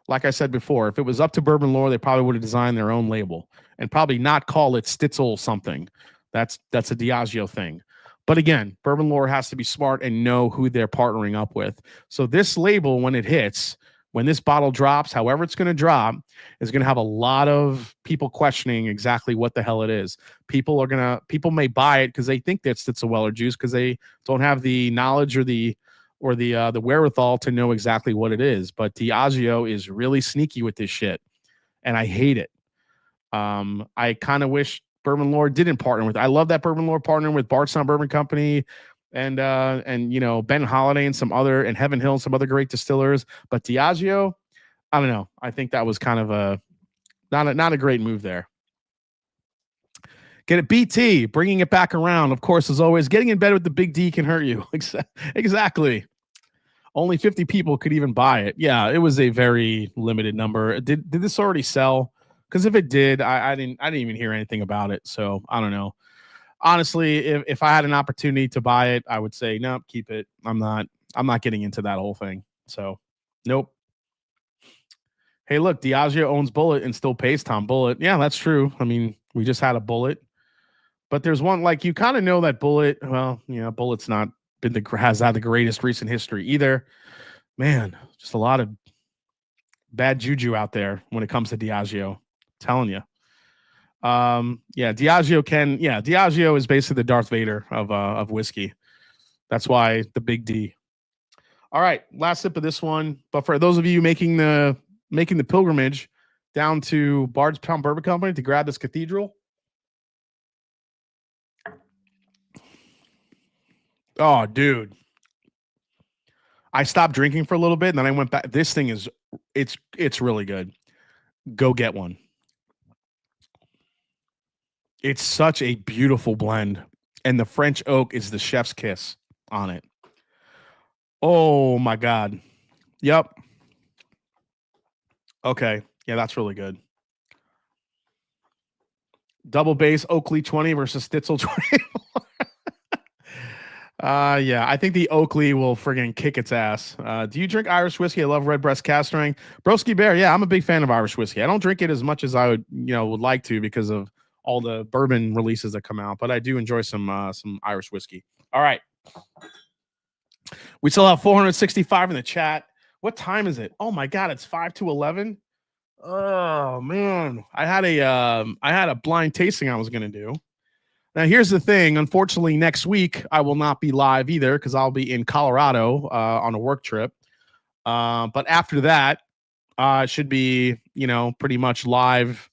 Speaker 1: like I said before, if it was up to Bourbon Lore, they probably would have designed their own label and probably not call it Stitzel something. That's a Diageo thing. But again, Bourbon Lore has to be smart and know who they're partnering up with. So this label, when it hits, when this bottle drops, however it's going to drop, is going to have a lot of people questioning exactly what the hell it is. People may buy it because they think it's a Weller juice because they don't have the knowledge or the wherewithal to know exactly what it is. But Diageo is really sneaky with this shit, and I hate it. I kind of wish Bourbon Lord didn't partner with. I love that Bourbon Lord partner with Bardstown Bourbon Company and Ben Holiday and some other, and Heaven Hill and some other great distillers. But Diageo, I don't know. I think that was kind of not a great move there. Get it, BT, bringing it back around. Of course, as always, getting in bed with the big D can hurt you. Exactly. Only 50 people could even buy it. Yeah, it was a very limited number. Did this already sell? Because if it did, I didn't even hear anything about it. So I don't know. Honestly, if I had an opportunity to buy it, I would say no, keep it. I'm not getting into that whole thing. So nope. Hey, look, Diageo owns Bullet and still pays Tom Bullet. Yeah, that's true. I mean, we just had a Bullet, but there's one like you kind of know that Bullet. Well, yeah, Bullet's not has had the greatest recent history either. Man, just a lot of bad juju out there when it comes to Diageo. Telling you. Diageo is basically the Darth Vader of whiskey. That's why the big D. All right, last sip of this one. But for those of you making the pilgrimage down to Bardstown Bourbon Company to grab this cathedral. Oh, dude. I stopped drinking for a little bit and then I went back. This thing is it's really good. Go get one. It's such a beautiful blend. And the French oak is the chef's kiss on it. Oh my God. Yep. Okay. Yeah, that's really good. Double base Oakley 20 versus Stitzel 20. Yeah, I think the Oakley will friggin' kick its ass. Do you drink Irish whiskey? I love Redbreast Cask Strength. Broski Bear, yeah, I'm a big fan of Irish whiskey. I don't drink it as much as I would like to because of all the bourbon releases that come out, but I do enjoy some Irish whiskey. All right. We still have 465 in the chat. What time is it? Oh my God, it's 5 to 11. Oh man, I had a blind tasting I was gonna do. Now here's the thing. Unfortunately, next week I will not be live either because I'll be in Colorado on a work trip. But after that, I should be pretty much live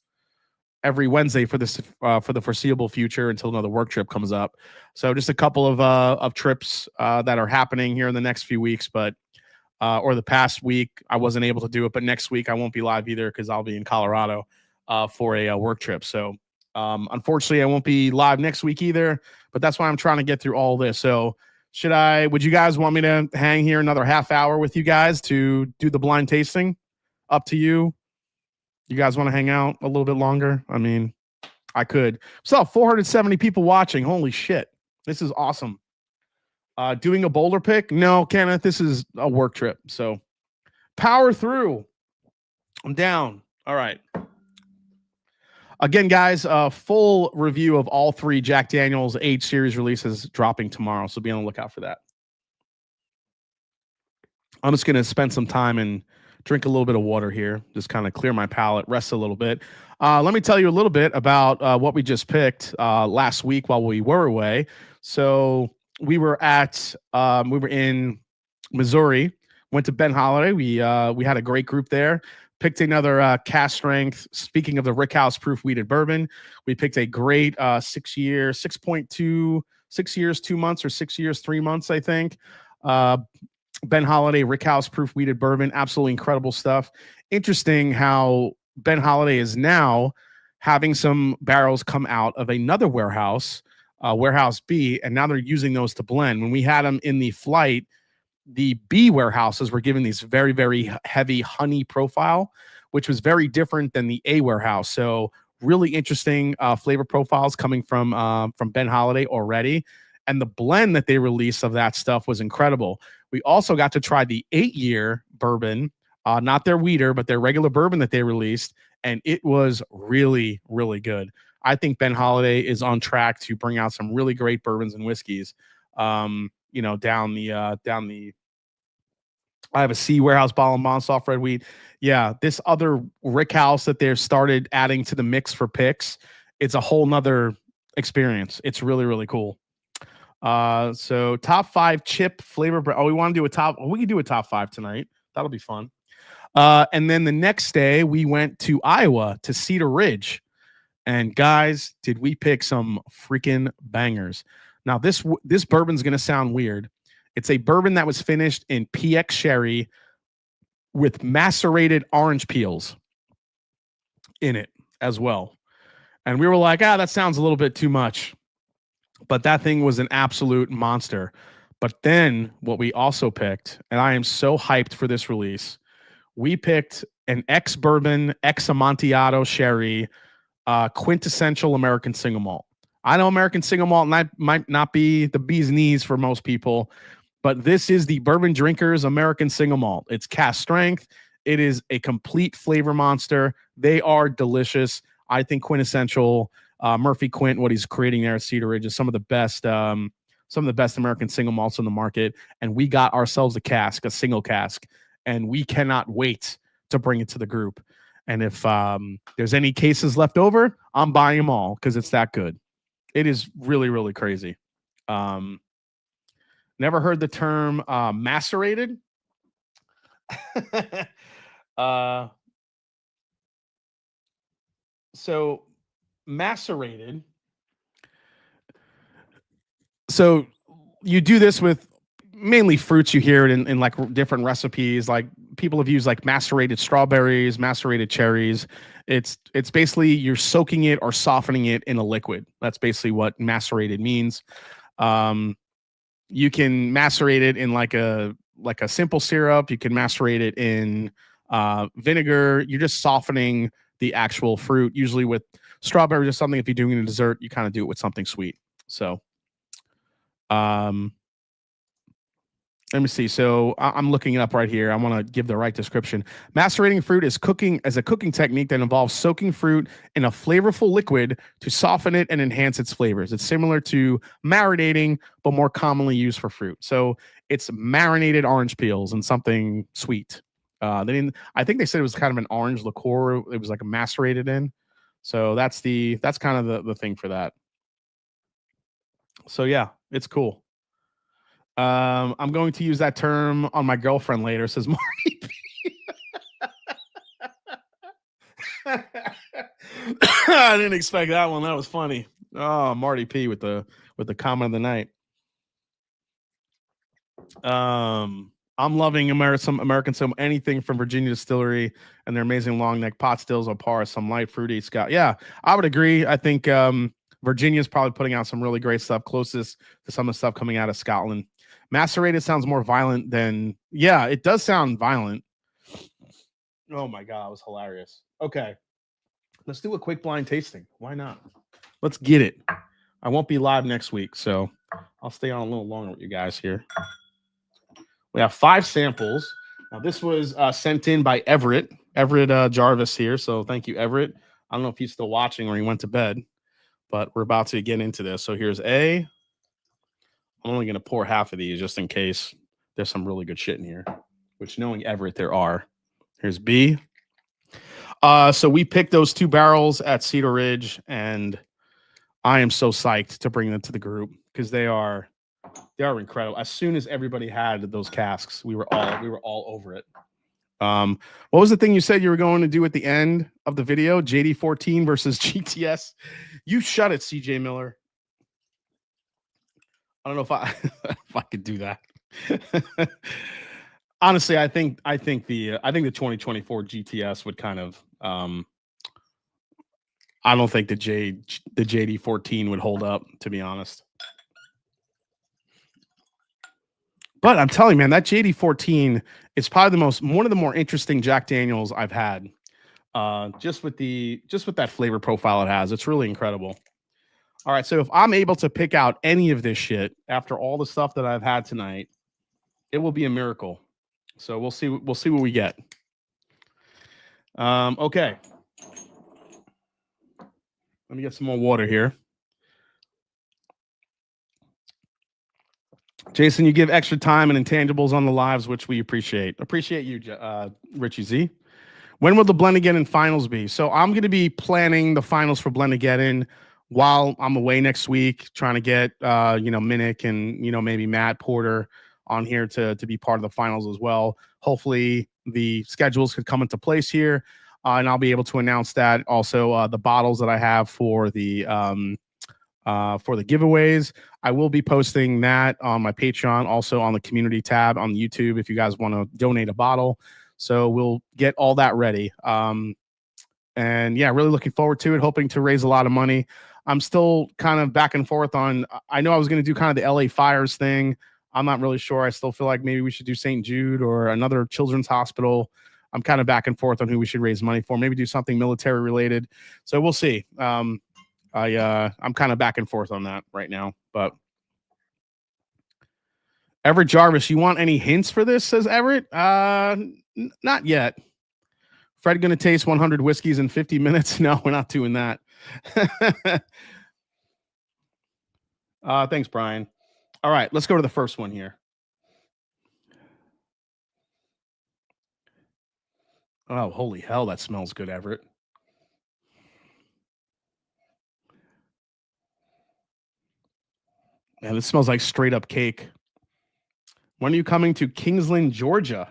Speaker 1: every Wednesday for this for the foreseeable future until another work trip comes up. So just a couple of trips that are happening here in the next few weeks, but or the past week I wasn't able to do it, but next week I won't be live either because I'll be in Colorado for a work trip. So unfortunately I won't be live next week either, but that's why I'm trying to get through all this. So would you guys want me to hang here another half hour with you guys to do the blind tasting? Up to you. You guys want to hang out a little bit longer? I mean, I could. So 470 people watching. Holy shit. This is awesome. Doing a boulder pick? No, Kenneth, this is a work trip. So power through. I'm down. All right. Again, guys, full review of all three Jack Daniel's Age Series releases dropping tomorrow. So be on the lookout for that. I'm just going to spend some time and drink a little bit of water here, just kind of clear my palate, rest a little bit. Let me tell you a little bit about what we just picked last week while we were away. So we were in Missouri, went to Ben Holiday. We had a great group there. Picked another cask strength. Speaking of the Rickhouse proof wheated bourbon, we picked a great 6 years, 6.2, 6 years, 2 months, or 6 years, 3 months, I think. Ben Holiday Rickhouse proof wheated bourbon. Absolutely incredible stuff. Interesting how Ben Holiday is now having some barrels come out of another warehouse, Warehouse B, and now they're using those to blend. When we had them in the flight, the B warehouses were given these very, very heavy honey profile, which was very different than the A warehouse. So really interesting flavor profiles coming from Ben Holiday already. And the blend that they released of that stuff was incredible. We also got to try the 8-year bourbon, not their wheater, but their regular bourbon that they released. And it was really, really good. I think Ben Holiday is on track to bring out some really great bourbons and whiskeys, down the I have a Sea Warehouse bottle of Bond soft red wheat. Yeah, this other Rick House that they've started adding to the mix for picks, it's a whole nother experience. It's really, really cool. So top 5 chip flavor. Oh, we want to do a top. We can do a top 5 tonight. That'll be fun. And then the next day we went to Iowa to Cedar Ridge, and guys, did we pick some freaking bangers? Now this bourbon's gonna sound weird. It's a bourbon that was finished in PX sherry with macerated orange peels in it as well. And we were like, that sounds a little bit too much. But that thing was an absolute monster. But then what we also picked, and I am so hyped for this release, we picked an ex-bourbon, ex-Amontillado sherry, quintessential American single malt. I know American single malt might not be the bee's knees for most people, but this is the Bourbon Drinkers American single malt. It's cask strength. It is a complete flavor monster. They are delicious. I think quintessential Murphy Quint, what he's creating there at Cedar Ridge, is some of the best American single malts on the market. And we got ourselves a single cask, and we cannot wait to bring it to the group. And if there's any cases left over, I'm buying them all because it's that good. It is really, really crazy. Never heard the term macerated. So macerated. So you do this with mainly fruits. You hear it in like different recipes. Like people have used like macerated strawberries, macerated cherries. It's basically you're soaking it or softening it in a liquid. That's basically what macerated means. You can macerate it in like a simple syrup. You can macerate it in vinegar. You're just softening the actual fruit, usually with strawberries or something. If you're doing a dessert, you kind of do it with something sweet. So let me see. So I'm looking it up right here. I want to give the right description. Macerating fruit is a cooking technique that involves soaking fruit in a flavorful liquid to soften it and enhance its flavors. It's similar to marinating, but more commonly used for fruit. So it's marinated orange peels and something sweet. I think they said it was kind of an orange liqueur. It was like a macerated in. So that's kind of the thing for that. So yeah, it's cool. I'm going to use that term on my girlfriend later, says Marty P. I didn't expect that one. That was funny. Oh, Marty P with the comment of the night. I'm loving American some anything from Virginia Distillery and their amazing long neck pot stills on par, some light fruity Scott. Yeah, I would agree. I think Virginia's probably putting out some really great stuff, closest to some of the stuff coming out of Scotland. Macerated sounds more violent than, yeah, it does sound violent. Oh my God, it was hilarious. Okay, let's do a quick blind tasting. Why not? Let's get it. I won't be live next week, so I'll stay on a little longer with you guys here. We have 5 samples. Now, this was sent in by Everett Jarvis here, so thank you, Everett. I don't know if he's still watching or he went to bed, but we're about to get into this. So here's A. I'm only going to pour half of these just in case there's some really good shit in here, which knowing Everett, there are. Here's B. So we picked those 2 barrels at Cedar Ridge, and I am so psyched to bring them to the group because they are incredible. As soon as everybody had those casks, we were all over it. What was the thing you said you were going to do at the end of the video? JD14 versus GTS. You shut it, CJ Miller. I don't know if I could do that. Honestly, I think the 2024 GTS would kind of I don't think the JD14 would hold up, to be honest. But I'm telling you, man, that JD14 is probably one of the more interesting Jack Daniels I've had. Just with that flavor profile it has, it's really incredible. All right, so if I'm able to pick out any of this shit after all the stuff that I've had tonight, it will be a miracle. So we'll see what we get. Okay. Let me get some more water here. Jason, you give extra time and intangibles on the lives, which we appreciate. Appreciate you, Richie Z. When will the Blendageddon finals be? So I'm going to be planning the finals for Blendageddon while I'm away next week, trying to get Minnick and maybe Matt Porter on here to be part of the finals as well. Hopefully the schedules could come into place here, and I'll be able to announce that. Also, the bottles that I have for the giveaways. I will be posting that on my Patreon, also on the community tab on YouTube if you guys want to donate a bottle. So we'll get all that ready. And yeah, really looking forward to it, hoping to raise a lot of money. I'm still kind of back and forth on, I know I was going to do kind of the LA Fires thing. I'm not really sure. I still feel like maybe we should do St. Jude or another children's hospital. I'm kind of back and forth on who we should raise money for. Maybe do something military related. So we'll see. I'm kind of back and forth on that right now, but Everett Jarvis, you want any hints for this? Says Everett. Not yet. Fred going to taste 100 whiskeys in 50 minutes? No, we're not doing that. Thanks, Brian. All right, let's go to the first one here. Oh, holy hell, that smells good, Everett. Man, this smells like straight up cake. When are you coming to Kingsland, Georgia?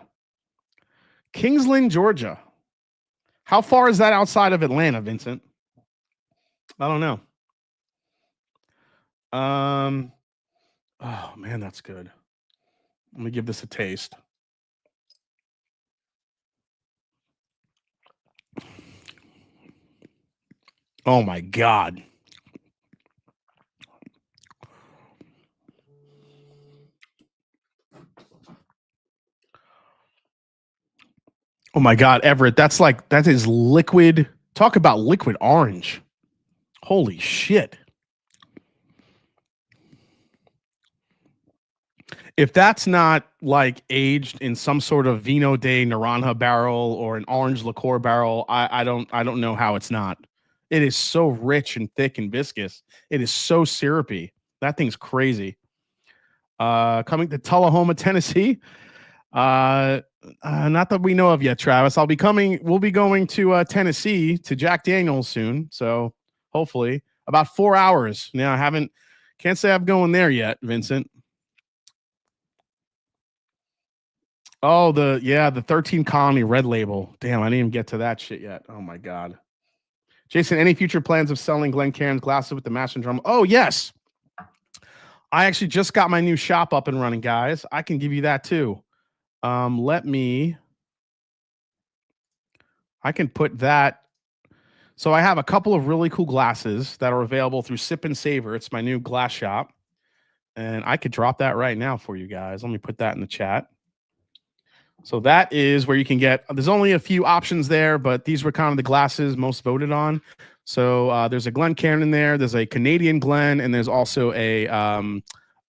Speaker 1: Kingsland, Georgia. How far is that outside of Atlanta, Vincent? I don't know. Oh man, that's good. Let me give this a taste. Oh my God. Oh my God, Everett, that is liquid. Talk about liquid orange. Holy shit. If that's not like aged in some sort of Vino de Naranja barrel or an orange liqueur barrel, I don't know how it's not. It is so rich and thick and viscous. It is so syrupy. That thing's crazy. Coming to Tullahoma, Tennessee. Not that we know of yet, Travis. We'll be going to Tennessee to Jack Daniels soon. So hopefully about 4 hours. Now can't say I'm going there yet, Vincent. Oh, the 13 Colony Red Label. Damn, I didn't even get to that shit yet. Oh my God. Jason, any future plans of selling Glencairn's glasses with the Master Drum? Oh, yes. I actually just got my new shop up and running, guys. I can give you that too. I can put that. So I have a couple of really cool glasses that are available through Sip and Savor. It's my new glass shop. And I could drop that right now for you guys. Let me put that in the chat. So that is where you can get, there's only a few options there, but these were kind of the glasses most voted on. So there's a Glencairn in there, there's a Canadian Glen, and there's also a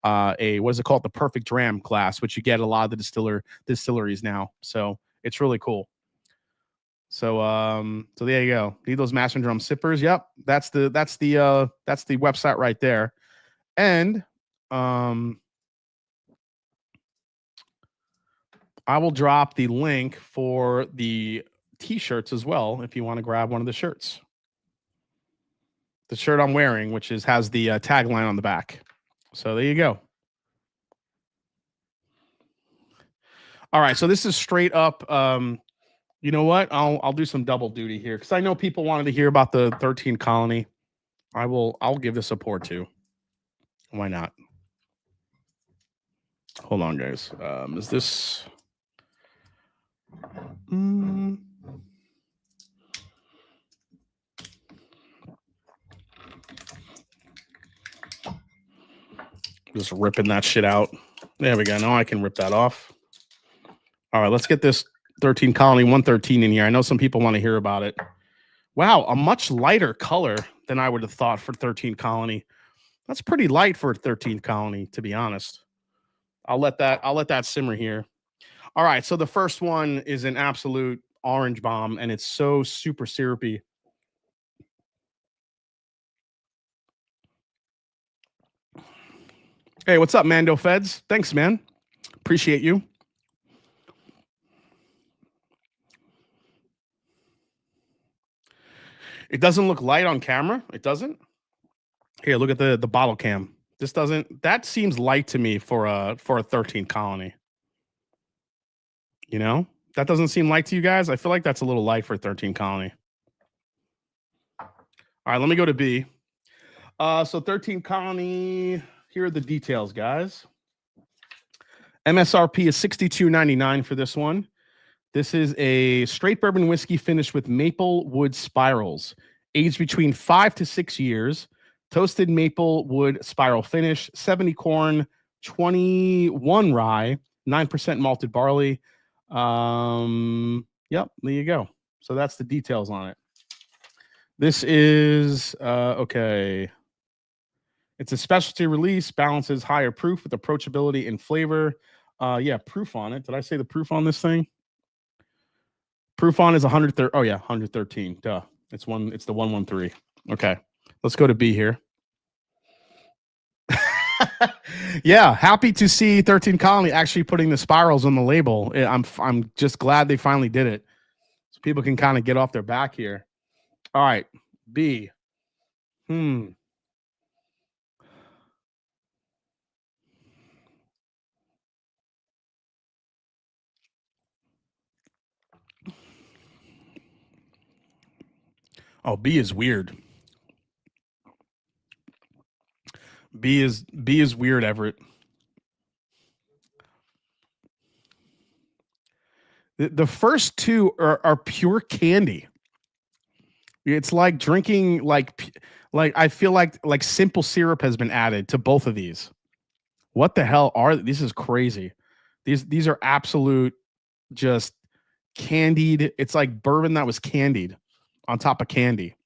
Speaker 1: what is it called? The Perfect Dram glass, which you get a lot of the distilleries now. So it's really cool. So there you go. Need those Master Drum sippers. Yep. That's the website right there. And I will drop the link for the t-shirts as well if you want to grab one of the shirts. The shirt I'm wearing, which has the tagline on the back. So there you go. All right, so this is straight up. You know what? I'll do some double duty here because I know people wanted to hear about the 13 Colony. I'll give this a pour too. Why not? Hold on, guys. Is this? Just ripping that shit out. There we go. Now I can rip that off. All right, let's get this 13 Colony 113 in here. I know some people want to hear about it. Wow, a much lighter color than I would have thought for 13 Colony. That's pretty light for a 13 Colony, to be honest. I'll let that simmer here. All right, so the first one is an absolute orange bomb, and it's so super syrupy. Hey, what's up, Mando Feds? Thanks, man. Appreciate you. It doesn't look light on camera. It doesn't. Here, look at the bottle cam. This doesn't. That seems light to me for a 13 colony. You know, that doesn't seem light to you guys. I feel like that's a little light for 13 colony. All right, let me go to B. So 13 colony. Here are the details, guys. MSRP is $62.99 for this one. This is a straight bourbon whiskey finished with maple wood spirals, aged between 5 to 6 years. Toasted maple wood spiral finish, 70 corn, 21 rye, 9% malted barley. Yep, there you go. So that's the details on it. This is okay. It's a specialty release, balances higher proof with approachability and flavor. Yeah, proof on it. Did I say the proof on this thing? Proof on is 113. Oh yeah, 113. Duh. It's the 113. Okay. Let's go to B here. Yeah, happy to see 13 Colony actually putting the spirals on the label. I'm just glad they finally did it. So people can kind of get off their back here. All right. B. Oh, B is weird. B is weird, Everett. The first two are pure candy. It's like drinking like I feel like simple syrup has been added to both of these. What the hell are this? Is crazy. These are absolute just candied. It's like bourbon that was candied on top of candy.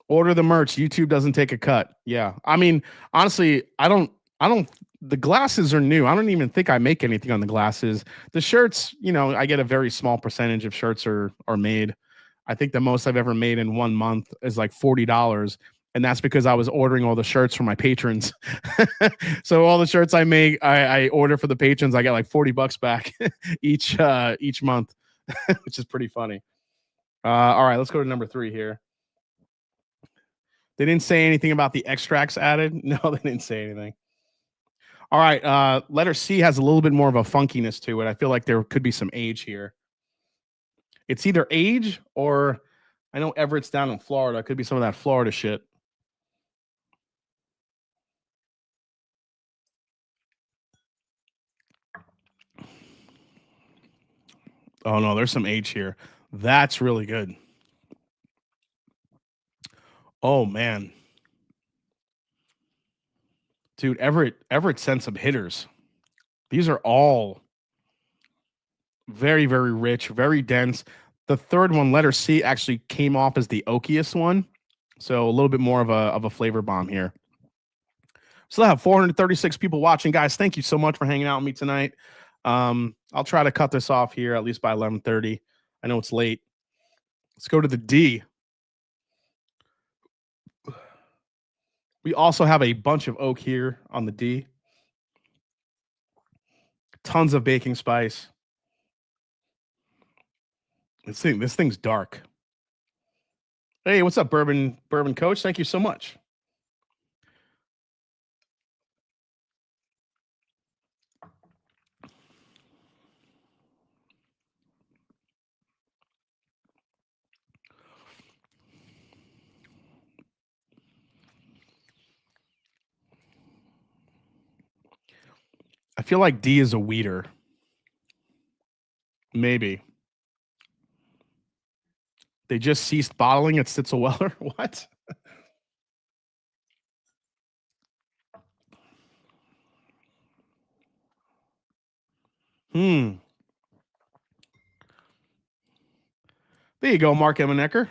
Speaker 1: Order the merch. YouTube doesn't take a cut. Yeah. I mean, honestly, I don't the glasses are new. I don't even think I make anything on the glasses. The shirts, you know, I get a very small percentage of shirts are made. I think the most I've ever made in 1 month is like $40. And that's because I was ordering all the shirts for my patrons. So all the shirts I make, I order for the patrons. I get like $40 back each month, which is pretty funny. All right, let's go to number 3 here. They didn't say anything about the extracts added. No, they didn't say anything. All right, letter C has a little bit more of a funkiness to it. I feel like there could be some age here. It's either age or I know Everett's down in Florida. It could be some of that Florida shit. Oh no, there's some age here. That's really good. Oh man. Dude, Everett sent some hitters. These are all very, very rich, very dense. The third one, letter C, actually came off as the oakiest one. So a little bit more of a flavor bomb here. Still have 436 people watching, guys. Thank you so much for hanging out with me tonight. I'll try to cut this off here at least by 11:30. I know it's late. Let's go to the D. We also have a bunch of oak here on the D. Tons of baking spice. This thing's dark. Hey, what's up, Bourbon Coach? Thank you so much. I feel like D is a weeder. Maybe. They just ceased bottling at Stitzel-Weller. What? There you go, Mark Emanecker.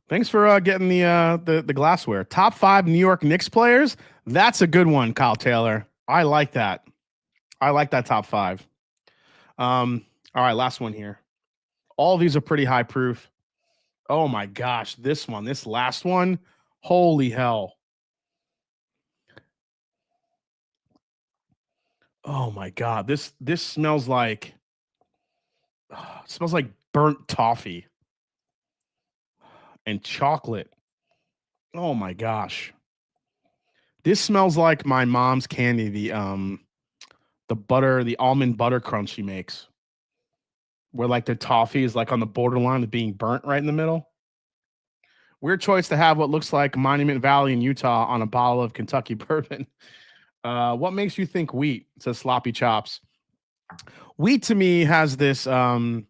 Speaker 1: Thanks for getting the glassware. Top 5 New York Knicks players. That's a good one, Kyle Taylor. I like that. I like that top 5. All right, last one here. All of these are pretty high proof. Oh my gosh, this last one, holy hell. Oh my god, this smells like smells like burnt toffee and chocolate. Oh my gosh. This smells like my mom's candy, the almond butter crunch she makes, where like the toffee is like on the borderline of being burnt right in the middle. Weird choice to have what looks like Monument Valley in Utah on a bottle of Kentucky bourbon. What makes you think wheat? It says sloppy chops. Wheat to me has this I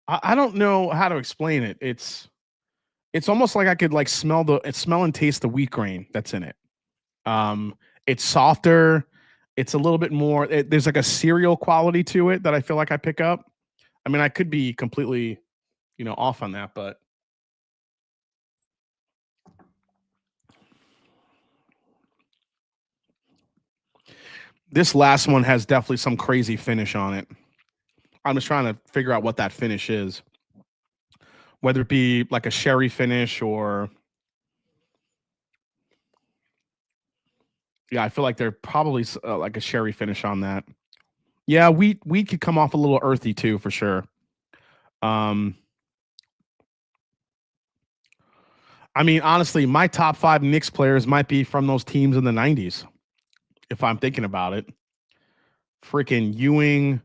Speaker 1: don't know how to explain it. It's almost like I could like smell and taste the wheat grain that's in it. Um, it's softer. It's a little bit more. There's like a cereal quality to it that I feel like I pick up. I mean, I could be completely, off on that, but this last one has definitely some crazy finish on it. I'm just trying to figure out what that finish is, whether it be like a sherry finish or yeah, I feel like they're probably like a sherry finish on that. Yeah, wheat could come off a little earthy too, for sure. Um, I mean, honestly, my top 5 Knicks players might be from those teams in the 90s, if I'm thinking about it. Freaking Ewing,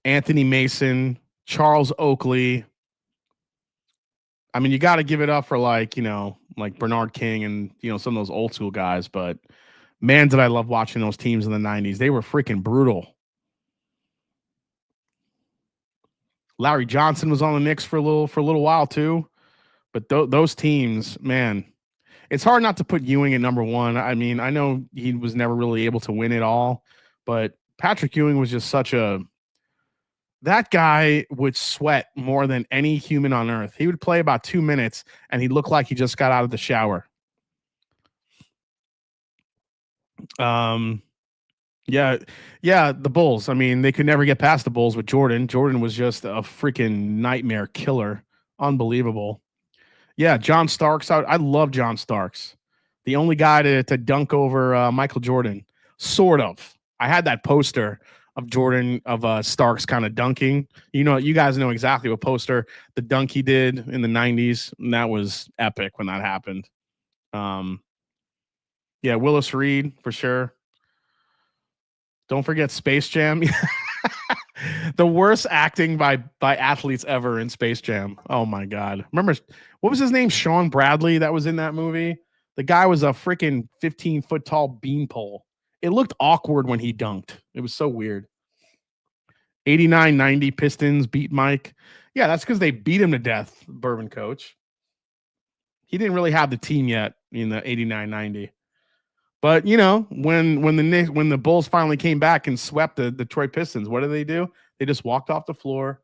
Speaker 1: Anthony Mason, Charles Oakley. I mean, you got to give it up for like, like Bernard King and, some of those old school guys. But man, did I love watching those teams in the 90s. They were freaking brutal. Larry Johnson was on the Knicks for a little while too. But those teams, man, it's hard not to put Ewing at number one. I mean, I know he was never really able to win it all, but Patrick Ewing was just that guy would sweat more than any human on earth. He would play about 2 minutes and he looked like he just got out of the shower. Um, yeah, yeah, the Bulls. I mean, they could never get past the Bulls with Jordan. Jordan was just a freaking nightmare killer. Unbelievable. Yeah, John Starks. I love John Starks. The only guy to dunk over Michael Jordan, sort of. I had that poster of Jordan of Starks kind of dunking. You guys know exactly what poster the dunk he did in the '90s, and that was epic when that happened. Um, yeah, Willis Reed for sure. Don't forget Space Jam. The worst acting by athletes ever in Space Jam. Oh my god! Remember what was his name? Sean Bradley that was in that movie. The guy was a freaking 15-foot tall beanpole. It looked awkward when he dunked. It was so weird. 89-90 Pistons beat Mike. Yeah, that's because they beat him to death. Bourbon coach. He didn't really have the team yet in the 89-90. But when the Bulls finally came back and swept the Detroit Pistons, what do? They just walked off the floor.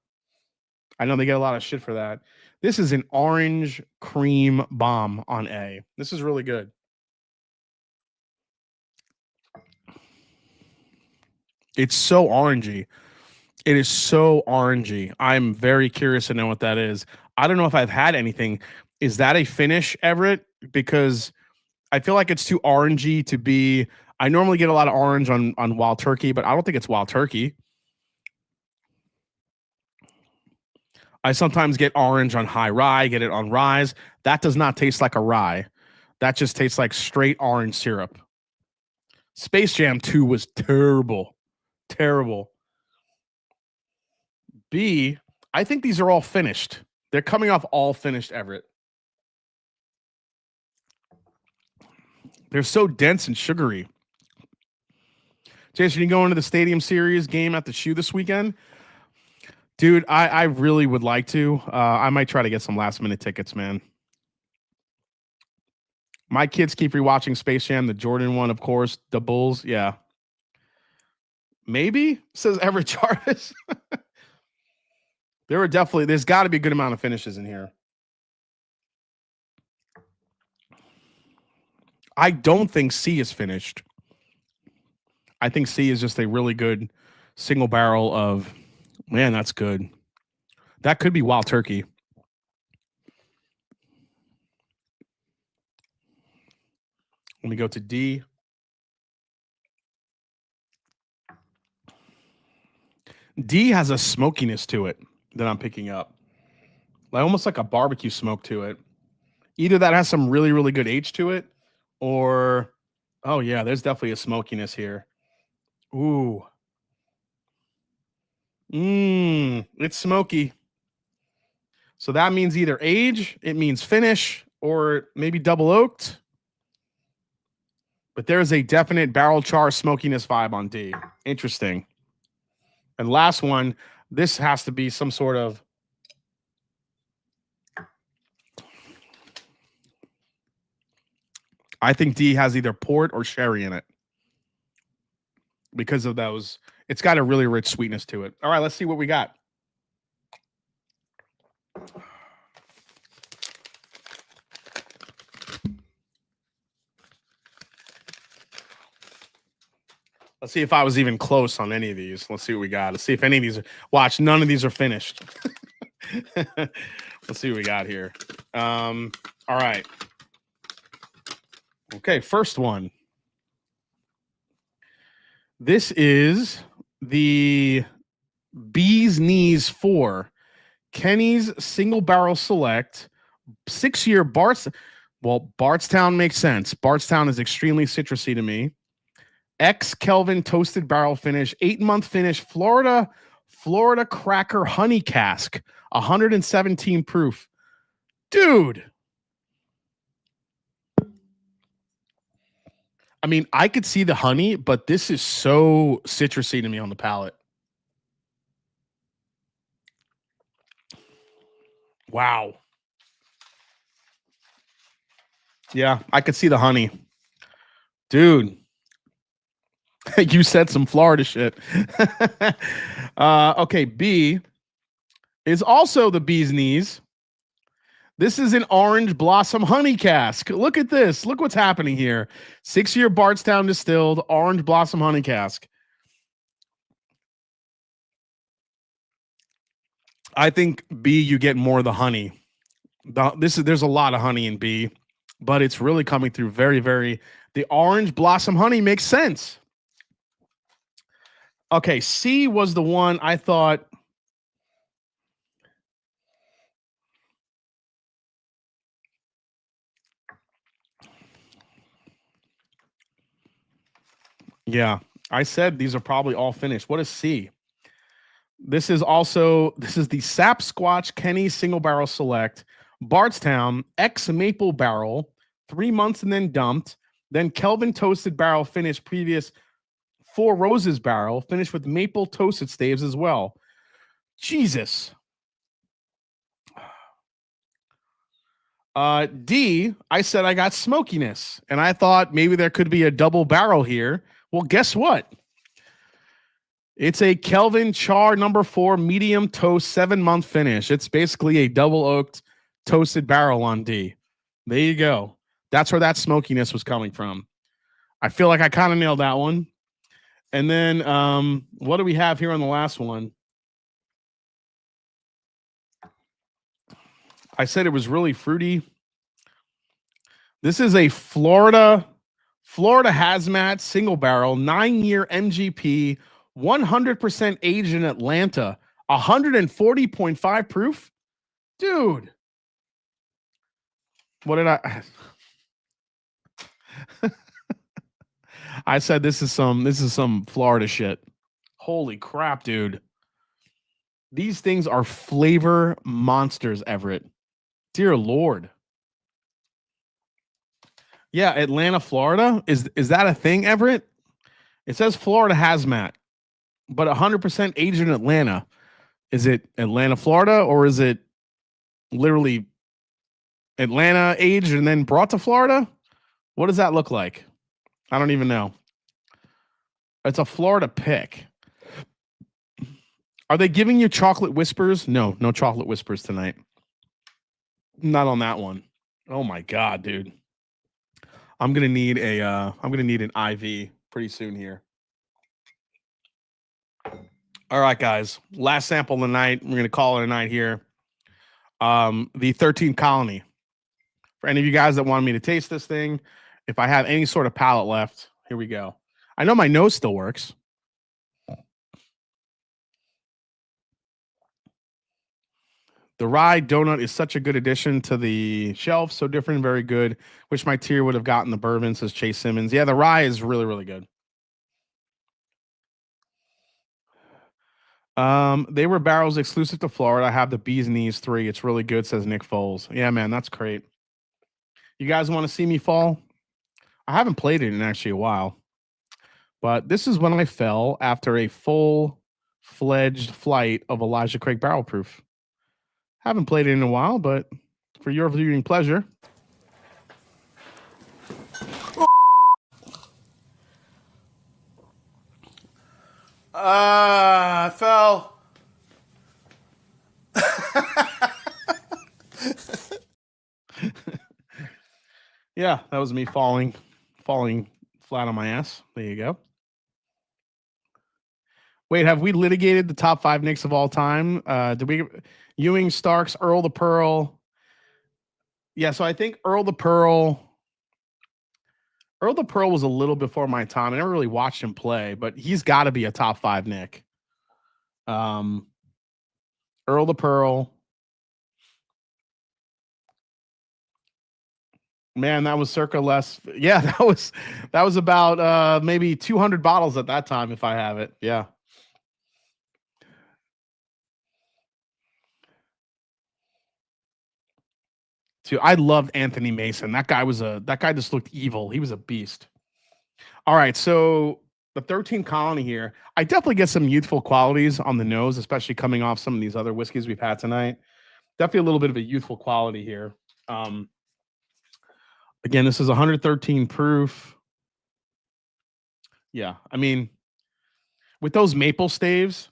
Speaker 1: I know they get a lot of shit for that. This is an orange cream bomb on A. This is really good. It's so orangey. It is so orangey. I'm very curious to know what that is. I don't know if I've had anything. Is that a finish, Everett? Because I feel like it's too orangey to be. I normally get a lot of orange on Wild Turkey, but I don't think it's Wild Turkey. I sometimes get orange on high rye, get it on ryes. That does not taste like a rye. That just tastes like straight orange syrup. Space Jam 2 was terrible. Terrible. B, I think these are all finished. They're coming off all finished, Everett. They're so dense and sugary. Jason, you going to the Stadium Series game at the Shoe this weekend? Dude, I really would like to. I might try to get some last minute tickets, man. My kids keep rewatching Space Jam, the Jordan one, of course, the Bulls. Yeah. Maybe, says Everett Jarvis. There's got to be a good amount of finishes in here. I don't think C is finished. I think C is just a really good single barrel of, man, that's good. That could be Wild Turkey. Let me go to D. D has a smokiness to it that I'm picking up. Like almost like a barbecue smoke to it. Either that has some really, really good H to it, or oh yeah, there's definitely a smokiness here. Ooh. It's smoky. So that means either age, it means finish, or maybe double oaked. But there's a definite barrel char smokiness vibe on D. Interesting. And last one, this has to be some sort of I think D has either port or sherry in it. Because of those, it's got a really rich sweetness to it. All right, let's see what we got. Let's see if I was even close on any of these. Let's see what we got. Let's see if any of these are, watch, none of these are finished. Let's see what we got here. All right. Okay, first one. This is the Bee's Knees 4 Kenny's Single Barrel Select 6-year Barts. Well, Bardstown makes sense. Bardstown is extremely citrusy to me. X Kelvin Toasted Barrel Finish, 8-month finish, Florida Cracker Honey Cask, 117 proof. Dude. I mean, I could see the honey, but this is so citrusy to me on the palate. Wow. Yeah, I could see the honey. Dude. You said some Florida shit. Okay, B is also the Bee's Knees. This is an orange blossom honey cask. Look at this. Look what's happening here. 6-year Bardstown distilled orange blossom honey cask. I think B, you get more of the honey. There's a lot of honey in B, but it's really coming through very, very. The orange blossom honey makes sense. Okay, C was the one I thought. Yeah, I said these are probably all finished. What is C? This is the Sap Squatch Kenny Single Barrel Select Bardstown X Maple Barrel, 3 months and then dumped. Then Kelvin Toasted Barrel finished previous 4 Roses Barrel finished with maple toasted staves as well. Jesus. D, I said I got smokiness, and I thought maybe there could be a double barrel here. Well, guess what? It's a Kelvin Char number 4 medium toast 7-month finish. It's basically a double oaked toasted barrel on D. There you go. That's where that smokiness was coming from. I feel like I kind of nailed that one. And then what do we have here on the last one? I said it was really fruity. This is a Florida Hazmat single barrel, 9-year MGP, 100% aged in Atlanta, 140.5 proof. Dude. What did I I said this is some Florida shit. Holy crap, dude. These things are flavor monsters, Everett. Dear Lord. Yeah, Atlanta, Florida. Is that a thing, Everett? It says Florida Hazmat, but 100% aged in Atlanta. Is it Atlanta, Florida, or is it literally Atlanta aged and then brought to Florida? What does that look like? I don't even know. It's a Florida pick. Are they giving you chocolate whispers? No chocolate whispers tonight. Not on that one. Oh my God, dude. I'm gonna need an IV pretty soon here. All right, guys. Last sample of the night. We're gonna call it a night here. The 13th Colony. For any of you guys that want me to taste this thing, if I have any sort of palate left, here we go. I know my nose still works. The rye donut is such a good addition to the shelf. So different and very good. Wish my tier would have gotten the bourbon, says Chase Simmons. Yeah, the rye is really, really good. They were barrels exclusive to Florida. I have the bees knees 3. It's really good, says Nick Foles. Yeah, man, that's great. You guys want to see me fall? I haven't played it in actually a while. But this is when I fell after a full-fledged flight of Elijah Craig Barrel Proof. Haven't played it in a while, but for your viewing pleasure. I fell. Yeah, that was me falling flat on my ass. There you go. Wait, have we litigated the top 5 Knicks of all time? Did we? Ewing, Starks, Earl the Pearl. Yeah, so I think Earl the Pearl was a little before my time. I never really watched him play, but he's got to be a top 5 Knick. Earl the Pearl. Man, that was circa less. Yeah, that was about maybe 200 bottles at that time, if I have it. Yeah. I loved Anthony Mason. That guy just looked evil. He was a beast. All right, so the 13 Colony here. I definitely get some youthful qualities on the nose, especially coming off some of these other whiskeys we've had tonight. Definitely a little bit of a youthful quality here. Again, this is 113 proof. Yeah, I mean, with those maple staves,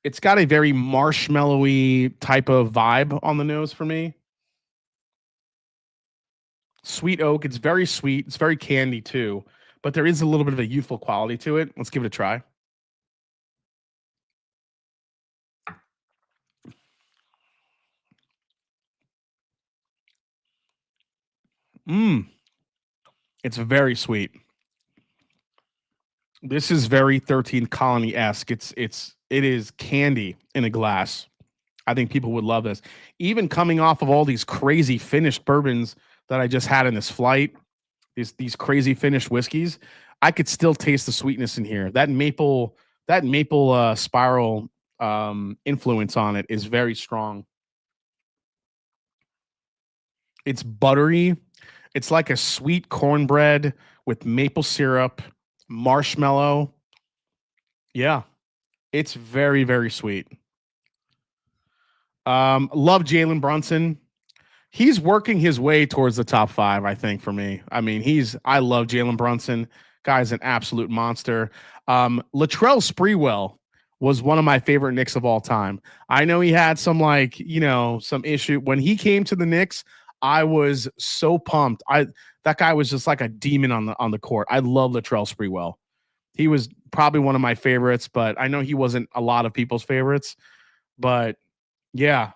Speaker 1: it's got a very marshmallowy type of vibe on the nose for me. Sweet oak. It's very sweet. It's very candy too, but there is a little bit of a youthful quality to it. Let's give it a try. It's very sweet. This is very 13 Colony-esque. It is candy in a glass. I think people would love this. Even coming off of all these crazy finished bourbons that I just had in this flight, these crazy finished whiskeys, I could still taste the sweetness in here. That maple spiral influence on it is very strong. It's buttery. It's like a sweet cornbread with maple syrup, marshmallow. Yeah, it's very, very sweet. Love Jalen Brunson. He's working his way towards the top 5, I think, for me. I mean, I love Jalen Brunson. Guy's an absolute monster. Latrell Sprewell was one of my favorite Knicks of all time. I know he had some some issue when he came to the Knicks. I was so pumped. That guy was just like a demon on the court. I love Latrell Sprewell. He was probably one of my favorites, but I know he wasn't a lot of people's favorites. But yeah,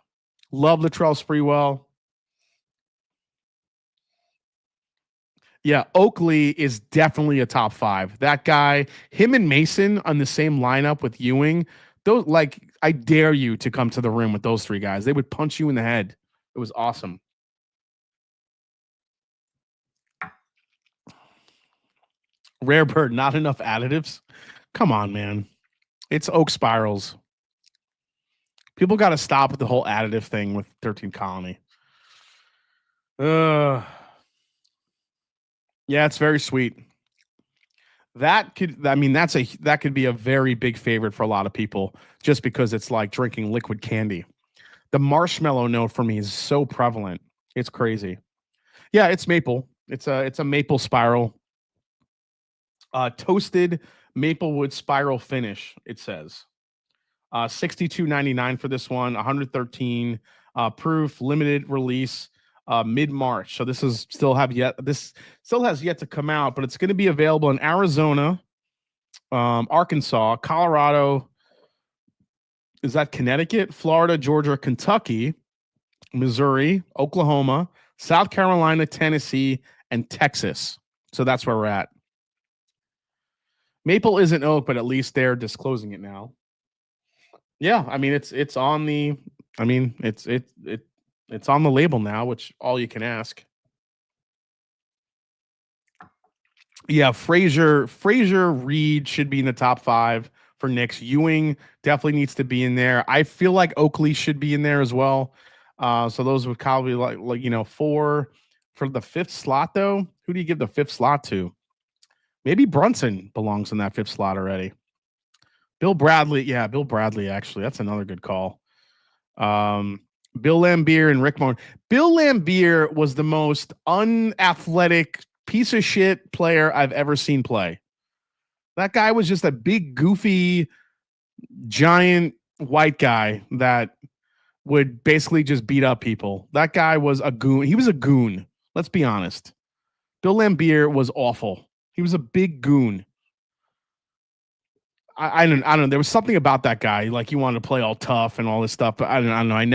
Speaker 1: love Latrell Sprewell. Yeah, Oakley is definitely a top 5. That guy, him and Mason on the same lineup with Ewing, those I dare you to come to the rim with those 3 guys. They would punch you in the head. It was awesome. Rare Bird, not enough additives. Come on, man. It's oak spirals. People got to stop with the whole additive thing with 13 Colony. Yeah, it's very sweet. That could be a very big favorite for a lot of people just because it's like drinking liquid candy. The marshmallow note for me is so prevalent. It's crazy. Yeah, it's maple. It's a maple spiral. Toasted maplewood spiral finish, it says. $62.99 for this one, 113 proof, limited release, mid-March. So this still has yet to come out, but it's going to be available in Arizona, Arkansas, Colorado. Is that Connecticut, Florida, Georgia, Kentucky, Missouri, Oklahoma, South Carolina, Tennessee, and Texas. So that's where we're at. Maple isn't oak, but at least they're disclosing it now. Yeah, I mean it's on the I mean, it's on the label now, which all you can ask. Yeah, Frazier Reed should be in the top 5 for Knicks. Ewing definitely needs to be in there. I feel like Oakley should be in there as well. So those would probably like 4 for the 5th slot though. Who do you give the 5th slot to? Maybe Brunson belongs in that 5th slot already. Bill Bradley, yeah, Bill Bradley actually. That's another good call. Bill Laimbeer and Rick Moore. Bill Laimbeer was the most unathletic piece of shit player I've ever seen play. That guy was just a big, goofy, giant white guy that would basically just beat up people. That guy was a goon. He was a goon. Let's be honest. Bill Laimbeer was awful. He was a big goon. I don't know. There was something about that guy. Like he wanted to play all tough and all this stuff, but I don't know. I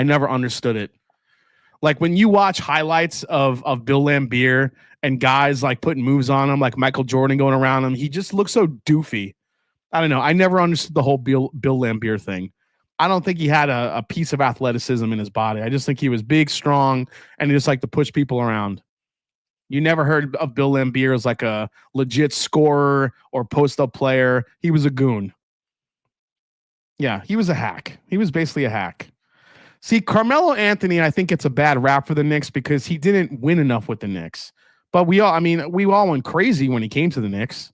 Speaker 1: never understood it. Like when you watch highlights of Bill Laimbeer and guys like putting moves on him, like Michael Jordan going around him, he just looks so doofy. I don't know. I never understood the whole Bill Laimbeer thing. I don't think he had a piece of athleticism in his body. I just think he was big, strong, and he just liked to push people around. You never heard of Bill Laimbeer as like a legit scorer or post-up player. He was a goon. Yeah, he was a hack. He was basically a hack. See, Carmelo Anthony, I think it's a bad rap for the Knicks because he didn't win enough with the Knicks. But we all went crazy when he came to the Knicks.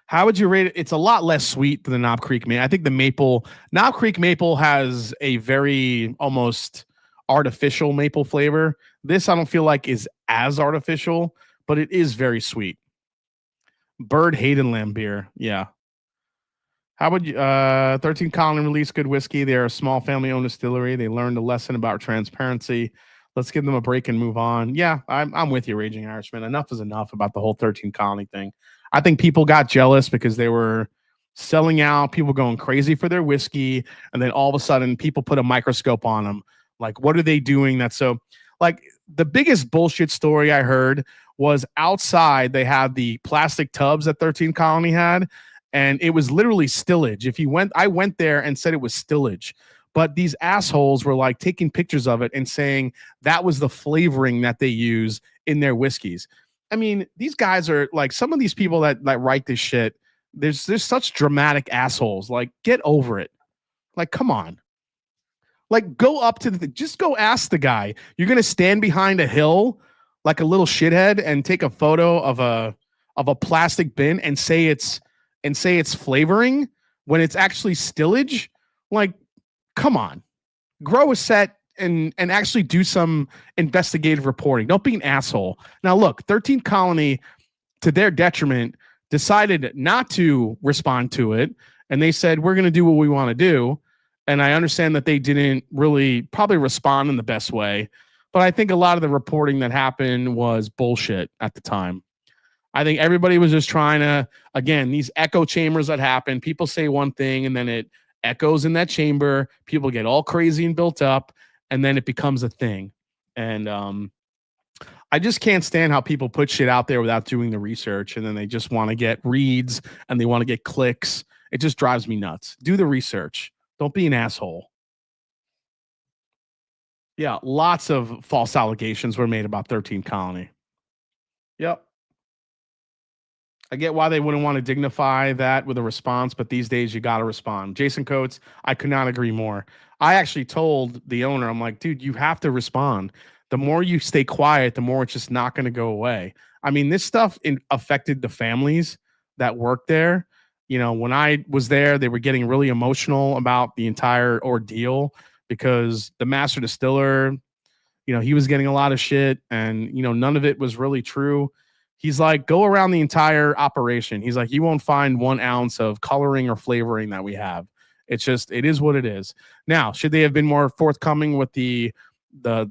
Speaker 1: How would you rate it? It's a lot less sweet than the Knob Creek Maple. I think the Knob Creek Maple has a very almost artificial maple flavor. This I don't feel like is as artificial, but it is very sweet. Bird Hayden Laimbeer. Yeah. How would you 13 Colony release good whiskey? They're a small family-owned distillery. They learned a lesson about transparency. Let's give them a break and move on. Yeah, I'm with you, Raging Irishman. Enough is enough about the whole 13 Colony thing. I think people got jealous because they were selling out, people going crazy for their whiskey, and then all of a sudden people put a microscope on them. Like, what are they doing? That's so like the biggest bullshit story I heard was outside they had the plastic tubs that 13 Colony had, and it was literally stillage. I went there and said it was stillage. But these assholes were like taking pictures of it and saying that was the flavoring that they use in their whiskeys. I mean, these guys are like some of these people that write this shit. There's such dramatic assholes. Like, get over it. Like, come on. Like, go up to just go ask the guy. You're gonna stand behind a hill like a little shithead and take a photo of a plastic bin and say it's flavoring when it's actually stillage. Like, come on. Grow a set and actually do some investigative reporting. Don't be an asshole. Now, look, 13 Colony, to their detriment, decided not to respond to it. And they said, we're going to do what we want to do. And I understand that they didn't really probably respond in the best way. But I think a lot of the reporting that happened was bullshit at the time. I think everybody was just trying to, again, these echo chambers that happen. People say one thing and then it echoes in that chamber. People get all crazy and built up, and then it becomes a thing. And I just can't stand how people put shit out there without doing the research, and then they just want to get reads and they want to get clicks. It just drives me nuts. Do the research. Don't be an asshole. Yeah, lots of false allegations were made about 13 Colony. Yep. I get why they wouldn't want to dignify that with a response, but these days you got to respond. Jason Coates, I could not agree more. I actually told the owner, I'm like, dude, you have to respond. The more you stay quiet, the more it's just not going to go away. I mean, this stuff affected the families that worked there. You know, when I was there, they were getting really emotional about the entire ordeal because the master distiller, you know, he was getting a lot of shit and, you know, none of it was really true. He's like, go around the entire operation. He's like, you won't find 1 ounce of coloring or flavoring that we have. It's just, it is what it is. Now, should they have been more forthcoming with the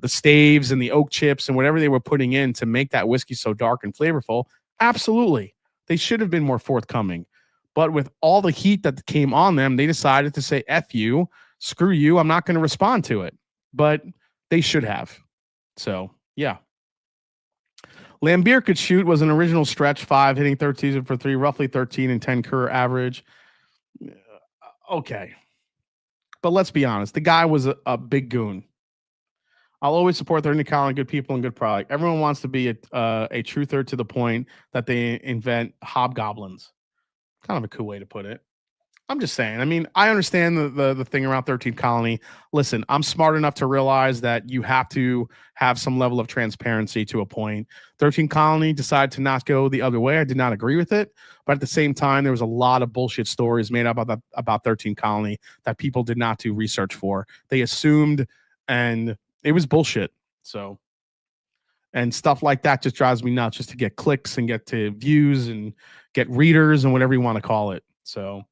Speaker 1: staves and the oak chips and whatever they were putting in to make that whiskey so dark and flavorful? Absolutely. They should have been more forthcoming. But with all the heat that came on them, they decided to say, F you, screw you, I'm not going to respond to it. But they should have. So, yeah. Laimbeer could shoot was an original stretch 5, hitting 13 for 3, roughly 13 and 10 career average. Okay. But let's be honest, the guy was a big goon. I'll always support their Colony, good people and good product. Everyone wants to be a truther to the point that they invent hobgoblins. Kind of a cool way to put it. I'm just saying. I mean, I understand the thing around 13th Colony. Listen, I'm smart enough to realize that you have to have some level of transparency to a point. 13th Colony decided to not go the other way. I did not agree with it, but at the same time, there was a lot of bullshit stories made up about 13th Colony that people did not do research for. They assumed, and it was bullshit. So, and stuff like that just drives me nuts, just to get clicks and get to views and get readers and whatever you want to call it. So.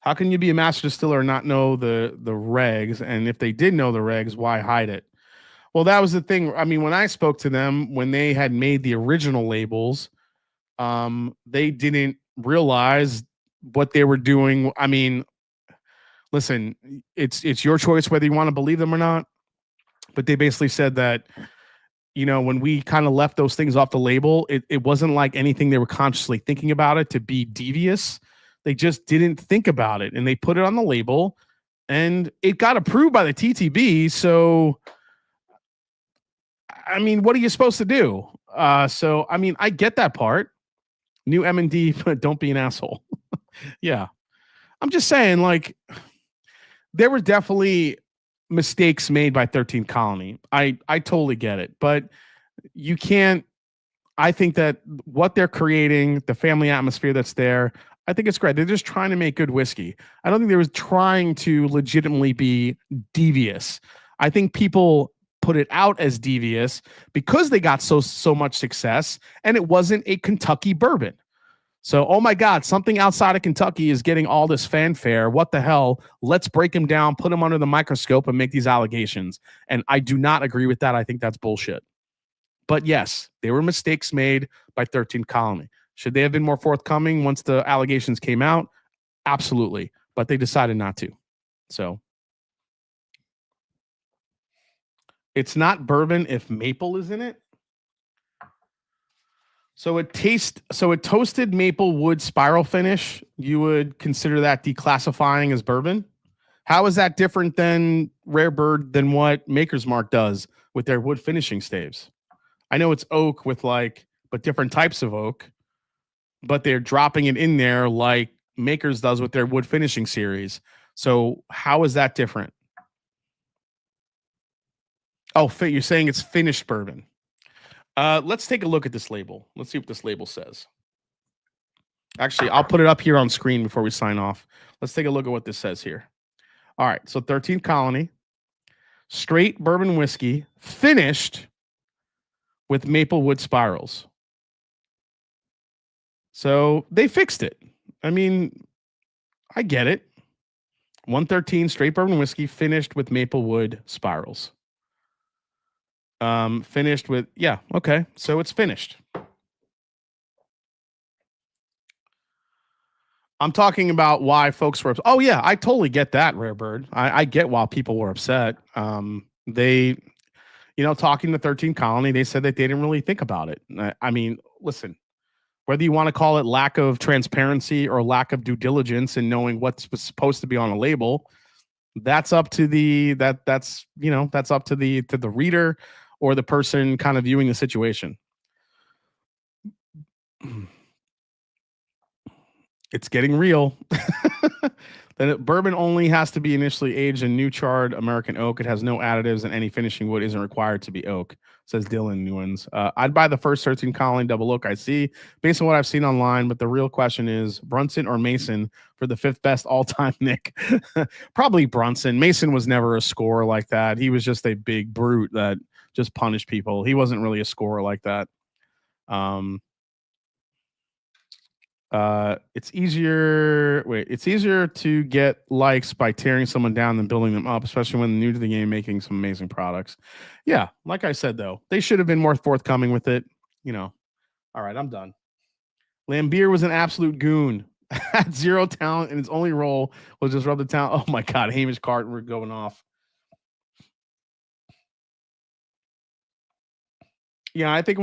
Speaker 1: How can you be a master distiller and not know the regs? And if they did know the regs, why hide it? Well, that was the thing. I mean, when I spoke to them, when they had made the original labels, they didn't realize what they were doing. I mean, listen, it's your choice whether you want to believe them or not. But they basically said that, you know, when we kind of left those things off the label, it wasn't like anything they were consciously thinking about it to be devious. They just didn't think about it, and they put it on the label, and it got approved by the TTB. So, I mean, what are you supposed to do? So, I mean, I get that part. New M&D, but don't be an asshole. Yeah. I'm just saying, like, there were definitely mistakes made by 13th Colony. I totally get it, but you can't. I think that what they're creating, the family atmosphere that's there, I think it's great. They're just trying to make good whiskey. I don't think they were trying to legitimately be devious. I think people put it out as devious because they got so much success, and it wasn't a Kentucky bourbon. So, oh my God, something outside of Kentucky is getting all this fanfare. What the hell? Let's break them down, put them under the microscope, and make these allegations. And I do not agree with that. I think that's bullshit. But yes, there were mistakes made by 13th Colony. Should they have been more forthcoming once the allegations came out? Absolutely. But they decided not to. So it's not bourbon if maple is in it. So it toasted maple wood spiral finish. You would consider that declassifying as bourbon. How is that different than Rare Bird than what Maker's Mark does with their wood finishing staves? I know it's oak but different types of oak. But they're dropping it in there like Makers does with their wood finishing series. So how is that different? Oh, you're saying it's finished bourbon. Let's take a look at this label. Let's see what this label says. Actually, I'll put it up here on screen before we sign off. Let's take a look at what this says here. All right, so 13th Colony, straight bourbon whiskey, finished with maple wood spirals. So they fixed it. I mean, I get it. 113 straight bourbon whiskey finished with maple wood spirals. Finished with, yeah, okay. So it's finished. I'm talking about why folks were upset. Oh, yeah, I totally get that, Rare Bird. I get why people were upset. They, talking to 13th Colony, they said that they didn't really think about it. I mean, listen. Whether you want to call it lack of transparency or lack of due diligence in knowing what's supposed to be on a label, that's up to that's up to the reader or the person kind of viewing the situation. It's getting real. Then bourbon only has to be initially aged in new charred American oak. It has no additives, and any finishing wood isn't required to be oak, says Dylan Newens. I'd buy the first 13 Colony double oak I see based on what I've seen online, but the real question is Brunson or Mason for the 5th best all-time Nick. Probably Brunson. Mason was never a scorer like that. He was just a big brute that just punished people. He wasn't really a scorer like that. It's easier to get likes by tearing someone down than building them up, especially when new to the game, making some amazing products. Yeah, like I said, though, they should have been more forthcoming with it. All right, I'm done. Lambier was an absolute goon. Had zero talent, and his only role was just rub the talent. Oh my God, Hamish Carton, we're going off. Yeah, I think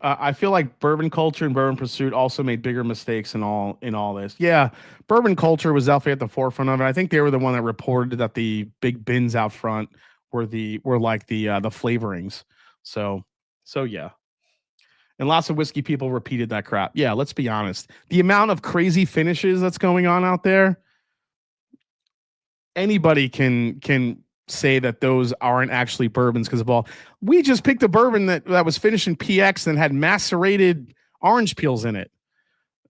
Speaker 1: I feel like bourbon culture and bourbon pursuit also made bigger mistakes in all this. Yeah, bourbon culture was definitely at the forefront of it. I think they were the one that reported that the big bins out front were like the flavorings. So yeah, and lots of whiskey people repeated that crap. Yeah, let's be honest. The amount of crazy finishes that's going on out there, anybody can say that those aren't actually bourbons because of all. We just picked a bourbon that was finished in PX and had macerated orange peels in it.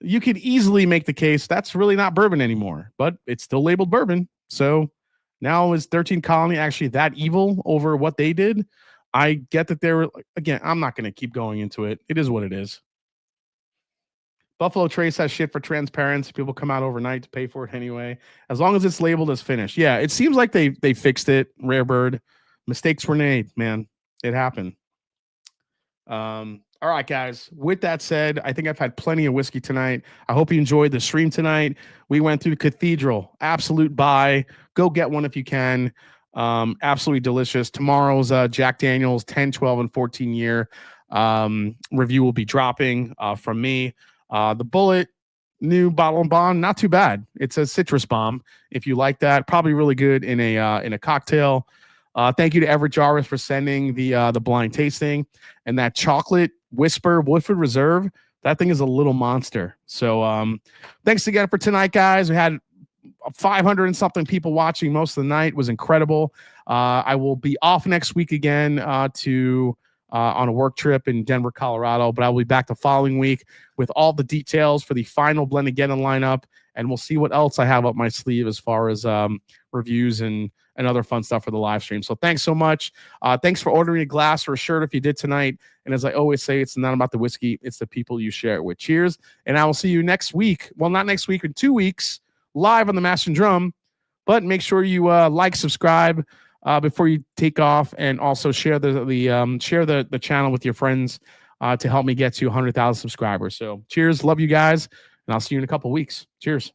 Speaker 1: You could easily make the case that's really not bourbon anymore, but it's still labeled bourbon. So now is 13 Colony actually that evil over what they did? I get that they're, again, I'm not going to keep going into it. It is what it is. Buffalo Trace has shit for transparency. People come out overnight to pay for it anyway, as long as it's labeled as finished. Yeah, it seems like they fixed it. Rare Bird, mistakes were made. Man, it happened. All right, guys. With that said, I think I've had plenty of whiskey tonight. I hope you enjoyed the stream tonight. We went through Cathedral, absolute buy. Go get one if you can. Absolutely delicious. Tomorrow's Jack Daniel's 10, 12, and 14 year review will be dropping from me. The Bullet new bottle and bond, not too bad. It's a citrus bomb. If you like that, probably really good in a cocktail. Thank you to Everett Jarvis for sending the blind tasting and that chocolate whisper Woodford Reserve. That thing is a little monster. So thanks again for tonight, guys. We had 500 and something people watching most of the night. It was incredible. I will be off next week again on a work trip in Denver, Colorado, but I will be back the following week with all the details for the final Blend Again lineup, and we'll see what else I have up my sleeve as far as reviews and other fun stuff for the live stream. So thanks so much. Thanks for ordering a glass or a shirt if you did tonight. And as I always say, it's not about the whiskey, it's the people you share it with. Cheers. And I will see you next week. Well, not next week, in 2 weeks, live on the Master and Drum. But make sure you like, subscribe before you take off, and also share the channel with your friends to help me get to 100,000 subscribers. So cheers. Love you guys. And I'll see you in a couple weeks. Cheers.